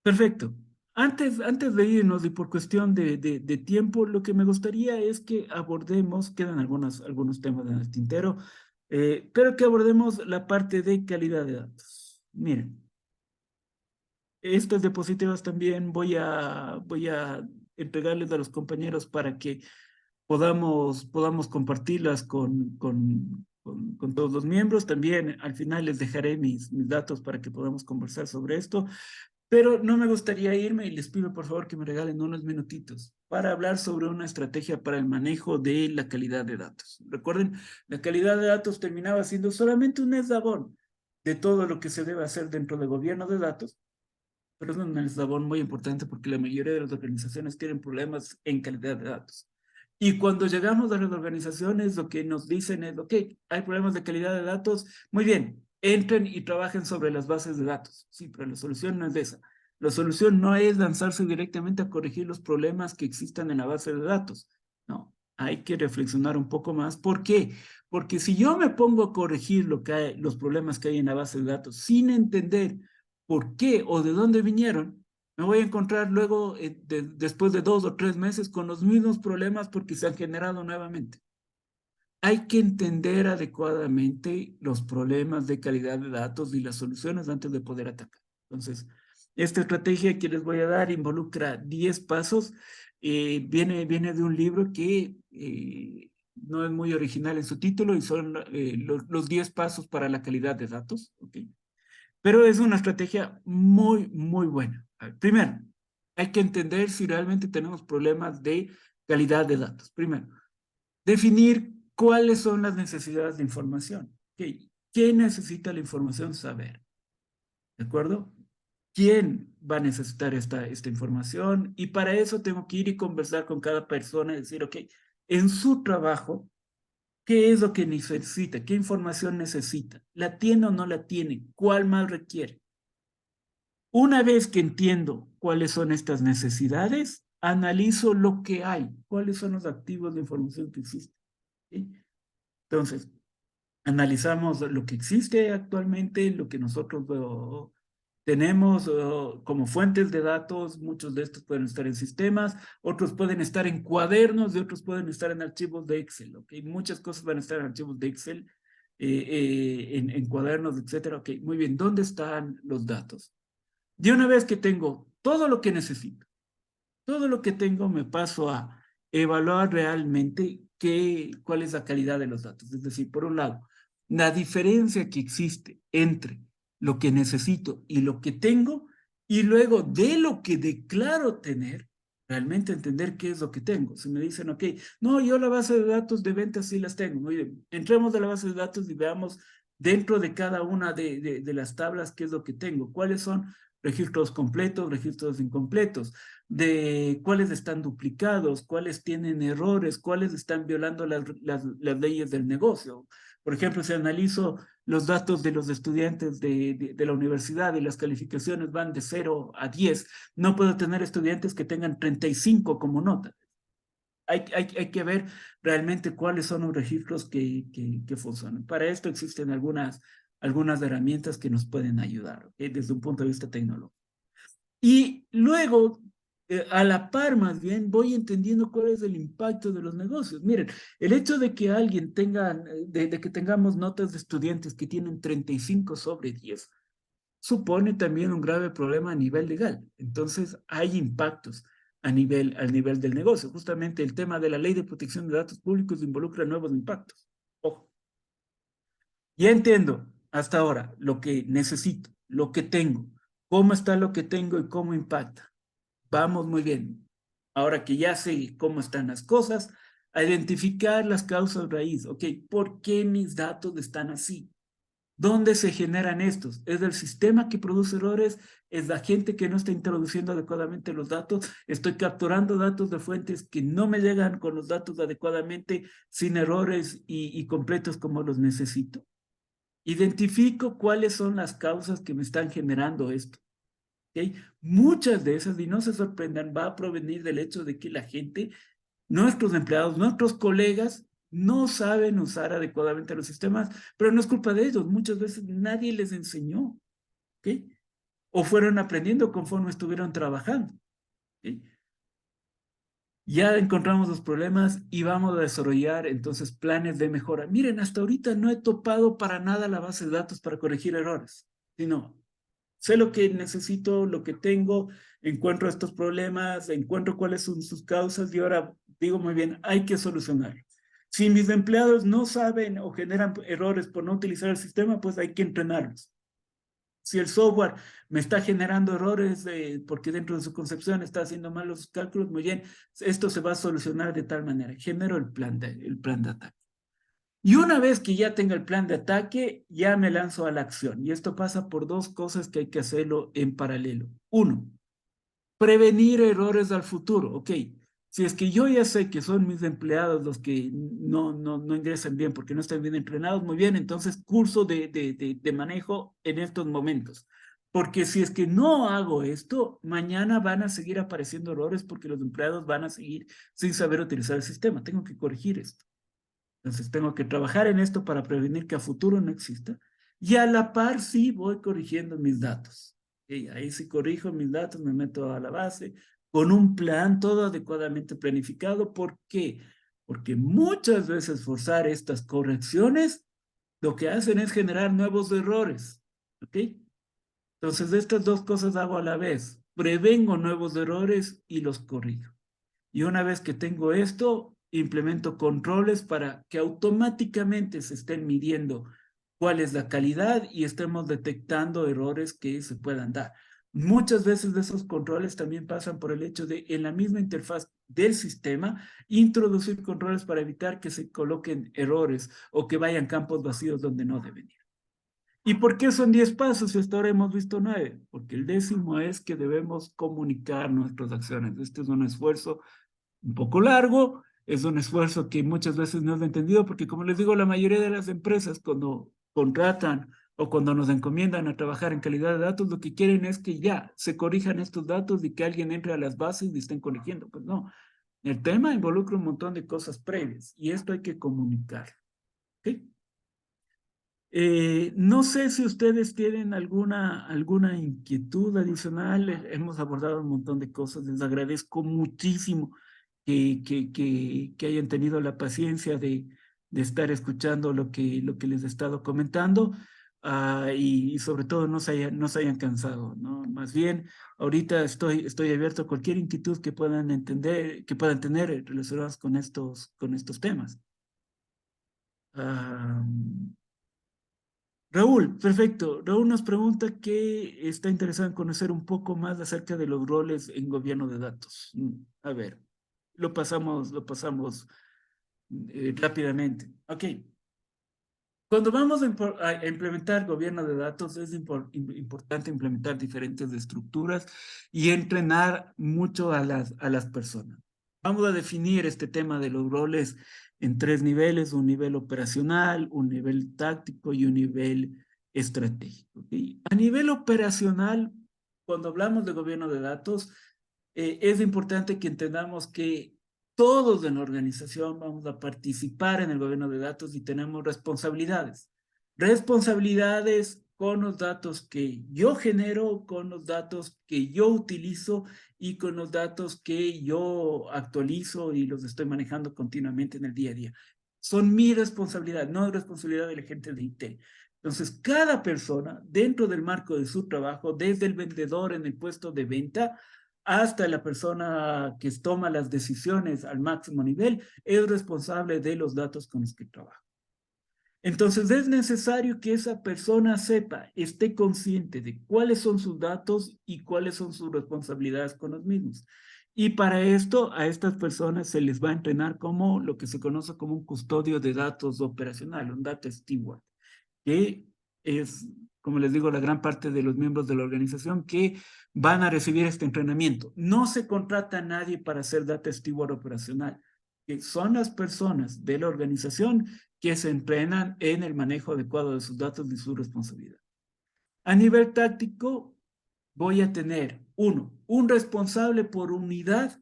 Speaker 3: Perfecto. Antes de irnos y por cuestión de tiempo, lo que me gustaría es que abordemos, quedan algunos temas en el tintero, pero que abordemos la parte de calidad de datos. Miren, estas diapositivas también voy a entregarles a los compañeros para que podamos compartirlas con todos los miembros. También al final les dejaré mis datos para que podamos conversar sobre esto. Pero no me gustaría irme y les pido por favor que me regalen unos minutitos para hablar sobre una estrategia para el manejo de la calidad de datos. Recuerden, la calidad de datos terminaba siendo solamente un eslabón de todo lo que se debe hacer dentro del gobierno de datos, pero es un eslabón muy importante porque la mayoría de las organizaciones tienen problemas en calidad de datos. Y cuando llegamos a las organizaciones, lo que nos dicen es, ok, hay problemas de calidad de datos, muy bien, entren y trabajen sobre las bases de datos. Sí, pero la solución no es esa. La solución no es lanzarse directamente a corregir los problemas que existan en la base de datos. No, hay que reflexionar un poco más. ¿Por qué? Porque si yo me pongo a corregir los problemas que hay en la base de datos sin entender por qué o de dónde vinieron, me voy a encontrar luego, después de 2 o 3 meses, con los mismos problemas porque se han generado nuevamente. Hay que entender adecuadamente los problemas de calidad de datos y las soluciones antes de poder atacar. Entonces, esta estrategia que les voy a dar involucra 10 pasos. Viene de un libro que no es muy original en su título y son los 10 pasos para la calidad de datos. ¿Okay? Pero es una estrategia muy, muy buena. Primero, hay que entender si realmente tenemos problemas de calidad de datos. Primero, definir cuáles son las necesidades de información. Okay. ¿Qué necesita la información saber? ¿De acuerdo? ¿Quién va a necesitar esta información? Y para eso tengo que ir y conversar con cada persona y decir, ok, en su trabajo, ¿qué es lo que necesita? ¿Qué información necesita? ¿La tiene o no la tiene? ¿Cuál más requiere? Una vez que entiendo cuáles son estas necesidades, analizo lo que hay, cuáles son los activos de información que existen. ¿Sí? Entonces, analizamos lo que existe actualmente, lo que nosotros tenemos como fuentes de datos. Muchos de estos pueden estar en sistemas, otros pueden estar en cuadernos y otros pueden estar en archivos de Excel. ¿Okay? Muchas cosas van a estar en archivos de Excel, en cuadernos, etcétera. Okay, muy bien, ¿dónde están los datos? Y una vez que tengo todo lo que necesito, todo lo que tengo, me paso a evaluar realmente cuál es la calidad de los datos. Es decir, por un lado, la diferencia que existe entre lo que necesito y lo que tengo, y luego de lo que declaro tener, realmente entender qué es lo que tengo. Si me dicen, ok, no, yo la base de datos de ventas sí las tengo. Muy bien, entremos a la base de datos y veamos dentro de cada una de las tablas qué es lo que tengo, cuáles son registros completos, registros incompletos, de cuáles están duplicados, cuáles tienen errores, cuáles están violando las leyes del negocio. Por ejemplo, si analizo los datos de los estudiantes de la universidad y las calificaciones van de 0 a 10, no puedo tener estudiantes que tengan 35 como nota. Hay que ver realmente cuáles son los registros que funcionan. Para esto existen algunas herramientas que nos pueden ayudar, ¿okay? Desde un punto de vista tecnológico. Y luego, a la par más bien, voy entendiendo cuál es el impacto de los negocios. Miren, el hecho de que alguien tenga, de que tengamos notas de estudiantes que tienen 35 sobre 10, supone también un grave problema a nivel legal. Entonces, hay impactos al nivel del negocio. Justamente el tema de la ley de protección de datos públicos involucra nuevos impactos. Ojo. Ya entiendo hasta ahora lo que necesito, lo que tengo, cómo está lo que tengo y cómo impacta. Vamos muy bien. Ahora que ya sé cómo están las cosas, a identificar las causas raíz. Ok, ¿por qué mis datos están así? ¿Dónde se generan estos? ¿Es el sistema que produce errores? ¿Es la gente que no está introduciendo adecuadamente los datos? ¿Estoy capturando datos de fuentes que no me llegan con los datos adecuadamente, sin errores y completos como los necesito? Identifico cuáles son las causas que me están generando esto. ¿Okay? Muchas de esas, y no se sorprendan, va a provenir del hecho de que la gente, nuestros empleados, nuestros colegas, no saben usar adecuadamente los sistemas, pero no es culpa de ellos. Muchas veces nadie les enseñó, ¿ok? O fueron aprendiendo conforme estuvieron trabajando, ¿ok? Ya encontramos los problemas y vamos a desarrollar entonces planes de mejora. Miren, hasta ahorita no he topado para nada la base de datos para corregir errores, sino sé lo que necesito, lo que tengo, encuentro estos problemas, encuentro cuáles son sus causas y ahora digo muy bien, hay que solucionarlo. Si mis empleados no saben o generan errores por no utilizar el sistema, pues hay que entrenarlos. Si el software me está generando errores porque dentro de su concepción está haciendo mal los cálculos, muy bien, esto se va a solucionar de tal manera. Genero el plan de ataque. Y una vez que ya tenga el plan de ataque, ya me lanzo a la acción. Y esto pasa por dos cosas que hay que hacerlo en paralelo. Uno, prevenir errores al futuro. Ok, si es que yo ya sé que son mis empleados los que no ingresan bien porque no están bien entrenados, muy bien, entonces curso de manejo en estos momentos. Porque si es que no hago esto, mañana van a seguir apareciendo errores porque los empleados van a seguir sin saber utilizar el sistema. Tengo que corregir esto. Entonces tengo que trabajar en esto para prevenir que a futuro no exista. Y a la par sí voy corrigiendo mis datos. Y ahí sí corrijo mis datos, me meto a la base con un plan todo adecuadamente planificado. ¿Por qué? Porque muchas veces forzar estas correcciones lo que hacen es generar nuevos errores. ¿Ok? Entonces estas dos cosas hago a la vez. Prevengo nuevos errores y los corrijo. Y una vez que tengo esto, implemento controles para que automáticamente se estén midiendo cuál es la calidad y estemos detectando errores que se puedan dar. Muchas veces de esos controles también pasan por el hecho de, en la misma interfaz del sistema, introducir controles para evitar que se coloquen errores o que vayan campos vacíos donde no deben ir. ¿Y por qué son 10 pasos y hasta ahora hemos visto 9? Porque el 10º es que debemos comunicar nuestras acciones. Este es un esfuerzo un poco largo, es un esfuerzo que muchas veces no es entendido, porque como les digo, la mayoría de las empresas cuando contratan o cuando nos encomiendan a trabajar en calidad de datos, lo que quieren es que ya se corrijan estos datos y que alguien entre a las bases y estén corrigiendo. Pues no, el tema involucra un montón de cosas previas y esto hay que comunicar. ¿Okay? No sé si ustedes tienen alguna inquietud adicional. Hemos abordado un montón de cosas. Les agradezco muchísimo que hayan tenido la paciencia de estar escuchando lo que les he estado comentando, y sobre todo no se hayan cansado, ¿no? Más bien, ahorita estoy abierto a cualquier inquietud que puedan entender, que puedan tener relacionadas con estos temas. Raúl, perfecto. Raúl nos pregunta que está interesado en conocer un poco más acerca de los roles en gobierno de datos. A ver, lo pasamos rápidamente. Ok. Cuando vamos a implementar gobierno de datos, es importante implementar diferentes estructuras y entrenar mucho a las personas. Vamos a definir este tema de los roles en 3 niveles: un nivel operacional, un nivel táctico y un nivel estratégico. ¿Sí? A nivel operacional, cuando hablamos de gobierno de datos, es importante que entendamos que todos en la organización vamos a participar en el gobierno de datos y tenemos responsabilidades. Responsabilidades con los datos que yo genero, con los datos que yo utilizo y con los datos que yo actualizo y los estoy manejando continuamente en el día a día. Son mi responsabilidad, no es responsabilidad de la gente de IT. Entonces, cada persona, dentro del marco de su trabajo, desde el vendedor en el puesto de venta, hasta la persona que toma las decisiones al máximo nivel, es responsable de los datos con los que trabaja. Entonces es necesario que esa persona sepa, esté consciente de cuáles son sus datos y cuáles son sus responsabilidades con los mismos. Y para esto, a estas personas se les va a entrenar como lo que se conoce como un custodio de datos operacional, un data steward, que es, como les digo, la gran parte de los miembros de la organización que van a recibir este entrenamiento. No se contrata a nadie para ser data steward operacional, que son las personas de la organización que se entrenan en el manejo adecuado de sus datos y su responsabilidad. A nivel táctico, voy a tener, un responsable por unidad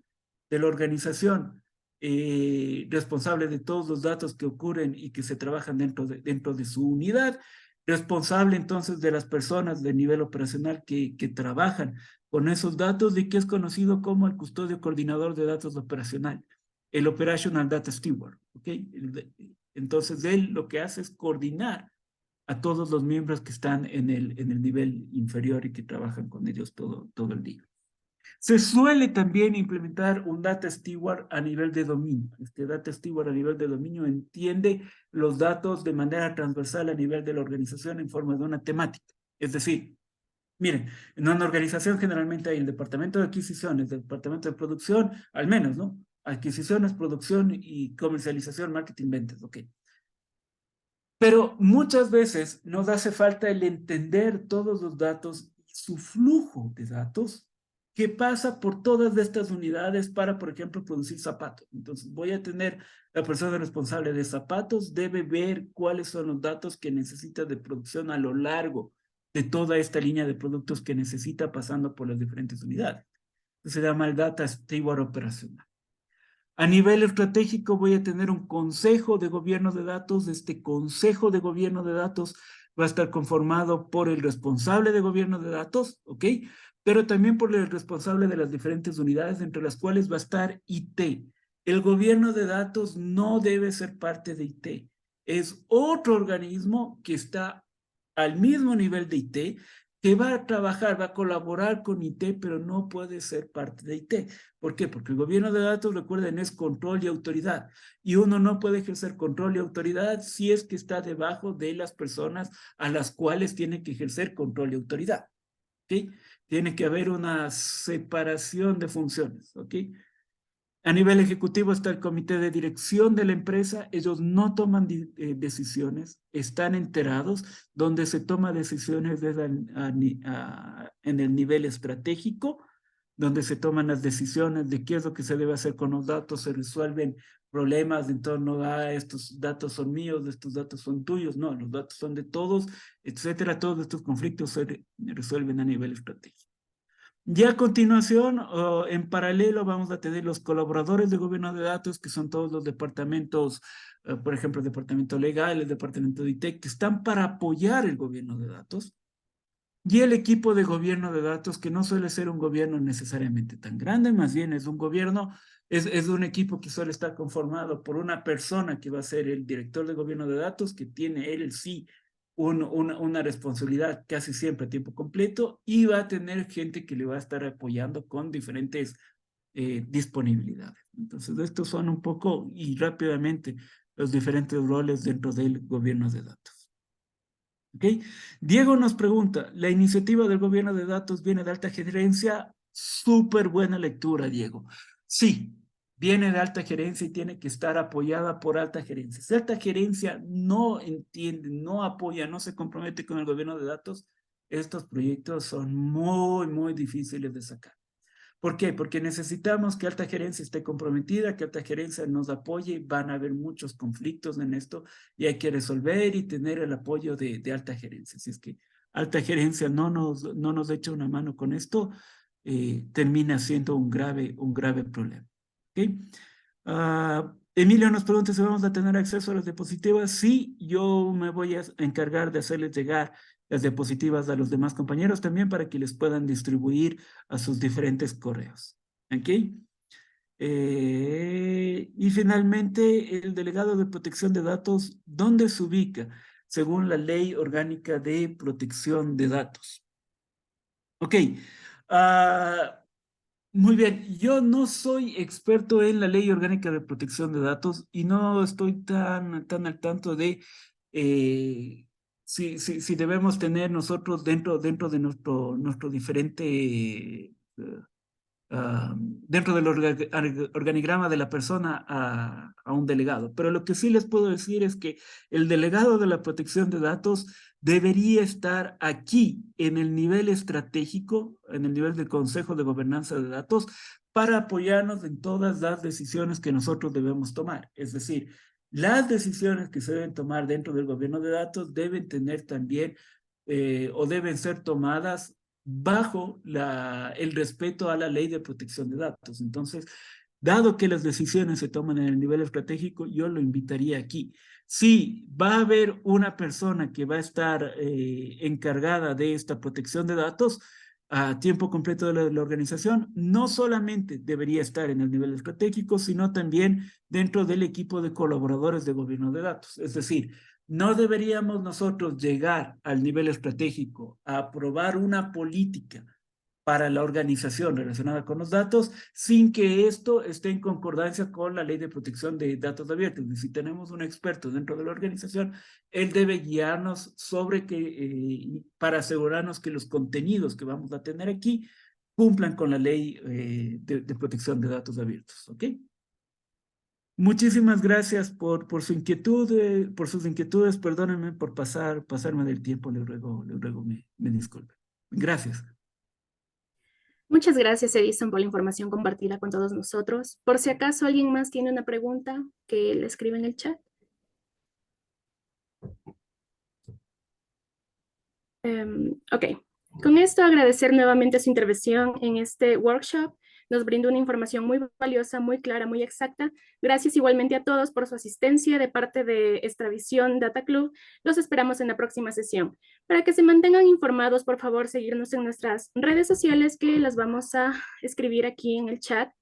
Speaker 3: de la organización, responsable de todos los datos que ocurren y que se trabajan dentro de su unidad, responsable entonces de las personas de nivel operacional que trabajan con esos datos y que es conocido como el custodio coordinador de datos operacional, el Operational Data Steward, ¿ok? Entonces él lo que hace es coordinar a todos los miembros que están en el nivel inferior y que trabajan con ellos todo el día. Se suele también implementar un Data Steward a nivel de dominio. Este Data Steward a nivel de dominio entiende los datos de manera transversal a nivel de la organización en forma de una temática. Es decir, miren, en una organización generalmente hay el departamento de adquisiciones, el departamento de producción, al menos, ¿no? Adquisiciones, producción y comercialización, marketing, ventas, ok. Pero muchas veces nos hace falta el entender todos los datos y su flujo de datos que pasa por todas estas unidades para, por ejemplo, producir zapatos. Entonces voy a tener la persona responsable de zapatos, debe ver cuáles son los datos que necesita de producción a lo largo de toda esta línea de productos que necesita pasando por las diferentes unidades. Se llama el Data Steward operacional. A nivel estratégico voy a tener un consejo de gobierno de datos. Este consejo de gobierno de datos va a estar conformado por el responsable de gobierno de datos, ¿ok? Pero también por el responsable de las diferentes unidades, entre las cuales va a estar IT. El gobierno de datos no debe ser parte de IT. Es otro organismo que está al mismo nivel de IT, que va a trabajar, va a colaborar con IT, pero no puede ser parte de IT. ¿Por qué? Porque el gobierno de datos, recuerden, es control y autoridad. Y uno no puede ejercer control y autoridad si es que está debajo de las personas a las cuales tiene que ejercer control y autoridad. ¿Ok? Tiene que haber una separación de funciones. ¿Ok? A nivel ejecutivo está el comité de dirección de la empresa. Ellos no toman decisiones, están enterados. Donde se toma decisiones en el nivel estratégico, donde se toman las decisiones de qué es lo que se debe hacer con los datos, se resuelven problemas en torno a estos datos son míos, estos datos son tuyos, no, los datos son de todos, etcétera. Todos estos conflictos se resuelven a nivel estratégico. Y a continuación, en paralelo, vamos a tener los colaboradores de gobierno de datos, que son todos los departamentos, por ejemplo, el departamento legal, el departamento de IT, que están para apoyar el gobierno de datos. Y el equipo de gobierno de datos, que no suele ser un gobierno necesariamente tan grande, más bien es un gobierno, es un equipo que suele estar conformado por una persona que va a ser el director de gobierno de datos, que tiene él sí una responsabilidad casi siempre a tiempo completo, y va a tener gente que le va a estar apoyando con diferentes disponibilidades. Entonces, estos son un poco y rápidamente los diferentes roles dentro del gobierno de datos. ¿Ok? Diego nos pregunta, ¿la iniciativa del gobierno de datos viene de alta gerencia? Súper buena lectura, Diego. Sí, viene de alta gerencia y tiene que estar apoyada por alta gerencia. Si alta gerencia no entiende, no apoya, no se compromete con el gobierno de datos, estos proyectos son muy difíciles de sacar. ¿Por qué? Porque necesitamos que alta gerencia esté comprometida, que alta gerencia nos apoye. Van a haber muchos conflictos en esto y hay que resolver y tener el apoyo de alta gerencia. Si es que alta gerencia no nos echa una mano con esto, termina siendo un grave problema. ¿Okay? Emilio nos pregunta si vamos a tener acceso a las diapositivas. Sí, yo me voy a encargar de hacerles llegar las diapositivas a los demás compañeros también para que les puedan distribuir a sus diferentes correos. ¿Ok? Y finalmente, el delegado de protección de datos, ¿dónde se ubica? Según la Ley Orgánica de Protección de Datos. Ok. Muy bien, yo no soy experto en la Ley Orgánica de Protección de Datos y no estoy tan al tanto de si debemos tener nosotros dentro de nuestro diferente, dentro del organigrama de la persona a un delegado. Pero lo que sí les puedo decir es que el delegado de la protección de datos debería estar aquí en el nivel estratégico, en el nivel del Consejo de Gobernanza de Datos, para apoyarnos en todas las decisiones que nosotros debemos tomar. Es decir, las decisiones que se deben tomar dentro del gobierno de datos deben tener también o deben ser tomadas bajo el respeto a la ley de protección de datos. Entonces, dado que las decisiones se toman en el nivel estratégico, yo lo invitaría aquí. Si va a haber una persona que va a estar encargada de esta protección de datos a tiempo completo de la organización, no solamente debería estar en el nivel estratégico, sino también dentro del equipo de colaboradores de gobierno de datos. Es decir, no deberíamos nosotros llegar al nivel estratégico a aprobar una política para la organización relacionada con los datos sin que esto esté en concordancia con la ley de protección de datos abiertos. Y si tenemos un experto dentro de la organización, él debe guiarnos sobre para asegurarnos que los contenidos que vamos a tener aquí cumplan con la ley de protección de datos abiertos, ¿ok? Muchísimas gracias por su inquietud, por sus inquietudes. Perdónenme por pasarme del tiempo. Le ruego me disculpe. Gracias.
Speaker 4: Muchas gracias, Edison, por la información compartida con todos nosotros. Por si acaso alguien más tiene una pregunta, que le escriba en el chat. Ok, con esto agradecer nuevamente su intervención en este workshop. Nos brindó una información muy valiosa, muy clara, muy exacta. Gracias igualmente a todos por su asistencia de parte de Extravisión Data Club. Los esperamos en la próxima sesión. Para que se mantengan informados, por favor, seguirnos en nuestras redes sociales que las vamos a escribir aquí en el chat.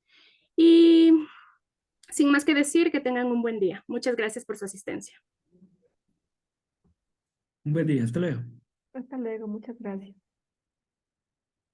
Speaker 4: Y sin más que decir, que tengan un buen día. Muchas gracias por su asistencia.
Speaker 3: Un buen día. Hasta luego.
Speaker 2: Hasta luego, muchas gracias.